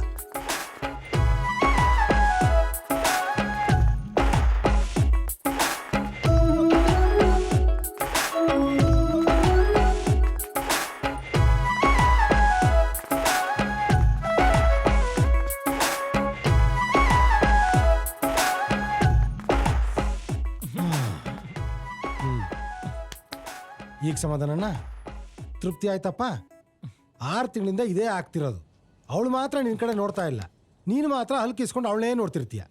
ಈಗ ಸಮಾಧಾನನ? ತೃಪ್ತಿ ಆಯ್ತಪ್ಪ? 6 ತಿಂಗಳಿಂದ ಇದೇ ಆಗ್ತಿರೋದು. ಅವಳು ಮಾತ್ರ ನಿನ್ನ ಕಡೆ ನೋಡ್ತಾ ಇಲ್ಲ, ನೀನು ಮಾತ್ರ ಹಲ್ಕಿಸ್ಕೊಂಡು ಅವಳನ್ನೇ ನೋಡ್ತಿರ್ತೀಯ.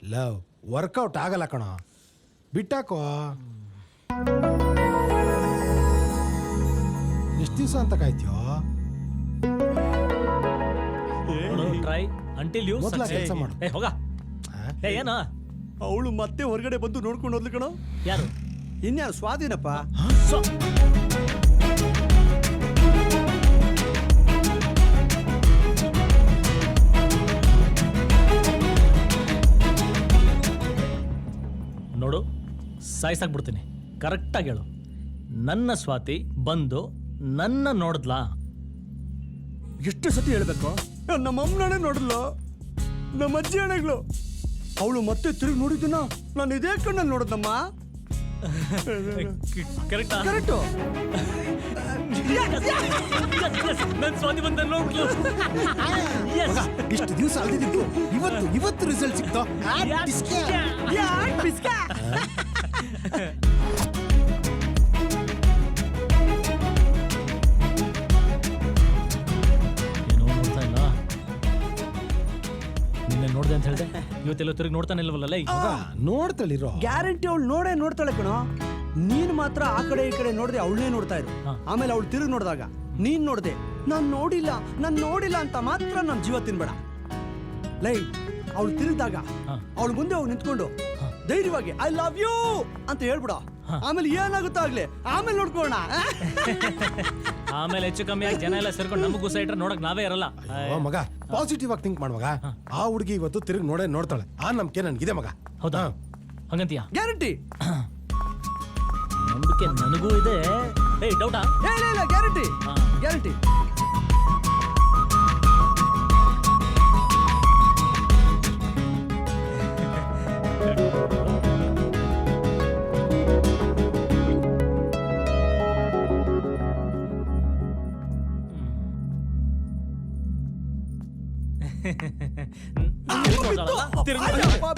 ಲವ್ ವರ್ಕೌಟ್ ಆಗಲ್ಲ ಕಣೋ, ಬಿಟ್ಟಾಕೋ. ಎಷ್ಟು ದಿವಸ ಅಂತ ಕಾಯ್ತೀಯೋ? ಟ್ರೈ ಅಂಟಿಲ್ ಯು ಮೊದಲ ಕೆಲಸ ಮಾಡು. ಏ ಹೋಗ. ಏ ಏನ? ಅವಳು ಮತ್ತೆ ಹೊರಗಡೆ ಬಂದು ನೋಡ್ಕೊಂಡು ಹೋದ್ಲು ಕಣೋ. ಯಾರು? ಇನ್ಯಾರು? ಸ್ವಾತಿನಪ್ಪ. ನೋಡು, ಸಾಯ್ಸಾಕ್ಬಿಡ್ತೀನಿ. ಕರೆಕ್ಟಾಗಿ ಹೇಳು. ನನ್ನ ಸ್ವಾತಿ ಬಂದು ನನ್ನ ನೋಡಿದ್ಲಾ? ಎಷ್ಟು ಸತಿ ಹೇಳ್ಬೇಕು? ನಮ್ಮ ಅಮ್ಮನೇ ನೋಡಿದ್ಲು, ನಮ್ಮ ಅಜ್ಜಿ ಅಣ್ಣಗಳು. ಅವಳು ಮತ್ತೆ ತಿರುಗಿ ನೋಡಿದ್ದನ್ನ ನಾನು ಇದೇ ಕಣ್ಣಲ್ಲಿ ನೋಡಿದ್ನಮ್ಮ. ಕರೆಕ್ಟಾ? ಕರೆಕ್ಟು. ನನ್ನ ಸ್ವಾತಿ ಬಂದ ನೋಡ್ಲು. ಇಷ್ಟು ದಿವಸ ಅಲ್ದಿದ್ದು ಇವತ್ತು ರಿಸಲ್ಟ್ ಸಿಕ್ತೋ? ಏನೋ ನೋಡ್ತಾ ಇಲ್ಲ. ನಿನ್ನೆ ನೋಡ್ದೆ ಅಂತ ಹೇಳ್ದೆ, ಇವತ್ತೆಲ್ಲ ತಿರುಗಿ ನೋಡ್ತಾನೆ ಇಲ್ವಲ್ಲ? ನೋಡ್ತಳಿರೋ. ಗ್ಯಾರಂಟಿ ಅವಳು ನೋಡ್ತಾಳೆ ಕಣೋ. ನೀನ್ ಮಾತ್ರ ಆ ಕಡೆ ಈ ಕಡೆ ನೋಡ್ದೆ ಅವಳನ್ನೇ ನೋಡ್ತಾ ಇರು. ಆಮೇಲೆ ಅವಳು ತಿರುಗಿ ನೋಡಿದಾಗ ನೀನ್ ನೋಡ್ದೆ ನಾನ್ ನೋಡಿಲ್ಲ ಅಂತ ಮಾತ್ರ ನನ್ ಜೀವ ತಿನ್ಬೇಡ. ಲೈ, ಅವಳು ತಿರುಗಿದಾಗ ಅವಳು ಮುಂದೆ ಹೋಗಿ ನಿಂತ್ಕೊಂಡು ಧೈರ್ಯವಾಗಿ ಐ ಲವ್ ಯು ಅಂತ ಹೇಳ್ಬಿಡ. ಆಮೇಲೆ ಏನಾಗುತ್ತೋ ಆಗ್ಲಿ, ಆಮೇಲೆ ನೋಡ್ಕೋಣ. ಆಮೇಲೆ ಹೆಚ್ಚು ಕಮ್ಮಿ ಆಗಿ ಜನ ಎಲ್ಲ ಸೇರ್ಕೊಂಡು ನಮಗ್ ಗುಸ ಇಟ್ರೆ ನೋಡಕ್ ನಾವೇ ಇರಲ್ಲ. ಮಗ ಪಾಸಿಟಿವ್ ಆಗಿ ಥಿಂಕ್ ಮಾಡ ಮಗ. ಆ ಹುಡುಗಿ ಇವತ್ತು ತಿರುಗಿ ನೋಡ್ತಾಳೆ. ಆ ನಂಬಿಕೆ ನನ್ಗಿದೆ ಮಗ. ಹೌದಾ? ಹಂಗಂತೀಯ? ಗ್ಯಾರಂಟಿ. ನಂಬಿಕೆ ನನಗೂ ಇದೆ. ಏಯ್ ಡೌಟಾ? ಇಲ್ಲ, ಗ್ಯಾರಂಟಿ ಗ್ಯಾರಂಟಿ.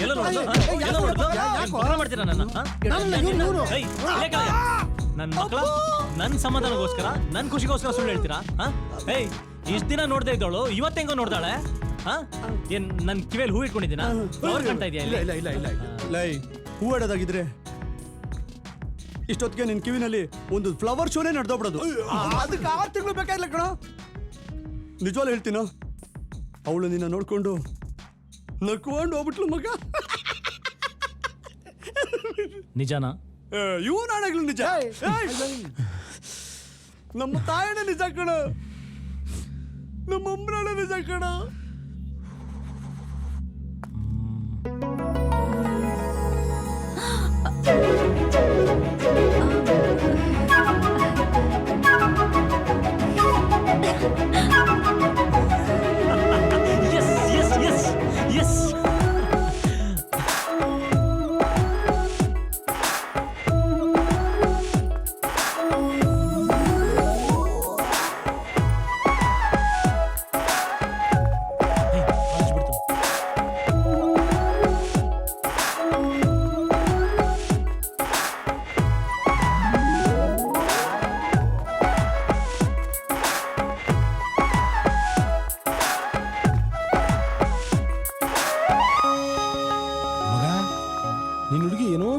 ಎಲ್ಲ ನೋಡ್ದು? ಎಲ್ಲ ನೋಡ್ದು? ಏನ್ ಬಹಳ ಮಾಡ್ತೀರಾ ನನ್ನ ನನ್ನ ಮಕ್ಕಳ ನನ್ನ ಸಮಾಧಾನಗೋಸ್ಕರ ನನ್ನ ಖುಷಿಗೋಸ್ಕರ ಸುಳ್ಳು ಹೇಳ್ತೀರಾ? ಏಯ್ ಇಷ್ಟ ದಿನ ನೋಡ್ದೆ ಇದ್ದವಳು ಇವತ್ತೆಂಗೋ ನೋಡ್ದಾಳೆ? ಏನ್ ನನ್ ಕಿವಿಯಲ್ಲಿ ಹೂ ಇಟ್ಕೊಂಡಿದ್ದೀನ? ಫ್ಲವರ್ ಕಾಣ್ತಾ ಇದೆಯಾ? ಇಲ್ಲ ಲೈ ಹೂ ಇಡೋದಾಗಿದ್ರೆ ಇಷ್ಟೊತ್ತಿಗೆ ನಿನ್ ಕಿವಿನಲ್ಲಿ ಒಂದು ಫ್ಲವರ್ ಶೋನೇ ನಡೆದೋಗ್ಬಿಡೋದು. ಅದಕ್ಕೆ 6 ತಿಂಗಳು ಬೇಕಾಗಿಲ್ಲ ಕಣ. ನಿಜವಾಗ್ಲೂ ಹೇಳ್ತೀನ, ಅವಳು ನಿನ್ನ ನೋಡ್ಕೊಂಡು ನಕ್ಕೊಂಡು ಹೋಗ್ಬಿಟ್ಲು ಮಗ. ನಿಜನಾ? ಇವು ನಾಡಗಳು ನಿಜ. ನಮ್ಮ ತಾಯಣ್ಣ ನಿಜ ಕಣ, ನಮ್ಮ ಅಮ್ಮನ ನಿಜ ಕಣ. Yes, yes, yes, yes.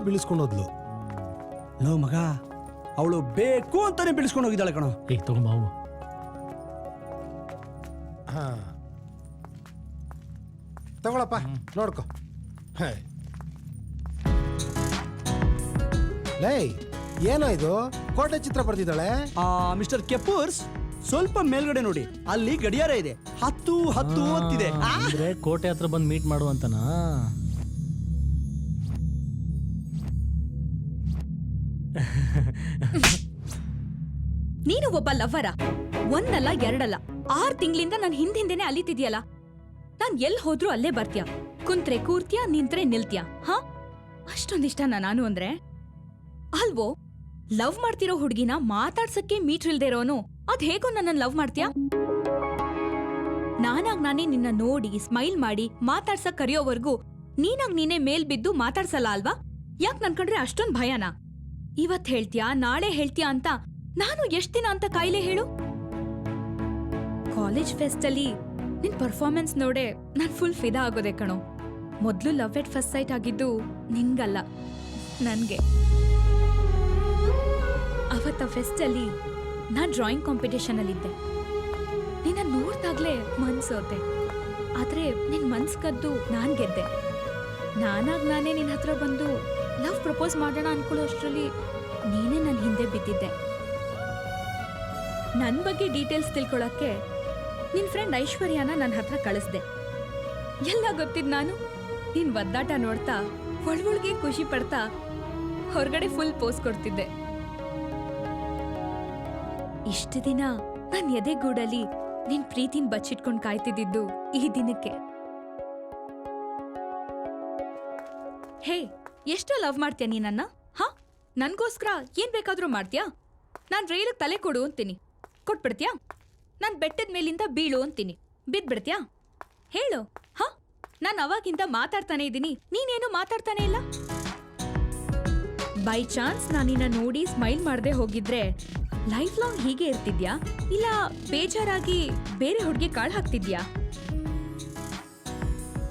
ಬೀಳಿಸ್ಕೊಂಡೋದ್ಲು. ಲೋ ಮಗ, ಅವಳು ಬೇಕು ಅಂತಾನೆ ಬೀಳಿಸ್ಕೊಂಡು ಹೋಗಿದ್ದಾಳೆ ಕಣ. ತಗೊಂಬ. ಹಾ ತಗೊಳಪ್ಪ, ನೋಡ್ಕೊ. ಲೈ ಏನೋ ಇದು ಕೋಟೆ ಚಿತ್ರ ಬರ್ತಿದ್ದಾಳೆ. ಮಿಸ್ಟರ್ ಕೆಪೂರ್ಸ್, ಸ್ವಲ್ಪ ಮೇಲ್ಗಡೆ ನೋಡಿ, ಅಲ್ಲಿ ಗಡಿಯಾರ ಇದೆ. 10 ಅಂತಿದೆ. ಅಂದ್ರೆ ಕೋಟೆ ಹತ್ರ ಬಂದು ಮೀಟ್ ಮಾಡುವಂತನಾ? ನೀನು ಒಬ್ಬ ಲವ್ವರ? ಒಂದಲ್ಲ ಎರಡಲ್ಲ 6 ತಿಂಗಳಿಂದ ನಾನು ಹಿಂದಿಂದೇನೆ ಅಲಿತಿದ್ಯಲ್ಲ. ನಾನ್ ಎಲ್ ಹೋದ್ರು ಅಲ್ಲೇ ಬರ್ತೀಯ, ಕುಂತ್ರೆ ಕೂರ್ತ್ಯಾ, ನಿಂತ್ರೆ ನಿಲ್ತ್ಯಾ. ಹಾ, ಅಷ್ಟೊಂದಿಷ್ಟ ನಾನು ಅಂದ್ರೆ ಅಲ್ವೋ? ಲವ್ ಮಾಡ್ತಿರೋ ಹುಡ್ಗಿನ ಮಾತಾಡ್ಸಕ್ಕೆ ಮೀಟರ್ ಇಲ್ದೇ ಇರೋನು ಅದ್ ಹೇಗೋ ನನ್ನ ಲವ್ ಮಾಡ್ತೀಯಾ? ನಾನಾಗ್ ನಾನೇ ನಿನ್ನ ನೋಡಿ ಸ್ಮೈಲ್ ಮಾಡಿ ಮಾತಾಡ್ಸಕ್ ಕರೆಯೋವರ್ಗೂ ನೀನಾಗ್ ನೀನೇ ಮೇಲ್ ಬಿದ್ದು ಮಾತಾಡ್ಸಲ್ಲ ಅಲ್ವಾ? ಯಾಕ್ ನನ್ಕಂಡ್ರೆ ಅಷ್ಟೊಂದ್ ಭಯನಾ? ಇವತ್ ಹೇಳ್ತ್ಯಾ, ನಾಳೆ ಹೇಳ್ತ್ಯಾ ಅಂತ ನಾನು ಎಷ್ಟ್ ದಿನ ಅಂತ ಕಾಯಿಲೆ ಹೇಳು? ಕಾಲೇಜ್ ಫೆಸ್ಟ್ ಅಲ್ಲಿ ನಿನ್ ಪರ್ಫಾರ್ಮೆನ್ಸ್ ನೋಡೆ ನಾನ್ ಫುಲ್ ಫಿದಾ ಆಗೋದೆ ಕಣೋ. ಮೊದ್ಲು ಲವ್ ಎಟ್ ಫಸ್ಟ್ ಸೈಟ್ ಆಗಿದ್ದು ನಿನ್ಗಲ್ಲ, ನನ್ಗೆ. ಅವತ್ತ ಫೆಸ್ಟ್ ಅಲ್ಲಿ ನಾನ್ ಡ್ರಾಯಿಂಗ್ ಕಾಂಪಿಟೇಷನ್ ಅಲ್ಲಿದ್ದೆ. ನಿನ್ನ ನೋಡ್ದಾಗ್ಲೇ ಮನ್ಸೋತೆ, ಆದ್ರೆ ನಿನ್ ಮನ್ಸ್ ಕದ್ದು ನಾನ್ ಗೆದ್ದೆ. ನಾನಾಗ್ ನಾನೇ ನಿನ್ ಹತ್ರ ಬಂದು ಲವ್ ಪ್ರಪೋಸ್ ಮಾಡೋಣ ಅನ್ಕೊಳ್ಳೋ ಅಷ್ಟ್ರಲ್ಲಿ ನೀನೇ ನನ್ ಹಿಂದೆ ಬಿದ್ದಿದ್ದೆ. ನನ್ ಬಗ್ಗೆ ಡೀಟೇಲ್ಸ್ ತಿಳ್ಕೊಳಕ್ಕೆ ನಿನ್ ಫ್ರೆಂಡ್ ಐಶ್ವರ್ಯನ ನನ್ನ ಹತ್ರ ಕಳಿಸ್ದೆ. ಎಲ್ಲ ಗೊತ್ತಿದ್ ನಾನು ನಿನ್ ಒದ್ದಾಟ ನೋಡ್ತಾ ಒಳ್ಗೆ ಖುಷಿ ಪಡ್ತಾ ಹೊರಗಡೆ ಫುಲ್ ಪೋಸ್ ಕೊಡ್ತಿದ್ದೆ. ಇಷ್ಟು ದಿನ ನನ್ ಎದೆಗೂಡಲ್ಲಿ ನಿನ್ ಪ್ರೀತಿನ್ ಬಚ್ಚಿಟ್ಕೊಂಡ್ ಕಾಯ್ತಿದ್ದು ಈ ದಿನಕ್ಕೆ. ಹೇ, ಎಷ್ಟು ಲವ್ ಮಾಡ್ತೀಯ ನೀ ನನ್ನ? ಹಾ, ನನ್ಗೋಸ್ಕರ ಏನ್ ಬೇಕಾದ್ರೂ ಮಾಡ್ತೀಯಾ? ನಾನ್ ರೈಲಿಗೆ ತಲೆ ಕೊಡು ಅಂತೀನಿ, ಕೊಟ್ಬಿಡ್ತೀಯಾ? ನಾನ್ ಬೆಟ್ಟದ ಮೇಲಿಂದ ಬೀಳು ಅಂತೀನಿ, ಬಿದ್ಬಿಡ್ತೀಯಾ? ಹೇಳು. ಹಾ, ನಾನ್ ಅವಾಗಿಂದ ಮಾತಾಡ್ತಾನೆ ಇದ್ದೀನಿ, ನೀನೇನು ಮಾತಾಡ್ತಾನೆ ಇಲ್ಲ. ಬೈ ಚಾನ್ಸ್ ನಾನಿನ್ನ ನೋಡಿ ಸ್ಮೈಲ್ ಮಾಡದೆ ಹೋಗಿದ್ರೆ ಲೈಫ್ ಲಾಂಗ್ ಹೀಗೆ ಇರ್ತಿದ್ಯಾ, ಇಲ್ಲ ಬೇಜಾರಾಗಿ ಬೇರೆ ಹುಡುಗಿ ಕಾಳು ಹಾಕ್ತಿದ್ಯಾ?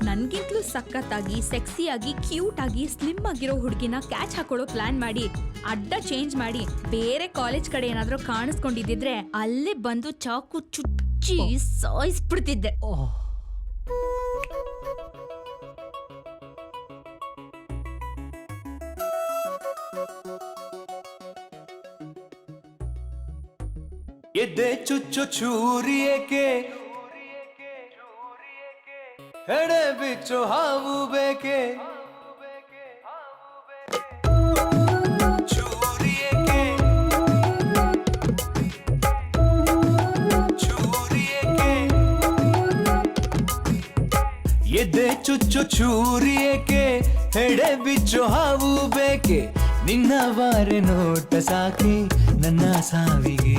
ನನ್ಗಿಂತಲೂ ಸಖತ್ತಾಗಿ, ಸೆಕ್ಸಿಯಾಗಿ, ಕ್ಯೂಟ್ ಆಗಿ, ಸ್ಲಿಮ್ ಆಗಿರೋ ಹುಡುಗಿನ ಕ್ಯಾಚ್ ಹಾಕೊಳ್ಳೋ ಪ್ಲಾನ್ ಮಾಡಿ ಅಡ್ಡ ಚೇಂಜ್ ಮಾಡಿ ಬೇರೆ ಕಾಲೇಜ್ ಕಡೆ ಏನಾದ್ರೂ ಕಾಣಿಸ್ಕೊಂಡಿದ್ದಿದ್ರೆ ಅಲ್ಲೇ ಬಂದು ಚಾಕು ಚುಚ್ಚಿ ಸಾಯಿಸ್ಬಿಡ್ತಿದ್ದೆ. ಎದೆ ಚುಚ್ಚು ಚೂರಿಯೇಕೆ, ಎಡೆ ಬಿಚ್ಚು ಹಾವು ಬೇಕೆ, ಚೂರಿಯೇಕೆ ಚೂರಿಯೇಕೆ, ಎದೆ ಚುಚ್ಚು ಚೂರಿಯೇಕೆ, ಎಡೆ ಬಿಚ್ಚು ಹಾವು ಬೇಕೆ, ನಿನ್ನ ಬಾರೆ ನೋಟ ಸಾಕೆ ನನ್ನ ಸಾವಿಗೆ,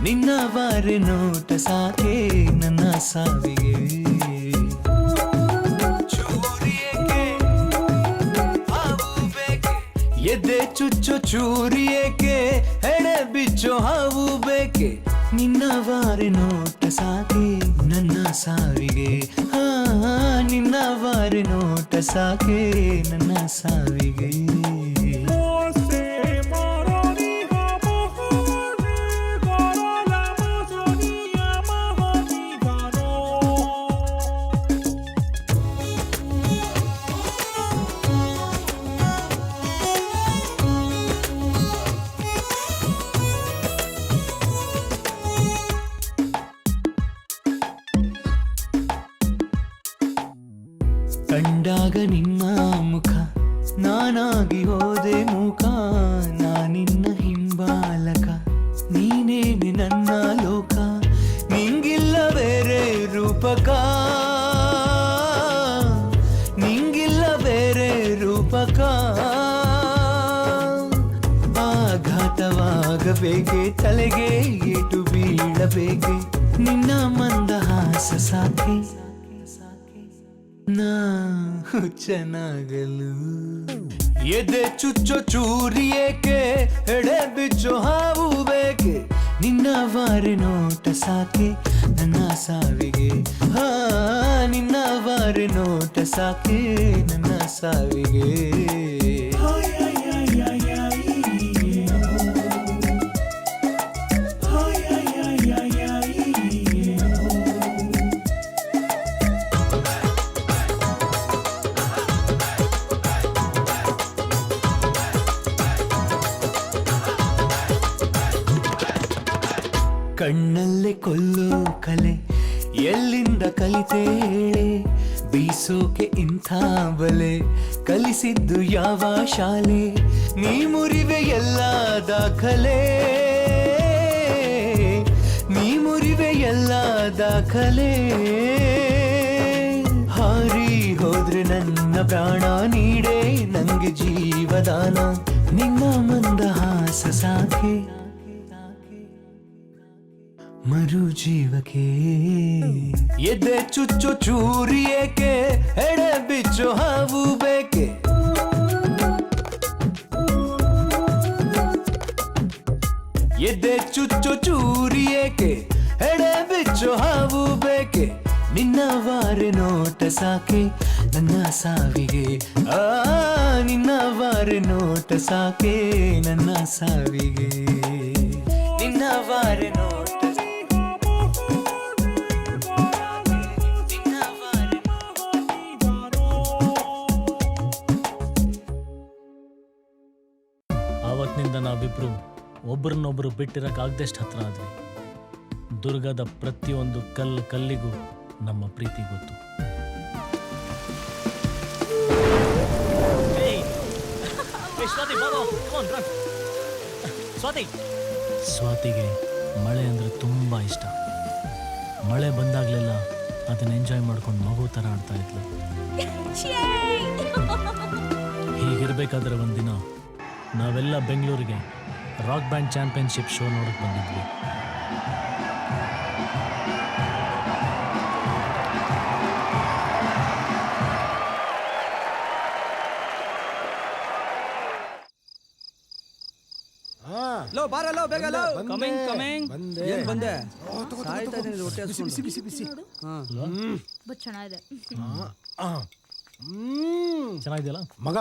ನಿನ್ನ ಬಾರೆ ನೋಟ ಸಾಕೆ ನನ್ನ ಸಾವಿಗೆ. ಚೂರಿಯೇ ಎದೆ ಚುಚ್ಚು ಚೂರಿಯೇಕೆ ಎಡೆ ಬಿಚ್ಚೋ ಹಾವು ಬೇಕೆ ನಿನ್ನವಾರೆ ನೋಟ ಸಾಕೆ ನನ್ನ ಸಾವಿಗೆ ನಿನ್ನವಾರೆ ನೋಟ ಸಾಕೆ ನನ್ನ ಸಾವಿಗೆ ಕಂಡಾಗ ನಿನ್ನ ಮುಖ ನಾನಾಗಿ ಹೋದೆ ಮುಖ ನಾನಿನ್ನ ಹಿಂಬಾಲಕ ನೀನೇನೆ ನನ್ನ ಲೋಕ ನಿಂಗಿಲ್ಲ ಬೇರೆ ರೂಪಕ ನಿಂಗಿಲ್ಲ ಬೇರೆ ರೂಪಕ ಆಘಾತವಾಗಬೇಕೆ ತಲೆಗೆ ಏಟು ಬೀಳಬೇಕೆ ನಿನ್ನ ಮಂದಹಾಸ ಸಾಕೆ ನಾ ಹುಚ್ಚನಾಗಲು ಎದೆ ಚುಚ್ಚೋ ಚೂರಿಯೇಕೆ ಎಡೆ ಬಿಚ್ಚೋ ಹಾವು ಬೇಕೆ ನಿನ್ನವಾರೆ ನೋಟ ಸಾಕೆ ನನ್ನ ಸಾವಿಗೆ ನಿನ್ನವಾರೆ ನೋಟ ಸಾಕೆ ನನ್ನ ಸಾವಿಗೆ ಕಣ್ಣಲ್ಲೇ ಕೊಲ್ಲೋ ಕಲೆ ಎಲ್ಲಿಂದ ಕಲಿತೆ ಹೇಳೆ ಬೀಸೋಕೆ ಇಂಥ ಬಲೆ ಕಲಿಸಿದ್ದು ಯಾವ ಶಾಲೆ ನೀ ಮುರಿವೆ ಎಲ್ಲ ದಾಖಲೆ ನೀ ಮುರಿವೆ ಎಲ್ಲ ದಾಖಲೆ ಹಾರಿ ಹೋದ್ರೆ ನನ್ನ ಪ್ರಾಣ ನೀಡೇ ನಂಗೆ ಜೀವದಾನ ನಿನ್ನ ಮಂದಹಾಸ ಸಾಕೆ ಮರು ಜೀವಕ್ಕೆ ಎದೆ ಚುಚ್ಚು ಚೂರಿಯೇಕೆ ಎಡೆ ಬಿಚ್ಚೋ ಹಾವು ಬೇಕೆ ಎದೆ ಚುಚ್ಚು ಚೂರಿಯೇಕೆ ಎಡೆ ಬಿಚ್ಚೋ ಹಾವು ಬೇಕೆ ನಿನ್ನವಾರೆ ನೋಟ ಸಾಕೆ ನನ್ನ ಸಾವಿಗೆ ನಿನ್ನವಾರೆ ನೋಟ ಸಾಕೆ ನನ್ನ ಸಾವಿಗೆ ನಿನ್ನವಾರೆ ನೋಟ ಆವತ್ತಿನಿಂದ ನಾವಿಬ್ರು ಒಬ್ಬರನ್ನೊಬ್ಬರು ಬಿಟ್ಟಿರಕ್ಕಾಗ್ದಷ್ಟು ಹತ್ರ ಆದ್ವಿ. ದುರ್ಗದ ಪ್ರತಿಯೊಂದು ಕಲ್ಲಿಗೂ ನಮ್ಮ ಪ್ರೀತಿ ಗೊತ್ತು. ಸ್ವಾತಿಗೆ ಮಳೆ ಅಂದರೆ ತುಂಬ ಇಷ್ಟ. ಮಳೆ ಬಂದಾಗಲೆಲ್ಲ ಅದನ್ನ ಎಂಜಾಯ್ ಮಾಡ್ಕೊಂಡು ಮಗು ಥರ ಆಡ್ತಾ ಇದ್ಲು. ಹೀಗಿರ್ಬೇಕಾದ್ರೆ ಒಂದಿನ ನಾವೆಲ್ಲ ಬೆಂಗಳೂರಿಗೆ ರಾಕ್ ಬ್ಯಾಂಡ್ ಚಾಂಪಿಯನ್ಶಿಪ್ ಶೋ ನೋಡಕ್ಕೆ ಬಂದಿದ್ವಿ. ಲೋ ಬಾರಲ್ಲೋ ಬೇಗ ಲೋ ಕಮಿಂಗ್ ಕಮಿಂಗ್ ಏನ್ ಬಂದೆ ಸಾಯ್ತಾ ಇದೀನಿ ಹೊಟ್ಟೆ ಹಸ್ಕೊಂಡು. ಬಿಸಿ ಬಿಸಿ ಚೆನ್ನಾಗಿದೆ. ಚೆನ್ನಾಗಿದೆಯಲ್ಲ ಮಗ,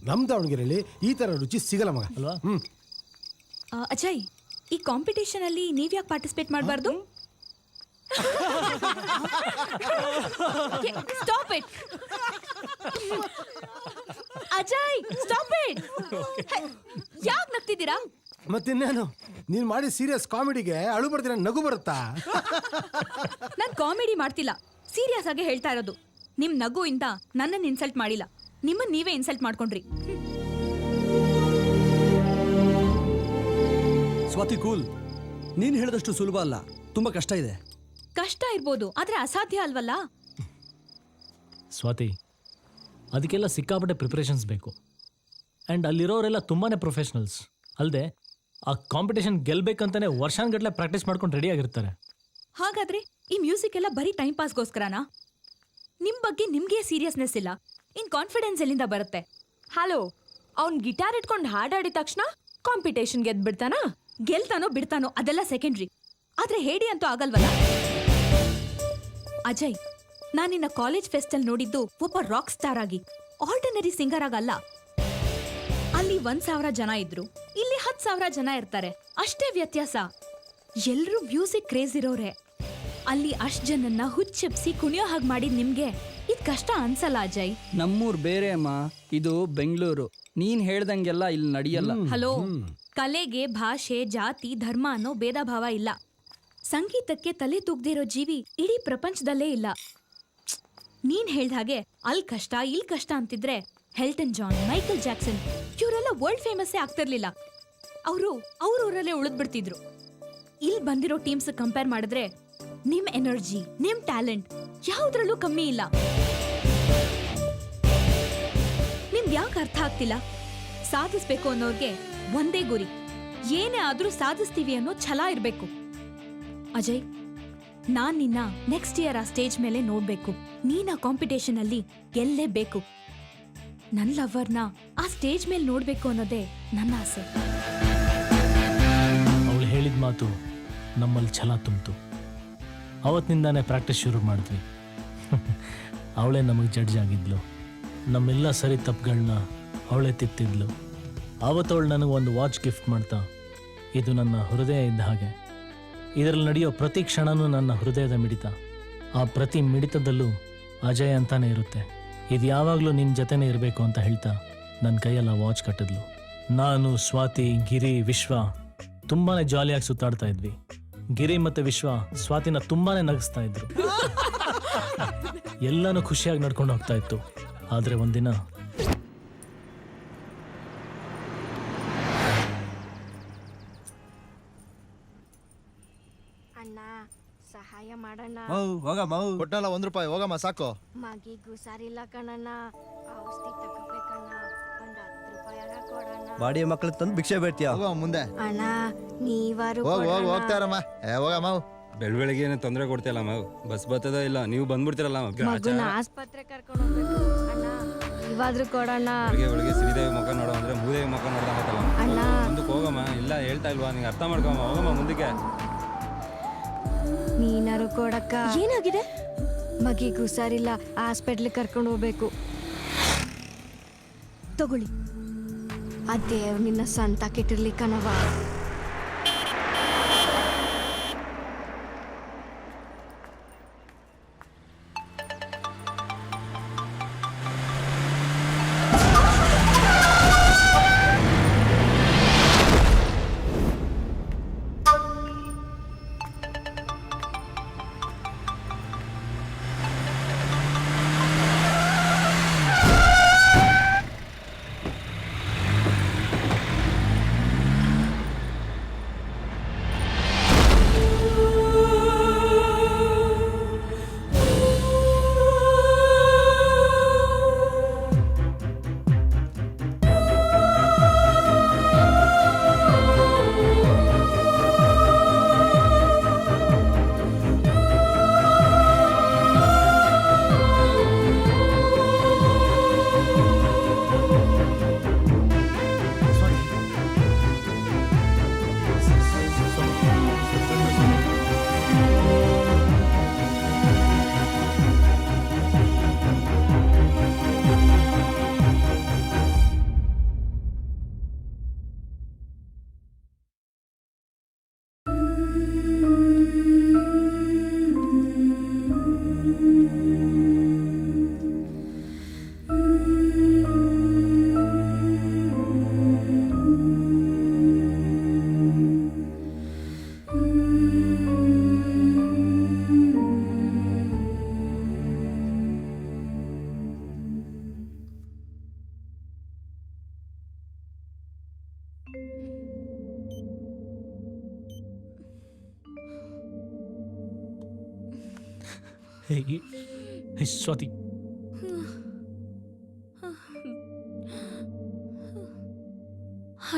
ನಮ್ ದಾವಣಗೆರೆಯಲ್ಲಿ ಈ ತರ ರುಚಿ ಸಿಗಲ್ಲ ಮಗ ಅಲ್ವಾ? ಅಜಯ್, ಈ ಕಾಂಪಿಟೇಷನ್ ಅಲ್ಲಿ ನೀವ್ ಯಾಕೆ ಪಾರ್ಟಿಸಿಪೇಟ್ ಮಾಡಬಾರ್ದು? Stop it Ajay, stop it. ಯಾಕೆ ನಗ್ತಿದ್ದೀರಾ? ಮತ್ತಿನ್ನೇನು, ನೀನ್ ಮಾಡಿ ಸೀರಿಯಸ್ ಕಾಮಿಡಿಗೆ ಅಳು ಬರ್ತೀರ, ನಗು ಬರುತ್ತಾ? ನಾನ್ ಕಾಮಿಡಿ ಮಾಡ್ತಿಲ್ಲ, ಸೀರಿಯಸ್ ಆಗಿ ಹೇಳ್ತಾ ಇರೋದು. ನಿಮ್ ನಗು ಇಂದ ನನ್ನನ್ನು ಇನ್ಸಲ್ಟ್ ಮಾಡಿಲ್ಲ, ನಿಮ್ಮನ್ನ ನೀವೇ ಇನ್ಸಲ್ಟ್ ಮಾಡ್ಕೊಂಡ್ರಿ. ಸ್ವಾತಿ ಕೂಲ್, ನೀನ್ ಹೇಳಿದಷ್ಟು ಸುಲಭ ಅಲ್ಲ, ತುಂಬಾ ಕಷ್ಟ ಇದೆ. ಕಷ್ಟ ಇರ್ಬೋದು, ಆದ್ರೆ ಅಸಾಧ್ಯ ಅಲ್ವಲ್ಲ. ಸ್ವಾತಿ, ಅದಕ್ಕೆಲ್ಲ ಸಿಕ್ಕಾಪಟ್ಟೆ ಪ್ರಿಪ್ರೇಷನ್ಸ್ ಬೇಕು. ಆ್ಯಂಡ್ ಅಲ್ಲಿರೋರೆಲ್ಲ ತುಂಬಾ ಪ್ರೊಫೆಷ್ನಲ್ಸ್. ಅಲ್ಲದೆ ಆ ಕಾಂಪಿಟೇಷನ್ ಗೆಲ್ಬೇಕಂತಾನೆ ವರ್ಷಾನ್ಗಟ್ಲೆ ಪ್ರಾಕ್ಟೀಸ್ ಮಾಡ್ಕೊಂಡು ರೆಡಿ ಆಗಿರ್ತಾರೆ. ಹಾಗಾದ್ರೆ ಈ ಮ್ಯೂಸಿಕ್ ಎಲ್ಲ ಬರೀ ಟೈಮ್ ಪಾಸ್ಗೋಸ್ಕರನಾ? ನಿಮ್ ಬಗ್ಗೆ ನಿಮ್ಗೆ ಸೀರಿಯಸ್ನೆಸ್ ಇಲ್ಲ, ಇನ್ ಕಾನ್ಫಿಡೆನ್ಸ್ ಎಲ್ಲಿಂದ ಬರುತ್ತೆ? ಹಲೋ, ಅವ್ನ್ ಗಿಟಾರ್ ಇಟ್ಕೊಂಡು ಹಾಡಾಡಿದ ತಕ್ಷಣ ಕಾಂಪಿಟೇಷನ್ ಗೆದ್ಬಿಡ್ತಾನ? ಗೆಲ್ತಾನೋ ಬಿಡ್ತಾನೋ ಅದೆಲ್ಲ ಸೆಕೆಂಡ್ರಿ. ಆದ್ರೆ ಹೇಡಿ ಅಂತೂ ಆಗಲ್ವಲ್ಲ. ಅಜಯ್, ನಾನಿನ್ನ ಕಾಲೇಜ್ ಫೆಸ್ಟ್ ಅಲ್ಲಿ ನೋಡಿದ್ದು ಒಬ್ಬ ರಾಕ್ ಸ್ಟಾರ್ ಆಗಿ, ಆರ್ಡಿನರಿ ಸಿಂಗರ್ ಆಗಲ್ಲ. ಅಲ್ಲಿ 1,000 ಜನ ಇದ್ರು, ಇಲ್ಲಿ 10,000 ಜನ ಇರ್ತಾರೆ, ಅಷ್ಟೇ ವ್ಯತ್ಯಾಸ. ಎಲ್ರೂ ಮ್ಯೂಸಿಕ್ ಕ್ರೇಜ್ ಇರೋರೆ. ಅಲ್ಲಿ ಅಷ್ಟ್ ಜನನ್ನ ಹುಚ್ಚೆಪ್ಸಿ ಕುಣಿಯೋ ಹಾಗೆ ಮಾಡಿದ್ ನಿಮ್ಗೆ ಇದ್ ಕಷ್ಟ ಅನ್ಸಲ್ಲ ಅಜಯ್? ನಮ್ಮೂರ್ ಬೇರೆ ಅಮ್ಮ, ಇದು ಬೆಂಗಳೂರು. ನೀನ್ ಹೇಳ್ದಂಗೆಲ್ಲ ಇಲ್ಲಿ ನಡೆಯಲ್ಲ. ಹಲೋ, ಕಲೆಗೆ ಭಾಷೆ, ಜಾತಿ, ಧರ್ಮ ಅನ್ನೋ ಭೇದ ಭಾವ ಇಲ್ಲ. ಸಂಗೀತಕ್ಕೆ ತಲೆ ತೂಗ್ದಿರೋ ಜೀವಿ ಇಡೀ ಪ್ರಪಂಚದಲ್ಲೇ ಇಲ್ಲ. ನೀನ್ ಹೇಳ್ದ ಹಾಗೆ ಅಲ್ ಕಷ್ಟ ಇಲ್ ಕಷ್ಟ ಅಂತಿದ್ರೆ ಹೆಲ್ಟನ್ ಜಾನ್, ಮೈಕಲ್ ಜಾಕ್ಸನ್ ಇವರೆಲ್ಲ ವರ್ಲ್ಡ್ ಫೇಮಸ್ಸೇ ಆಗ್ತಿರ್ಲಿಲ್ಲ. ಅವರು ಊರಲ್ಲೇ ಉಳಿದ್ಬಿಡ್ತಿದ್ರು. ಇಲ್ಲಿ ಬಂದಿರೋ ಟೀಮ್ಸ್ ಕಂಪೇರ್ ಮಾಡಿದ್ರೆ ನಿಮ್ ಎನರ್ಜಿ, ನಿಮ್ ಟ್ಯಾಲೆಂಟ್ ಯಾವುದ್ರಲ್ಲೂ ಕಮ್ಮಿ ಇಲ್ಲ. ನಿಮ್ಗೆ ಯಾಕೆ ಅರ್ಥ ಆಗ್ತಿಲ್ಲ? ಸಾಧಿಸ್ಬೇಕು ಅನ್ನೋರ್ಗೆ ಒಂದೇ ಗುರಿ, ಏನೇ ಆದ್ರೂ ಸಾಧಿಸ್ತೀವಿ ಅನ್ನೋ ಛಲ ಇರ್ಬೇಕು. ಅಜಯ್, ನಾನ್ ನಿನ್ನ ನೆಕ್ಸ್ಟ್ ಇಯರ್ ಆ ಸ್ಟೇಜ್ ಮೇಲೆ ನೋಡ್ಬೇಕು. ನೀನ್ ಆ ಕಾಂಪಿಟೇಷನ್ ಅಲ್ಲಿ ಗೆಲ್ಲೇಬೇಕು. ನನ್ ಲವರ್ನ ಆ ಸ್ಟೇಜ್ ಮೇಲೆ ನೋಡ್ಬೇಕು ಅನ್ನೋದೇ ನನ್ನ ಆಸೆ. ಅವಳು ಹೇಳಿದ ಮಾತು ನಮ್ಮಲ್ಲಿ ಛಲ ತುಂಬಿತು. ಅವತ್ತಿನಿಂದಾನೇ ಪ್ರಾಕ್ಟೀಸ್ ಶುರು ಮಾಡಿದ್ವಿ. ಅವಳೇ ನಮಗೆ ಜಡ್ಜ್ ಆಗಿದ್ಲು. ನಮ್ಮೆಲ್ಲ ಸರಿ ತಪ್ಪುಗಳನ್ನ ಅವಳೇ ತಿತ್ತಿದ್ಲು. ಆವತ್ತವಳು ನನಗೆ ಒಂದು ವಾಚ್ ಗಿಫ್ಟ್ ಮಾಡ್ತಾ, ಇದು ನನ್ನ ಹೃದಯ ಇದ್ದ ಹಾಗೆ, ಇದರಲ್ಲಿ ನಡೆಯೋ ಪ್ರತಿ ಕ್ಷಣನೂ ನನ್ನ ಹೃದಯದ ಮಿಡಿತ. ಆ ಪ್ರತಿ ಮಿಡಿತದಲ್ಲೂ ಅಜಯ್ ಅಂತಾನೆ ಇರುತ್ತೆ. ಇದು ಯಾವಾಗಲೂ ನಿನ್ನ ಜೊತೆನೇ ಇರಬೇಕು ಅಂತ ಹೇಳ್ತಾ ನನ್ನ ಕೈಯೆಲ್ಲ ವಾಚ್ ಕಟ್ಟಿದ್ಲು. ನಾನು, ಸ್ವಾತಿ, ಗಿರಿ, ವಿಶ್ವ ತುಂಬಾ ಜಾಲಿಯಾಗಿ ಸುತ್ತಾಡ್ತಾ ಇದ್ವಿ. ಗಿರಿ ಮತ್ತು ವಿಶ್ವ ಸ್ವಾತಿನ ತುಂಬಾ ನಗಿಸ್ತಾ ಇದ್ರು. ಎಲ್ಲನೂ ಖುಷಿಯಾಗಿ ನಡ್ಕೊಂಡು ಹೋಗ್ತಾ ಇತ್ತು. ಆದರೆ ಒಂದಿನ ಅಣ್ಣ, ಸಹಾಯ ಮಾಡಣ್ಣ. ಹೋಗಮ್ಮ, ಕೊಟ್ಟಲ್ಲ ₹1 ಹೋಗಮ್ಮ ಸಾಕು. ಮಗಿಗೂ ಸಾರಿಲ್ಲ ಕಣಣ್ಣ, ಔಷಧಿ ತಗೋಬೇಕಣ್ಣ, ಒಂದ್ ₹10 ಕೊಡಣ್ಣ. ಬಾಡಿ ಮಕ್ಳು ತಂದು ಭಿಕ್ಷೆ ಬೇಡ್ತೀಯ? ಹೋಗ ಮುಂದೆ. ಅಣ್ಣ, ನೀವಾರು ಹೋಗ್ತಾರಮ್ಮ. ಹೋಗಮ್ಮ. ಬೆಳಗ್ಗೆ ತೊಂದರೆ ಕೊಡ್ತಿಯಲ್ಲ ಮಾವು. ಬಸ್ ಬರ್ತದೋ ಇಲ್ಲ, ನೀವು ಬಂದ್ಬಿಡ್ತೀರಲ್ಲ ಮಗುನ ಆಸ್ಪತ್ರೆ ಕರ್ಕೊಂಡು ಹೋಗ್ಬೇಕು ಅಣ್ಣ, ನೀವಾದ್ರೂ ಕೊಡಣ್ಣ. ಒಳಗೆ ಶ್ರೀದೇವಿ ಮುಖ ನೋಡೋ ಅಂದ್ರೆ ಭೂದೇವಿ ಮುಖ ನೋಡ್ದಾಗತ್ತಲ್ಲ ಅಣ್ಣ, ಮುಂದಕ್ಕೆ ಹೋಗಮ್ಮ. ಇಲ್ಲ ಹೇಳ್ತಾ ಇಲ್ವಾ, ನಿಂಗೆ ಅರ್ಥ ಮಾಡ್ಕೊಮ್ಮ. ಹೋಗಮ್ಮ ಮುಂದಕ್ಕೆ. ನೀನಾರು ಕೊಡಕ್ಕ. ಏನಾಗಿದೆ? ಮಗಿಗೂ ಸಾರಿಲ್ಲ, ಹಾಸ್ಪಿಟ್ಲಿಗೆ ಕರ್ಕೊಂಡು ಹೋಗ್ಬೇಕು. ತಗೊಳ್ಳಿ, ಆ ದೇವ್ರು ನಿನ್ನ ಸಂತ ಕೆಟ್ಟಿರ್ಲಿ ಕಣವ. ಸ್ವಾತಿ,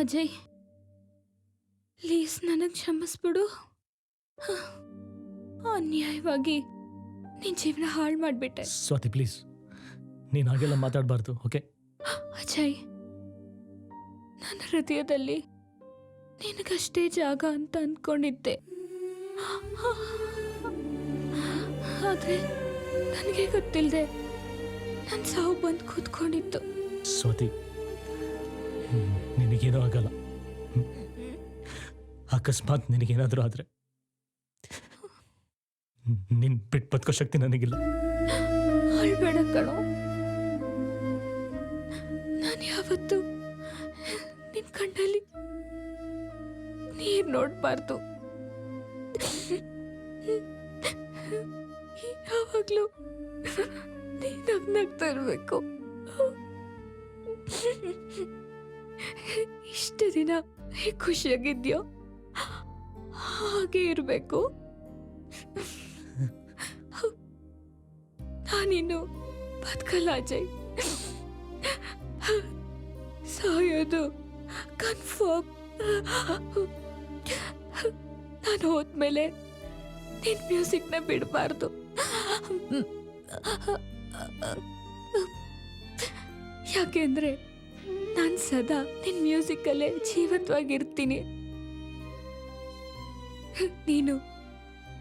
ಅಜಯ್, ಪ್ಲೀಸ್ ನನಗೆ ಕ್ಷಮಿಸ್ಬಿಡು. ಅನ್ಯಾಯವಾಗಿ ನಿನ್ ಜೀವನ ಹಾಳು ಮಾಡಿಬಿಟ್ಟೆ. ಸ್ವಾತಿ ಪ್ಲೀಸ್, ನೀನು ಹಾಗೆಲ್ಲ ಮಾತಾಡಬಾರ್ದು. ಓಕೆ ಅಜಯ್, ನನ್ನ ಹೃದಯದಲ್ಲಿ ನಿನಗಷ್ಟೇ ಜಾಗ ಅಂತ ಅಂದ್ಕೊಂಡಿದ್ದೆ. ಆದ್ರೆ ನನಗೆ ಗೊತ್ತಿಲ್ಲದೆ ನನ್ನ ಸಾವು ಬಂದು ಕೂತ್ಕೊಂಡಿತ್ತು. ಸ್ವಾತಿ, ನಿನಗೇನೂ ಆಗಲ್ಲ. ಅಕಸ್ಮಾತ್ ನಿನಗೇನಾದರೂ ಆದರೆ ನಿನ್ ಬಿಟ್ಟು ಬದುಕೋ ಶಕ್ತಿ ನನಗಿಲ್ಲ. ಅಳ್ಬೇಡ ಕಣೋ. ನಾನು ಯಾವತ್ತು ನಿನ್ ಕಣ್ಣಲ್ಲಿ ನೀರ್ ನೋಡ್ಬಾರ್ದು. ಯಾವಾಗ್ಲೂ ನೀನಾಗ್ ನಗ್ತಾ ಇರ್ಬೇಕು. ಇಷ್ಟು ದಿನ ಹೇಗೆ ಖುಷಿಯಾಗಿದ್ಯೋ ಹಾಗೆ ಇರಬೇಕು. ನಾನಿನ್ನು ಬದುಕಲ್ಲ ಅಜಯ್. ಸಾಯೋದು ಕನ್ಫರ್ಮ್. ನಾನು ಹೋದ್ಮೇಲೆ ನಿನ್ ಮ್ಯೂಸಿಕ್ನ ಬಿಡಬಾರ್ದು. ಯಾಕೆಂದ್ರೆ ನಾನು ಸದಾ ನಿನ್ ಮ್ಯೂಸಿಕಲ್ಲೇ ಜೀವಂತವಾಗಿರ್ತೀನಿ. ನೀನು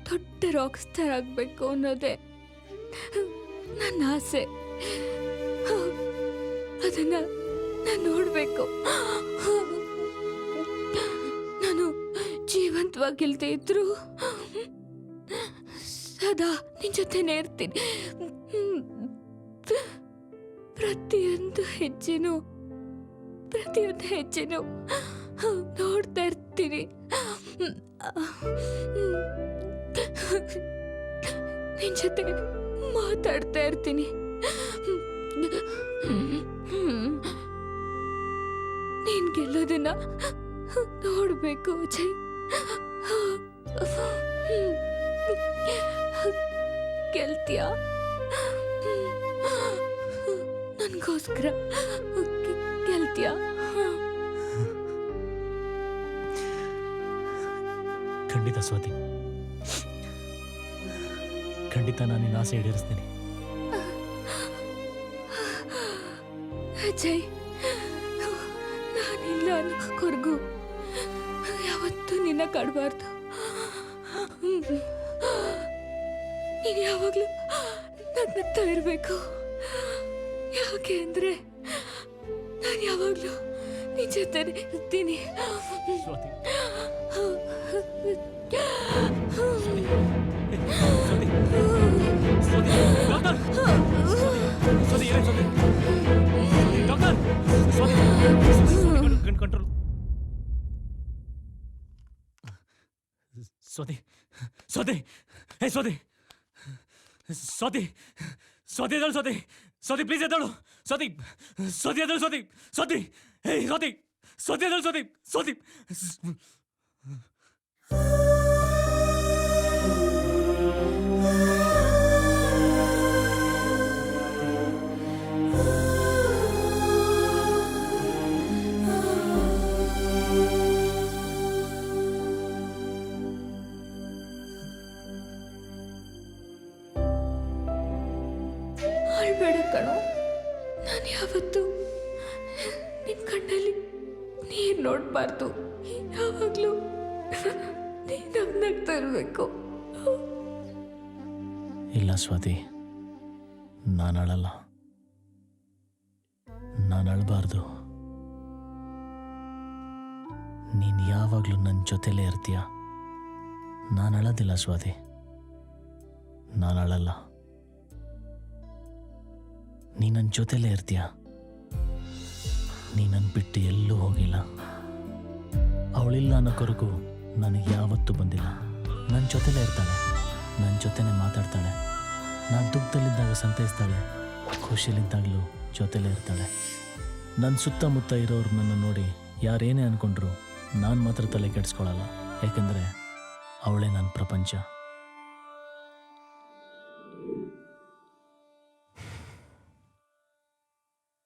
ದೊಡ್ಡ ರಾಕ್ ಸ್ಟಾರ್ ಆಗ್ಬೇಕು ಅನ್ನೋದೇ ನನ್ನ ಆಸೆ. ಅದನ್ನ ನಾನು ನೋಡ್ಬೇಕು. ನಾನು ಜೀವಂತವಾಗಿಲ್ದೇ ಇದ್ರು ಸದಾ ನಿನ್ ಜೊತೆನೇ ಇರ್ತೀನಿ. ಪ್ರತಿಯೊಂದು ಹೆಜ್ಜೆನೂ ನೋಡ್ತಾ ಇರ್ತೀನಿ. ನಿನ್ ಜೊತೆ ಮಾತಾಡ್ತಾ ಇರ್ತೀನಿ. ನೀನ್ ಗೆಲ್ಲೋದನ್ನ ನೋಡ್ಬೇಕು ಅಜಯ್. ಗೆಲ್ತೀಯಾ? ನನ್ಗೋಸ್ಕರ ಗೆಲ್ತೀಯಾ? ಖಂಡಿತ ಸ್ವಾತಿ, ಖಂಡಿತ ನಾನು ನಿನ್ನ ಆಸೆ ಈಡೇರಿಸ್ತೀನಿ. ಅಜಯ್, ನಾನಿಲ್ಲ ಅನ್ನೋವರೆಗೂ ಯಾವತ್ತೂ ನಿನ್ನ ಕಾಡಬಾರ್ದು. ನೀನು ಯಾವಾಗಲೂ ನಗ್ನಗ್ತಾ ಇರಬೇಕು. ಯಾಕೆ ಅಂದ್ರೆ ನಾನು ಯಾವಾಗಲೂ ನಿನ್ ಜೊತೆ ಇರ್ತೀನಿ. ಕಂಟ್ರೋಲ್. ಸ್ವಾತಿ, ಸ್ವಾತಿ, ಹೇ ಸ್ವಾತಿ, ಸ್ವಾತಿ, ಸ್ವಾತಿ ಎದಳು ಸ್ವಾತಿ, ಸ್ವಾತಿ ಪ್ಲೀಸ್ ಎದಳು ಸ್ವಾತಿ, ಸ್ವಾತಿ ಎದಳು ಸ್ವಾತಿ, ಸ್ವಾತಿ, ಹೇ ಸ್ವಾತಿ, ಸ್ವಾತಿ ಎದಳು ಸ್ವಾತಿ, ಸ್ವಾತಿ. ಅಳ್ಬೇಡ ಕಣೋ. ನಾನು ಯಾವತ್ತೂ ನಿನ್ ಕಣ್ಣಲ್ಲಿ ನೀರ್ ನೋಡ್ಬಾರ್ದು. ಯಾವಾಗ್ಲೂ ನೀನಾಗ್ ನಗ್ತಾ ಇರ್ಬೇಕು. ಇಲ್ಲ ಸ್ವಾತಿ, ನಾನು ಅಳಲ್ಲ. ನಾನು ಅಳಬಾರ್ದು. ನೀನು ಯಾವಾಗಲೂ ನನ್ನ ಜೊತೆಲೇ ಇರ್ತೀಯ. ನಾನು ಅಳೋದಿಲ್ಲ ಸ್ವಾತಿ, ನಾನು ಅಳಲ್ಲ. ನೀ ನನ್ನ ಜೊತೆಲೇ ಇರ್ತೀಯ. ನೀ ನನ್ನ ಬಿಟ್ಟು ಎಲ್ಲೂ ಹೋಗಿಲ್ಲ. ಅವಳಿಲ್ಲ ಅನ್ನೋವರೆಗೂ ನನಗೆ ಯಾವತ್ತೂ ಬಂದಿಲ್ಲ. ನನ್ನ ಜೊತೆಲೇ ಇರ್ತಾಳೆ, ನನ್ನ ಜೊತೆನೇ ಮಾತಾಡ್ತಾಳೆ. ನಾನು ದುಃಖದಲ್ಲಿದ್ದಾಗ ಸಂತೈಸ್ತಾಳೆ, ಖುಷಿಯಲ್ಲಿದ್ದಾಗಲೂ ಜೊತೆಲೇ ಇರ್ತಾಳೆ. ನನ್ನ ಸುತ್ತಮುತ್ತ ಇರೋರು ನನ್ನ ನೋಡಿ ಯಾರೇನೇ ಅಂದ್ಕೊಂಡ್ರು ನಾನು ಮಾತ್ರ ತಲೆ ಕೆಡಿಸ್ಕೊಳ್ಳಲ್ಲ. ಯಾಕೆಂದರೆ ಅವಳೇ ನನ್ನ ಪ್ರಪಂಚ.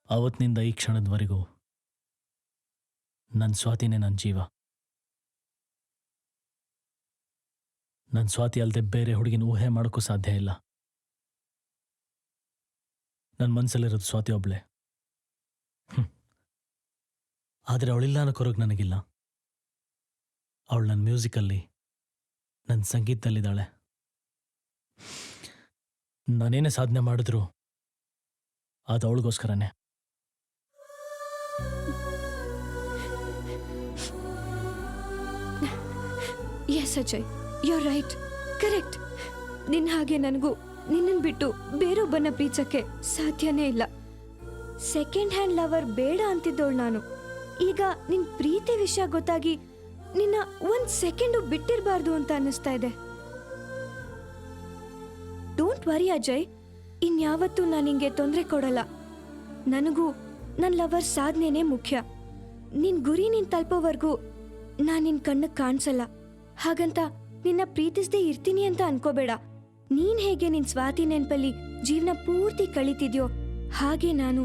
ಅವತ್ತಿನಿಂದ ಈ ಕ್ಷಣದವರೆಗೂ ನನ್ನ ಸ್ವಾತಿನೇ ನನ್ನ ಜೀವ. ನನ್ನ ಸ್ವಾತಿ ಅಲ್ಲದೆ ಬೇರೆ ಹುಡುಗಿನ ಊಹೆ ಮಾಡೋಕ್ಕೂ ಸಾಧ್ಯ ಇಲ್ಲ. ನನ್ನ ಮನಸ್ಸಲ್ಲಿರೋದು ಸ್ವಾತಿ ಒಬ್ಳೆ. ಆದರೆ ಅವಳಿಲ್ಲ ಅನ್ನೋ ಕೊರಗು ನನಗಿಲ್ಲ. ಅವಳು ನನ್ನ ಮ್ಯೂಸಿಕಲ್ಲಿ, ನನ್ನ ಸಂಗೀತದಲ್ಲಿದ್ದಾಳೆ. ನಾನೇನೇ ಸಾಧನೆ ಮಾಡಿದ್ರು ಅದು ಅವಳಿಗೋಸ್ಕರನೇ. Yes Ajay, you are right, correct. ನಿನ್ನ ಹಾಗೆ ನನಗೂ ನಿನ್ನನ್ನು ಬಿಟ್ಟು ಬೇರೊಬ್ಬನ ಪ್ರೀತಿಸಕ್ಕೆ ಸಾಧ್ಯನೇ ಇಲ್ಲ. ಸೆಕೆಂಡ್ ಹ್ಯಾಂಡ್ ಲವರ್ ಬೇಡ ಅಂತಿದ್ದವಳು ನಾನು. ಈಗ ನಿನ್ ಪ್ರೀತಿ ವಿಷಯ ಗೊತ್ತಾಗಿ ನಿನ್ನ ಒಂದ್ ಸೆಕೆಂಡು ಬಿಟ್ಟಿರಬಾರ್ದು ಅಂತ ಅನ್ನಿಸ್ತಾ ಇದೆ. ಡೋಂಟ್ ವರಿ ಅಜಯ್, ಇನ್ಯಾವತ್ತೂ ನಾನು ನಿಂಗೆ ತೊಂದರೆ ಕೊಡಲ್ಲ. ನನಗೂ ನನ್ನ ಲವರ್ ಸಾಧನೆನೇ ಮುಖ್ಯ. ನಿನ್ ಗುರಿ ನೀನ್ ತಲುಪೋವರೆಗೂ ನಾನು ನಿನ್ ಕಣ್ಣಿಗೆ ಕಾಣಿಸಲ್ಲ. ಹಾಗಂತ ನಿನ್ನ ಪ್ರೀತಿಸದೇ ಇರ್ತೀನಿ ಅಂತ ಅನ್ಕೋಬೇಡ. ನೀನ್ ಹೇಗೆ ನಿನ್ ಸ್ವಾತಿ ನೆನಪಲ್ಲಿ ಜೀವನ ಪೂರ್ತಿ ಕಳೀತಿದ್ಯೋ ಹಾಗೆ ನಾನು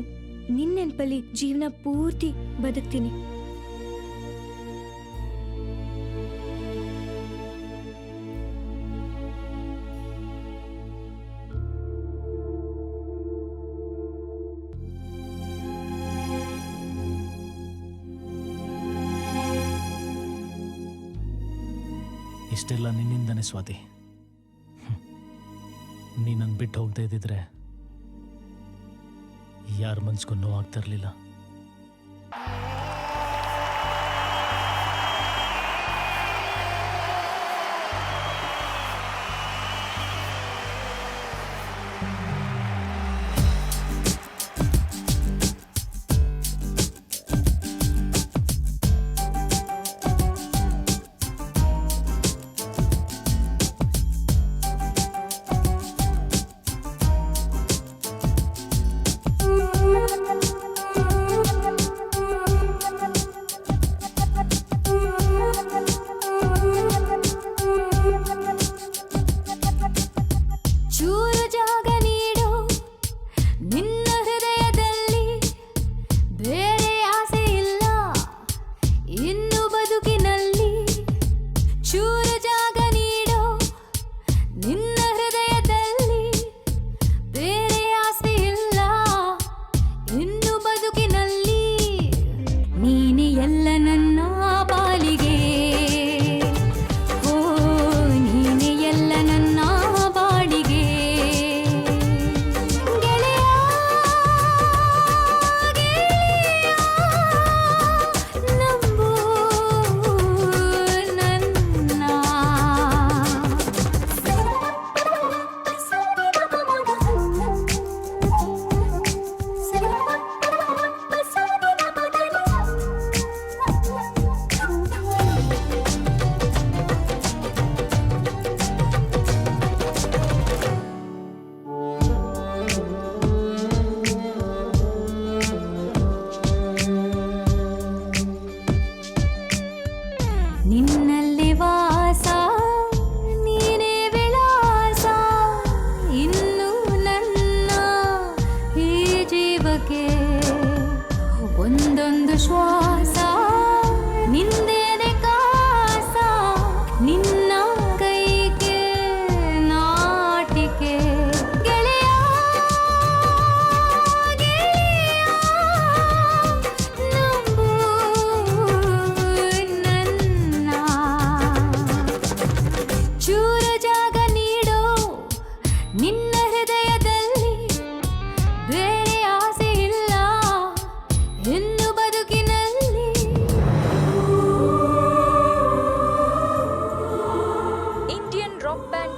ನಿನ್ನ ನೆನಪಲ್ಲಿ ಜೀವನ ಪೂರ್ತಿ ಬದುಕ್ತೀನಿ. ಇಷ್ಟೆಲ್ಲ ನಿನ್ನಿಂದನೇ ಸ್ವಾತಿ. ನೀ ನನ್ನ ಬಿಟ್ಟು ಹೋಗ್ತಾ ಇದ್ದಿದ್ರೆ ಯಾರ ಮನ್ಸ್ಗೂ ನೋವಾಗ್ತಾ ಇರಲಿಲ್ಲ.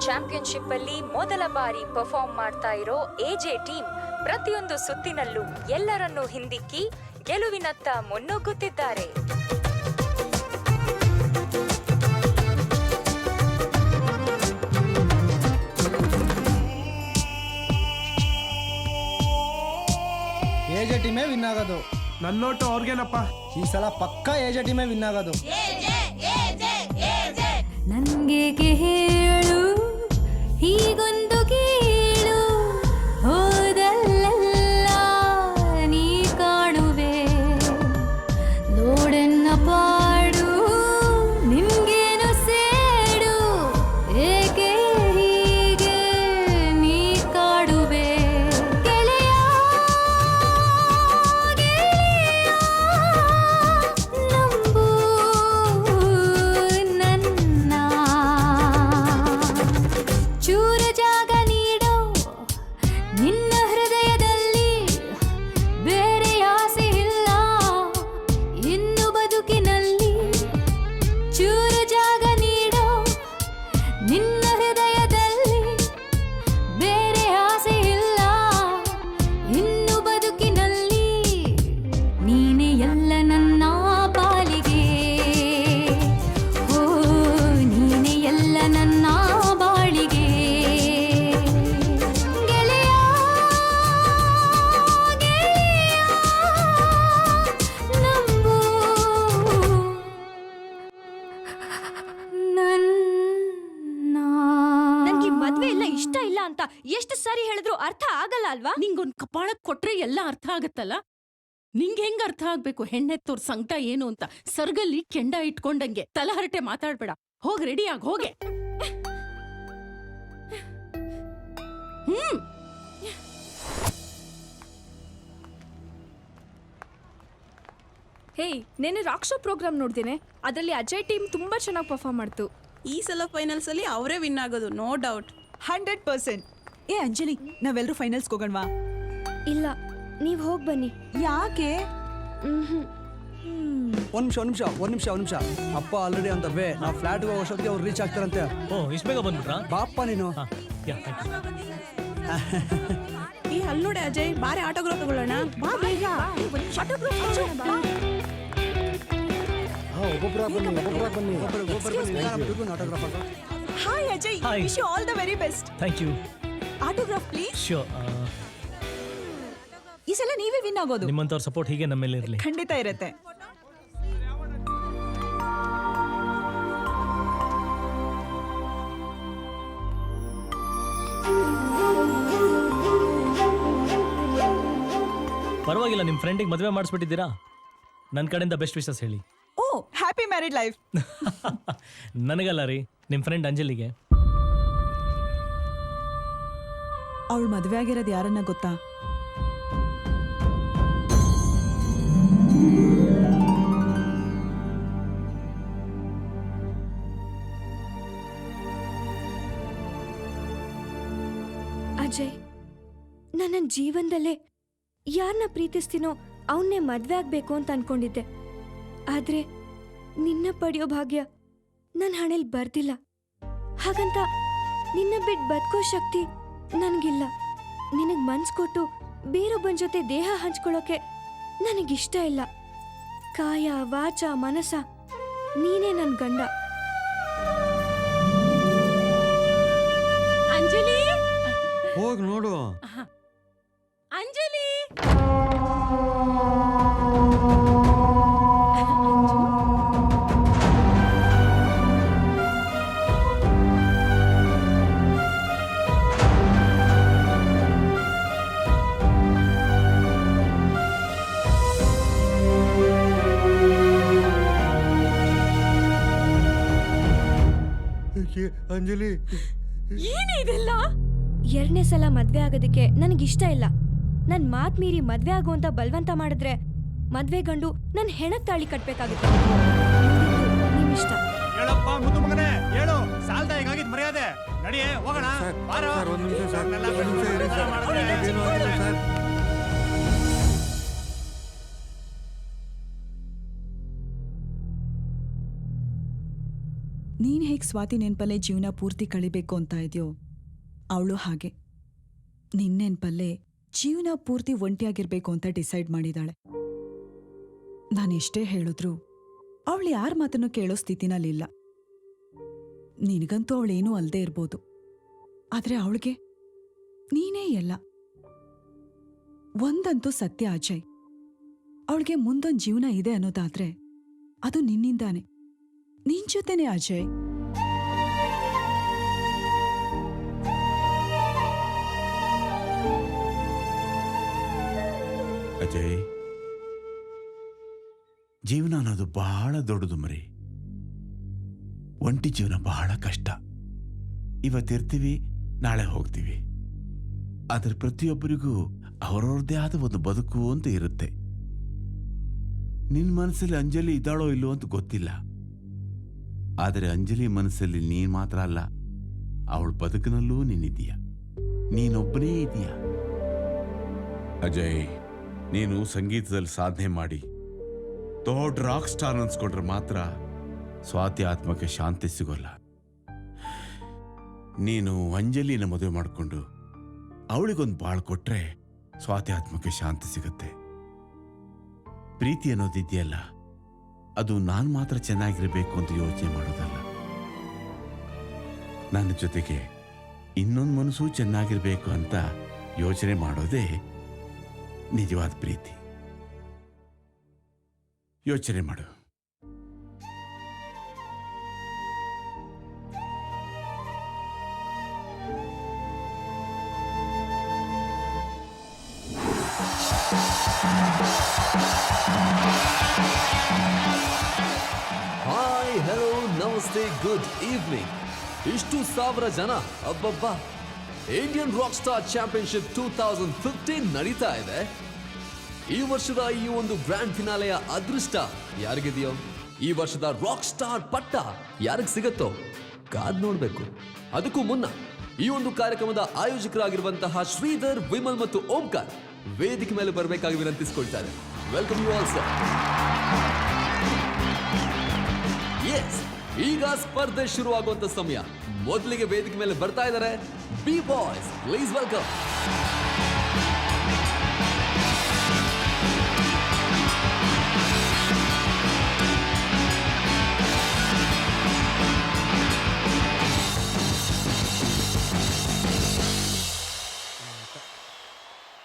ಚಾಂಪಿಯನ್ಶಿಪ್ ಅಲ್ಲಿ ಮೊದಲ ಬಾರಿ ಪರ್ಫಾರ್ಮ್ ಮಾಡ್ತಾ ಇರೋ ಎಜೆ ಟೀಮ್ ಪ್ರತಿಯೊಂದು ಸುತ್ತಿನಲ್ಲೂ ಎಲ್ಲರನ್ನೂ ಹಿಂದಿಕ್ಕಿ ಗೆಲುವಿನತ್ತ ಮುನ್ನುಗ್ಗುತ್ತಿದ್ದಾರೆ. ಎಜೆ ಟೀಮೇ ವಿನ್ ಆಗೋದು. ನನ್ನೋಟು ಅವ್ರಿಗೇನಪ್ಪ. ಈ ಸಲ ಪಕ್ಕಾ ಎಜೆ ಟೀಮೇ ವಿನ್ ಆಗೋದು. ನಂಗೆ ಹೇಳು ಹೀಗೊಂದು ಕೀಳು ಹೋದಲ್ಲ ನೀ ಕಾಣುವೆ ನೋಡೆನ್ನ ಪಾಡು ನಿಮ್ಗೇನು ಸೇಡು ಏಕೆ ಹೀಗೆ ನೀ ಕಾಡುವೆ ಗೆಳೆಯ ಗೆಳೆಯ ಹೇಳಿದ್ರು ಅರ್ಥ ಆಗಲ್ಲ ಅಲ್ವಾ? ನಿಂಗೊಂದ್ ಕಪಾಳಕ್ ಕೊಟ್ರೆ ಎಲ್ಲ ಅರ್ಥ ಆಗತ್ತಲ್ಲ. ನಿಂಗೆ ಹೆಂಗ್ ಅರ್ಥ ಆಗ್ಬೇಕು ಹೆಣ್ಣೆತ್ತೋರ್ ಸಂಕಟ ಏನು ಅಂತ? ಸರ್ಗಲ್ಲಿ ಕೆಂಡ ಇಟ್ಕೊಂಡಂಗೆ ತಲಹರಟೆ ಮಾತಾಡ್ಬೇಡ. ಹೋಗ್ ರೆಡಿ ಆಗ್ ಹೋಗೆ. ಹೇಯ್, ನೆನ್ನೆ ರಾಕ್ ಶೋ ಪ್ರೋಗ್ರಾಮ್ ನೋಡ್ದೇನೆ. ಅದರಲ್ಲಿ ಅಜಯ್ ಟೀಮ್ ತುಂಬಾ ಚೆನ್ನಾಗಿ ಪರ್ಫಾರ್ಮ್ ಮಾಡ್ತು. ಈ ಸಲ ಫೈನಲ್ಸ್ ಅಲ್ಲಿ ಅವರೇ ವಿನ್ ಆಗೋದು, ನೋ ಡೌಟ್. 100%. ಏ ಅಂಜಲಿ, ನಾವೆಲ್ಲರೂ ಫೈನಲ್ಸ್ ಹೋಗೋಣವಾ? ಇಲ್ಲ, ನೀವ್ ಹೋಗ್ ಬನ್ನಿ. ಯಾಕೆ? ಒಂದ್ ನಿಮಿಷ ಅಪ್ಪ ಆಲ್ರೆಡಿ ಅಂತ ವೇ ನಾವು ಫ್ಲಾಟ್ಗೆ ಹೋಗೋ ಅಷ್ಟೊತ್ತಿಗೆ ಅವ್ರು ರೀಚ್ ಆಗ್ತಾರಂತೆ. ಓ, ಇಷ್ಟು ಬೇಗ ಬಂದ್ಬಿಟ್ರಾ? ಬಾಪ್ಪ ನೀನು. ಈ ಅಲ್ಲಿ ನೋಡಿ ಅಜಯ್, ಬಾರಿ ಆಟೋಗ್ರಾಫ್ ತಗೊಳ್ಳೋಣ. ಬಾ ಬೇಗ. Hi Ajay, wish you all the very best. Thank you. Autograph please. Sure. ಈ ಸಲ ನೀವೇ ವಿನ್ ಆಗೋದು. ನಿಮ್ಮಂತವ್ರ ಸಪೋರ್ಟ್ ಹೀಗೆ ನಮ್ಮ ಮೇಲೆ ಇರಲಿ. ಖಂಡಿತ ಇರುತ್ತೆ. ಪರವಾಗಿಲ್ಲ, ನಿಮ್ಮ ಫ್ರೆಂಡಿಗೆ ಮದುವೆ ಮಾಡಿಸ್ಬಿಟ್ಟಿದ್ದೀರಾ. ನನ್ನ ಕಡೆಯಿಂದ ಬೆಸ್ಟ್ ವಿಶಸ್ ಹೇಳಿ. ಓ, ಹ್ಯಾಪಿ ಮ್ಯಾರಿಡ್ ಲೈಫ್. ನನಗಲ್ಲ ರೀ, ನಿಮ್ಮ ಫ್ರೆಂಡ್ ಅಂಜಲಿಗೆ. ಅವಳು ಮದುವೆ ಆಗಿರೋದು ಯಾರನ್ನ ಗೊತ್ತಾ? ಅಜಯ್, ನನ್ನ ಜೀವನದಲ್ಲೇ ಯಾರನ್ನ ಪ್ರೀತಿಸ್ತೀನೋ ಅವನ್ನೇ ಮದ್ವೆ ಆಗ್ಬೇಕು ಅಂತ ಅನ್ಕೊಂಡಿದ್ದೆ. ಆದ್ರೆ ನಿನ್ನ ಪಡೆಯೋ ಭಾಗ್ಯ ನನ್ನ ಹಣೆಲ್ ಬರ್ದಿಲ್ಲ. ಹಾಗಂತ ನಿನ್ನ ಬಿಟ್ಟು ಬದುಕೋ ಶಕ್ತಿ ನನ್ಗಿಲ್ಲ. ನಿನಗ್ ಮನ್ಸ್ ಕೊಟ್ಟು ಬೇರೊಬ್ಬನ ಜೊತೆ ದೇಹ ಹಂಚ್ಕೊಳ್ಳೋಕೆ ನನಗಿಷ್ಟ ಇಲ್ಲ. ಕಾಯ ವಾಚ ಮನಸ ನೀನೇ ನನ್ ಗಂಡ. ಅಂಜಲಿ, ಹೋಗ್ ನೋಡು. ಅಂಜಲಿ. ಅಂಜಲಿ, ಏನೇ ಇದೆಲ್ಲ? ಎರಡನೇ ಸಲ ಮದ್ವೆ ಆಗೋದಕ್ಕೆ ನನಗಿಷ್ಟ ಇಲ್ಲ. ನನ್ ಮಾತ್ ಮೀರಿ ಮದ್ವೆ ಆಗುವಂತ ಬಲವಂತ ಮಾಡಿದ್ರೆ ಮದ್ವೆ ಗಂಡು ನನ್ ಹೆಣಕ್ ತಾಳಿ ಕಟ್ಬೇಕಾಗುತ್ತೆ. ನಿಮ್ ಇಷ್ಟ. ಹೇಳಪ್ಪ ಮುದ್ದು ಮಗನೇ, ಹೇಳು. ಸಾಲ್ದ ಹೀಗಾಗಿದ್ ಮರ್ಯಾದೆ. ನಡಿಯೇ ಹೋಗೋಣ. ಬಾರೋ. ಒಂದ್ ನಿಮಿಷ ಸರ್, ನೀನ್ ಹೇಗ್ ಸ್ವಾತಿ ನೆನ್ಪಲ್ಲೇ ಜೀವನ ಪೂರ್ತಿ ಕಳಿಬೇಕು ಅಂತ ಇದೆಯೋ, ಅವಳು ಹಾಗೆ ನಿನ್ ನೆನ್ಪಲ್ಲೇ ಜೀವನ ಪೂರ್ತಿ ಒಂಟಿಯಾಗಿರ್ಬೇಕು ಅಂತ ಡಿಸೈಡ್ ಮಾಡಿದಾಳೆ. ನಾನೆಷ್ಟೇ ಹೇಳಿದ್ರು ಅವಳು ಯಾರ ಮಾತನ್ನು ಕೇಳೋ ಸ್ಥಿತಿನಲ್ಲಿಲ್ಲ. ನಿನಗಂತೂ ಅವಳೇನೂ ಅಲ್ದೇ ಇರ್ಬೋದು, ಆದ್ರೆ ಅವಳಿಗೆ ನೀನೇ ಎಲ್ಲ. ಒಂದಂತೂ ಸತ್ಯ ಅಜಯ್, ಅವಳಿಗೆ ಮುಂದೊಂದು ಜೀವನ ಇದೆ ಅನ್ನೋದಾದ್ರೆ ಅದು ನಿನ್ನಿಂದಾನೆ, ನಿನ್ ಜೊತೆನೆ ಅಜಯ್. ಅಜಯ್, ಜೀವನ ಅನ್ನೋದು ಬಹಳ ದೊಡ್ಡದು ಮರಿ. ಒಂಟಿ ಜೀವನ ಬಹಳ ಕಷ್ಟ. ಇವತ್ತಿರ್ತೀವಿ, ನಾಳೆ ಹೋಗ್ತೀವಿ. ಆದರೆ ಪ್ರತಿಯೊಬ್ಬರಿಗೂ ಅವರವ್ರದ್ದೇ ಆದ ಒಂದು ಬದುಕು ಅಂತ ಇರುತ್ತೆ. ನಿನ್ನ ಮನಸ್ಸಲ್ಲಿ ಅಂಜಲಿ ಇದ್ದಾಳೋ ಇಲ್ಲೋ ಅಂತ ಗೊತ್ತಿಲ್ಲ. ಆದರೆ ಅಂಜಲಿ ಮನಸ್ಸಲ್ಲಿ ನೀನ್ ಮಾತ್ರ ಅಲ್ಲ, ಅವಳ ಬದುಕಿನಲ್ಲೂ ನೀನಿದೀಯ. ನೀನೊಬ್ಬನೇ ಇದೀಯ. ಅಜಯ್, ನೀನು ಸಂಗೀತದಲ್ಲಿ ಸಾಧನೆ ಮಾಡಿ ದೊಡ್ಡ ರಾಕ್ ಸ್ಟಾರ್ ಅನ್ಸ್ಕೊಂಡ್ರೆ ಮಾತ್ರ ಸ್ವಾತಿ ಆತ್ಮಕ್ಕೆ ಶಾಂತಿ ಸಿಗೋಲ್ಲ. ನೀನು ಅಂಜಲಿನ ಮದುವೆ ಮಾಡಿಕೊಂಡು ಅವಳಿಗೊಂದು ಬಾಳ್ ಕೊಟ್ರೆ ಸ್ವಾತಿ ಆತ್ಮಕ್ಕೆ ಶಾಂತಿ ಸಿಗುತ್ತೆ. ಪ್ರೀತಿ ಅನ್ನೋದಿದೆಯಲ್ಲ, ಅದು ನಾನು ಮಾತ್ರ ಚೆನ್ನಾಗಿರ್ಬೇಕು ಅಂತ ಯೋಚನೆ ಮಾಡೋದಲ್ಲ. ನನ್ನ ಜೊತೆಗೆ ಇನ್ನೊಂದು ಮನಸ್ಸು ಚೆನ್ನಾಗಿರ್ಬೇಕು ಅಂತ ಯೋಚನೆ ಮಾಡೋದೇ ನಿಜವಾದ ಪ್ರೀತಿ. ಯೋಚನೆ ಮಾಡು. Good evening. ಇಷ್ಟು ಸಾವಿರ ಜನ, ಅಬ್ಬಬ್ಬ. ಇಂಡಿಯನ್ ರಾಕ್ ಸ್ಟಾರ್ ಚಾಂಪಿಯನ್ಶಿಪ್ 2015 ನಡೀತಾ ಇದೆ. ಈ ವರ್ಷದ ಈ ಒಂದು ಗ್ರ್ಯಾಂಡ್ ಫಿನಾಲೆಯ ಅದೃಷ್ಟ ಯಾರಿಗಿದೆಯೋ, ಈ ವರ್ಷದ ರಾಕ್ ಸ್ಟಾರ್ ಪಟ್ಟ ಯಾರಿಗೆ ಸಿಗತ್ತೋ ಕಾದ್ ನೋಡ್ಬೇಕು. ಅದಕ್ಕೂ ಮುನ್ನ ಈ ಒಂದು ಕಾರ್ಯಕ್ರಮದ ಆಯೋಜಕರಾಗಿರುವಂತಹ ಶ್ರೀಧರ್, ವಿಮಲ್ ಮತ್ತು ಓಂಕಾರ್ ವೇದಿಕೆ ಮೇಲೆ ಬರಬೇಕಾಗಿ ವಿನಂತಿಸಿಕೊಳ್ತಾರೆ. Welcome you all sir. Yes, ಈಗ ಸ್ಪರ್ಧೆ ಶುರುವಾಗುವಂತ ಸಮಯ. ಮೊದಲಿಗೆ ವೇದಿಕೆ ಮೇಲೆ ಬರ್ತಾ ಇದ್ದಾರೆ B boys. Please welcome.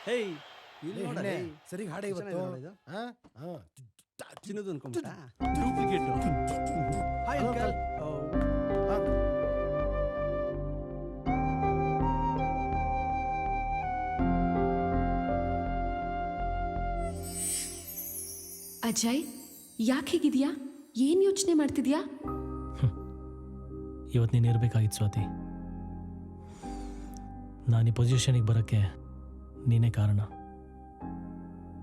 Hey ಇಲ್ಲಿ ನೋಡಲೇ ಸರಿ ಹಾಡೆ ಇವತ್ತು ಚಿನ್ನದು ಅನ್ಕೊಂಬಿಟ್ಟ. ಡೂಪ್ಲಿಕೇಟ್. Hi uncle. ಅಜಯ್, ಯಾಕೆ ಹೇಗಿದ್ಯಾ? ಏನ್ ಯೋಚನೆ ಮಾಡ್ತಿದ್ಯಾ? ಇವತ್ತು ನೀನು ಇರಬೇಕಾಗಿತ್ತು ಸ್ವಾತಿ. ನಾನು ಈ ಪೊಸಿಷನಿಗೆ ಬರೋಕ್ಕೆ ನೀನೇ ಕಾರಣ.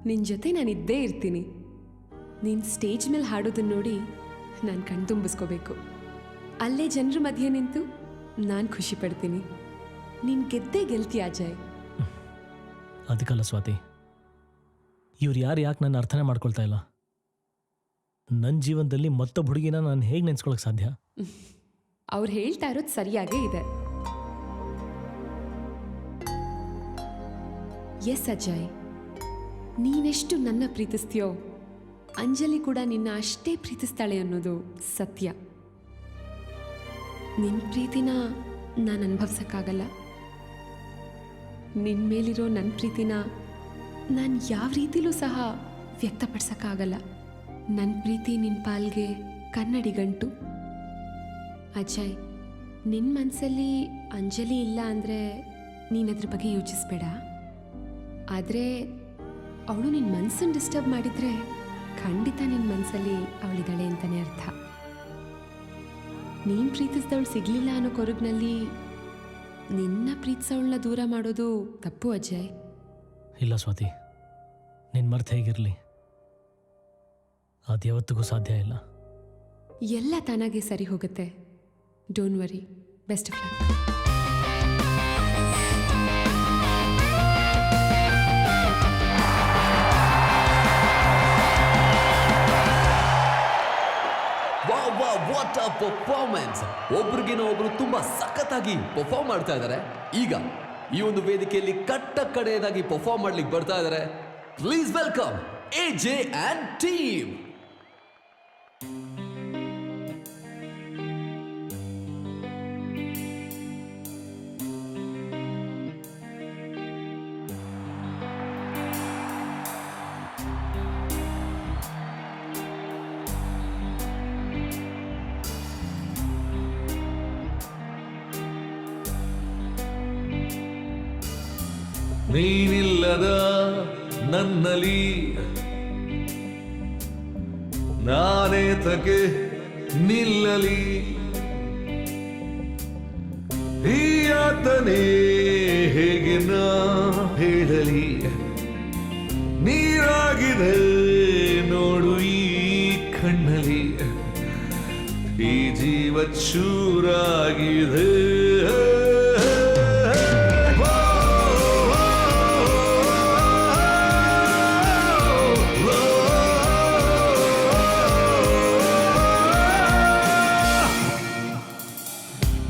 ನಿನ್ ಜೊತೆ ನಾನು ಇದ್ದೇ ಇರ್ತೀನಿ. ನೀನ್ ಸ್ಟೇಜ್ ಮೇಲೆ ಹಾಡೋದನ್ನ ನೋಡಿ ನಾನು ಕಣ್ತುಂಬಿಸ್ಕೋಬೇಕು. ಅಲ್ಲೇ ಜನರ ಮಧ್ಯೆ ನಿಂತು ನಾನು ಖುಷಿ ಪಡ್ತೀನಿ. ನೀನ್ ಗೆದ್ದೇ ಗೆಲ್ತೀಯ ಅಜಯ್. ಅದಕ್ಕಲ್ಲ ಸ್ವಾತಿ, ಇವ್ರು ಯಾಕೆ ನನ್ನ ಅರ್ಥನೇ ಮಾಡ್ಕೊಳ್ತಾ ಇಲ್ಲ. ನನ್ನ ಜೀವನದಲ್ಲಿ ಮತ್ತೊಬ್ಬ ಹುಡುಗಿನ ನಾನು ಹೇಗೆ ನೆನೆಸ್ಕೊಳಕ್ಕೆ ಸಾಧ್ಯ? ಅವ್ರು ಹೇಳ್ತಾ ಇರೋದು ಸರಿಯಾಗೇ ಇದೆ. ಎಸ್ ಅಜಯ್, ನೀನೆಷ್ಟು ನನ್ನ ಪ್ರೀತಿಸ್ತೀಯೋ ಅಂಜಲಿ ಕೂಡ ನಿನ್ನ ಅಷ್ಟೇ ಪ್ರೀತಿಸ್ತಾಳೆ ಅನ್ನೋದು ಸತ್ಯ. ನಿನ್ನ ಪ್ರೀತಿನ ನಾನು ಅನುಭವಿಸೋಕ್ಕಾಗಲ್ಲ. ನಿನ್ನ ಮೇಲಿರೋ ನನ್ನ ಪ್ರೀತಿನ ನಾನು ಯಾವ ರೀತಿಲೂ ಸಹ ವ್ಯಕ್ತಪಡಿಸೋಕ್ಕಾಗಲ್ಲ. ನನ್ನ ಪ್ರೀತಿ ನಿನ್ನ ಪಾಲ್ಗೆ ಕನ್ನಡಿ ಗಂಟು. ಅಜಯ್, ನಿನ್ನ ಮನಸ್ಸಲ್ಲಿ ಅಂಜಲಿ ಇಲ್ಲ ಅಂದರೆ ನೀನದ್ರ ಬಗ್ಗೆ ಯೋಚಿಸ್ಬೇಡ. ಆದರೆ ಅವಳು ನಿನ್ನ ಮನಸ್ಸನ್ನು ಡಿಸ್ಟರ್ಬ್ ಮಾಡಿದರೆ ಖಂಡಿತ ನಿನ್ನ ಮನಸ್ಸಲ್ಲಿ ಅವಳಿದ್ದಾಳೆ ಅಂತಲೇ ಅರ್ಥ. ನೀನು ಪ್ರೀತಿಸಿದವಳು ಸಿಗಲಿಲ್ಲ ಅನ್ನೋ ಕೊರಗಿನಲ್ಲಿ ನಿನ್ನ ಪ್ರೀತಿಸೋಳನ್ನ ದೂರ ಮಾಡೋದು ತಪ್ಪು ಅಜಯ್. ಇಲ್ಲ ಸ್ವಾತಿ, ನಿನ್ನ ಮರ್ತು ಹೇಗಿರಲಿ, ಅದು ಯಾವತ್ತಿಗೂ ಸಾಧ್ಯ ಇಲ್ಲ. ಎಲ್ಲ ತಾನಾಗೆ ಸರಿ ಹೋಗುತ್ತೆ. Don't worry. Best of luck. What a performance. ಒಬ್ರಿಗಿನ ಒಬ್ರು ತುಂಬಾ ಸಖತ್ತಾಗಿ ಪರ್ಫಾರ್ಮ್ ಮಾಡ್ತಾ ಇದ್ದಾರೆ. ಈಗ ಈ ಒಂದು ವೇದಿಕೆಯಲ್ಲಿ ಕಟ್ಟ ಕಡೆಯದಾಗಿ ಪರ್ಫಾರ್ಮ್ ಮಾಡ್ಲಿಕ್ಕೆ ಬರ್ತಾ ಇದ್ದಾರೆ. Please welcome AJ and team. ನೀನಿಲ್ಲದ ನನ್ನಲ್ಲಿ ನಾನೇತಕ್ಕೆ ನಿಲ್ಲಲಿ, ಈ ಆತನೇ ಹೇಗೆ ನಾ ಹೇಳಲಿ, ನೀರಾಗಿದೆ ನೋಡು ಈ ಕಣ್ಣಲ್ಲಿ, ಈ ಜೀವ ಚೂರಾಗಿದೆ.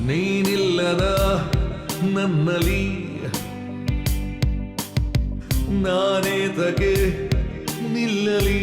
ನೀನಿಲ್ಲದ ನನ್ನಲ್ಲಿ ನಾನೇತಕ್ಕೆ ನಿಲ್ಲಲಿ,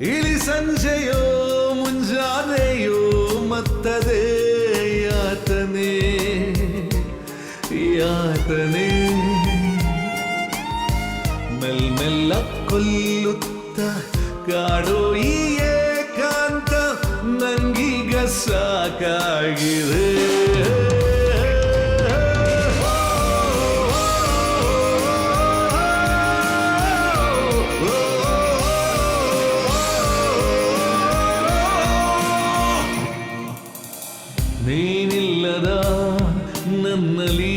ಇಳಿ ಸಂಜೆಯೋ ಮುಂಜಾನೆಯೋ ಮತ್ತದೇ ಯಾತನೆ ಯಾತನೆ ಮೆಲ್ಮೆಲ್ಲ ಕೊಲ್ಲುತ್ತ ಕಾಡೋ ಈ ಏಕಾಂತ ನಂಗೀಗ ಸಾಕಾಗಿದೆ ನೀನಿಲ್ಲದ ನನ್ನಲ್ಲಿ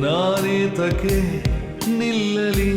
ನಾನೇತಕ್ಕೆ ನಿಲ್ಲಲಿ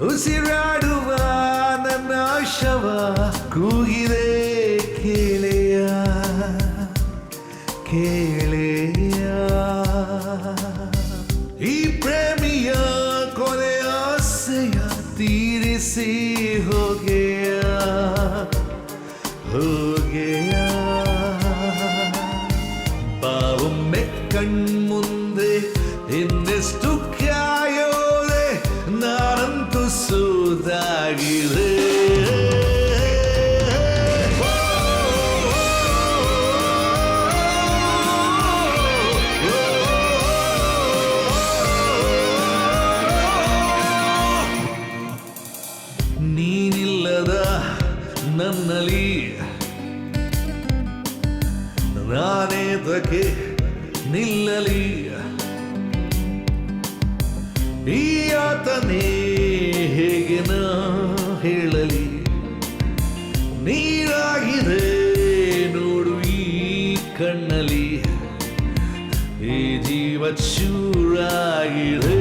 ಉಸಿರಾಡುವ ನನ್ನ ಶವ ಕೂಗಿದೆ ಕೇಳೆಯ ಕೇಳೆಯ ಈ ಪ್ರೇಮಿಯ ಕೊನೆ ಆಸೆಯ ತೀರಿಸಿ ಹೋಗೆಯ ಹೋಗೆಯ ಬಾವೊಮ್ಮೆ ಕಣ್ಮುಂದೆ ಇನ್ನೆಷ್ಟು ಕಾಯೋದೆ ನಾನಂತೂ ಸೋದಾಗಿದೆ ನೀನಿಲ್ಲದ ನನ್ನಲ್ಲಿ ನಾನೇತಕ್ಕೆ ನಿಲ್ಲಲಿ ಈ ಆತನೇ ಹೇಗೆ ನಾ ಹೇಳಲಿ ನೀರಾಗಿದೆ ನೋಡು ಈ ಕಣ್ಣಲ್ಲಿ ಈ ಜೀವ ಚೂರಾಗಿದೆ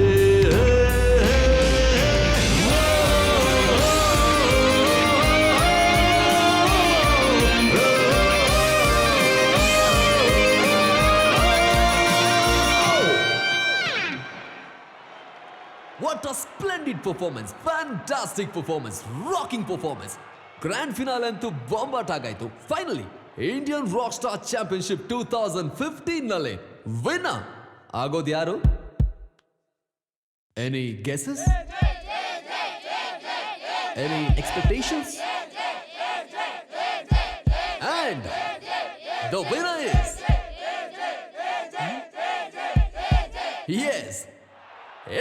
What a splendid performance! Fantastic performance! Rocking performance! Grand finale ಅಂತೂ ಬಾಂಬಾಟ್ ಆಗಾಯ್ತು. Finally, Indian Rockstar Championship 2015 ನಲ್ಲಿ ವಿನ್ನರ್ ಆಗೋದು ಯಾರು? Any guesses? Any expectations? And the winner is yes,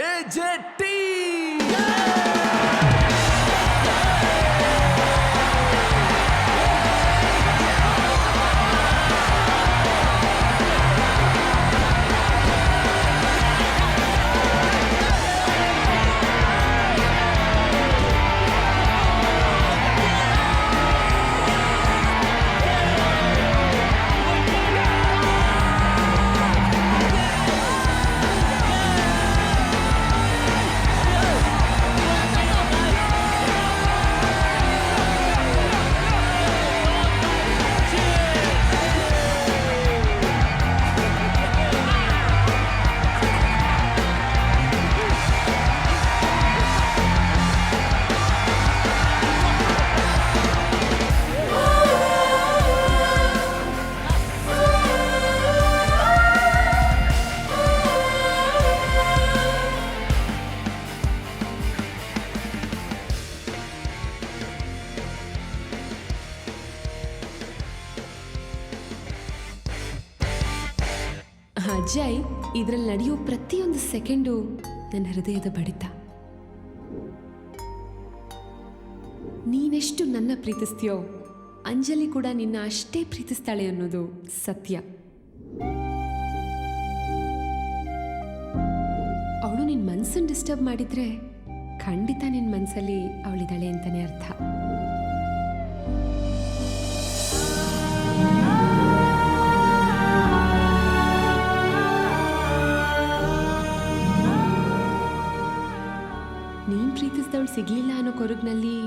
AJT! Ajay, ಇದರಲ್ಲಿ ನಡೆಯೋ ಪ್ರತಿಯೊಂದು ಸೆಕೆಂಡು ನನ್ನ ಹೃದಯದ ಬಡಿತ. ನೀನೆಷ್ಟು ನನ್ನ ಪ್ರೀತಿಸ್ತೀಯೋ ಅಂಜಲಿ ಕೂಡ ನಿನ್ನ ಅಷ್ಟೇ ಪ್ರೀತಿಸ್ತಾಳೆ ಅನ್ನೋದು ಸತ್ಯ. ಅವಳು ನಿನ್ನ ಮನಸ್ಸನ್ನು ಡಿಸ್ಟರ್ಬ್ ಮಾಡಿದ್ರೆ ಖಂಡಿತ ನಿನ್ನ ಮನಸ್ಸಲ್ಲಿ ಅವಳಿದ್ದಾಳೆ ಅಂತಾನೆ ಅರ್ಥ. ಪ್ರೀತಿಸಿದವಳು ಸಿಗ್ಲಿಲ್ಲ ಅನ್ನೋ ಕೊರಗ್ನಲ್ಲಿ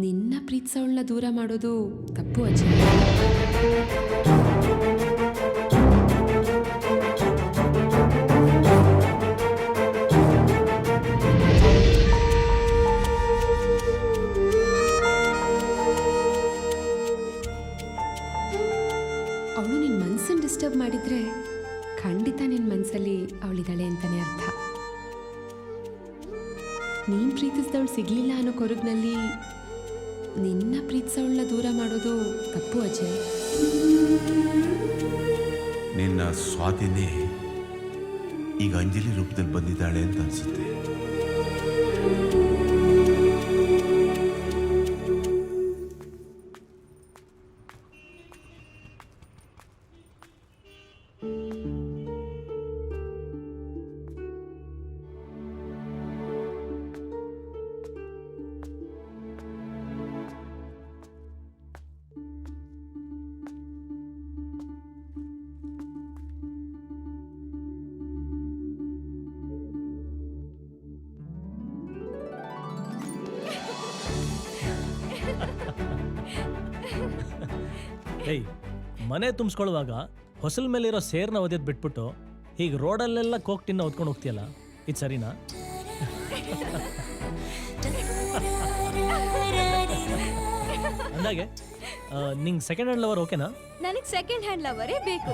ನಿನ್ನ ಪ್ರೀತಿಸೋಳನ್ನ ದೂರ ಮಾಡೋದು ತಪ್ಪು ಅಜಯ್. ಅವಳು ನಿನ್ನ ಮನಸ್ಸನ್ನು ಡಿಸ್ಟರ್ಬ್ ಮಾಡಿದ್ರೆ ಖಂಡಿತ ನಿನ್ನ ಮನಸ್ಸಲ್ಲಿ ಅವಳಿದ್ದಾಳೆ ಅಂತಲೇ ಅರ್ಥ. ನೀನು ಪ್ರೀತಿಸಿದವಳು ಸಿಗ್ಲಿಲ್ಲ ಅನ್ನೋ ಕೊರಗ್ನಲ್ಲಿ ನಿನ್ನ ಪ್ರೀತಿಸೋಳನ್ನ ದೂರ ಮಾಡೋದು ತಪ್ಪು ಅಜಯ್. ನಿನ್ನ ಸ್ವಾತಿನೇ ಈಗ ಅಂಜಲಿ ರೂಪದಲ್ಲಿ ಬಂದಿದ್ದಾಳೆ ಅಂತ ಅನ್ಸುತ್ತೆ. ಏಯ್, ಮನೆ ತುಂಬಿಸ್ಕೊಳ್ಳುವಾಗ ಹೊಸಲ್ ಮೇಲಿರೋ ಸೇರ್ನ ಒದೆದ್ ಬಿಟ್ಬಿಟ್ಟು ಹೀಗೆ ರೋಡಲ್ಲೆಲ್ಲ ಕೋಕ್ಟಿನ ಹೊತ್ಕೊಂಡು ಹೋಗ್ತೀಯಲ್ಲ, ಇದು ಸರಿನಾ? ಅಂದಾಗೆ ನಿಂಗೆ ಸೆಕೆಂಡ್ ಹ್ಯಾಂಡ್ ಲವರ್ ಓಕೆನಾ? ನನಗೆ ಸೆಕೆಂಡ್ ಹ್ಯಾಂಡ್ ಲವರೇ ಬೇಕು.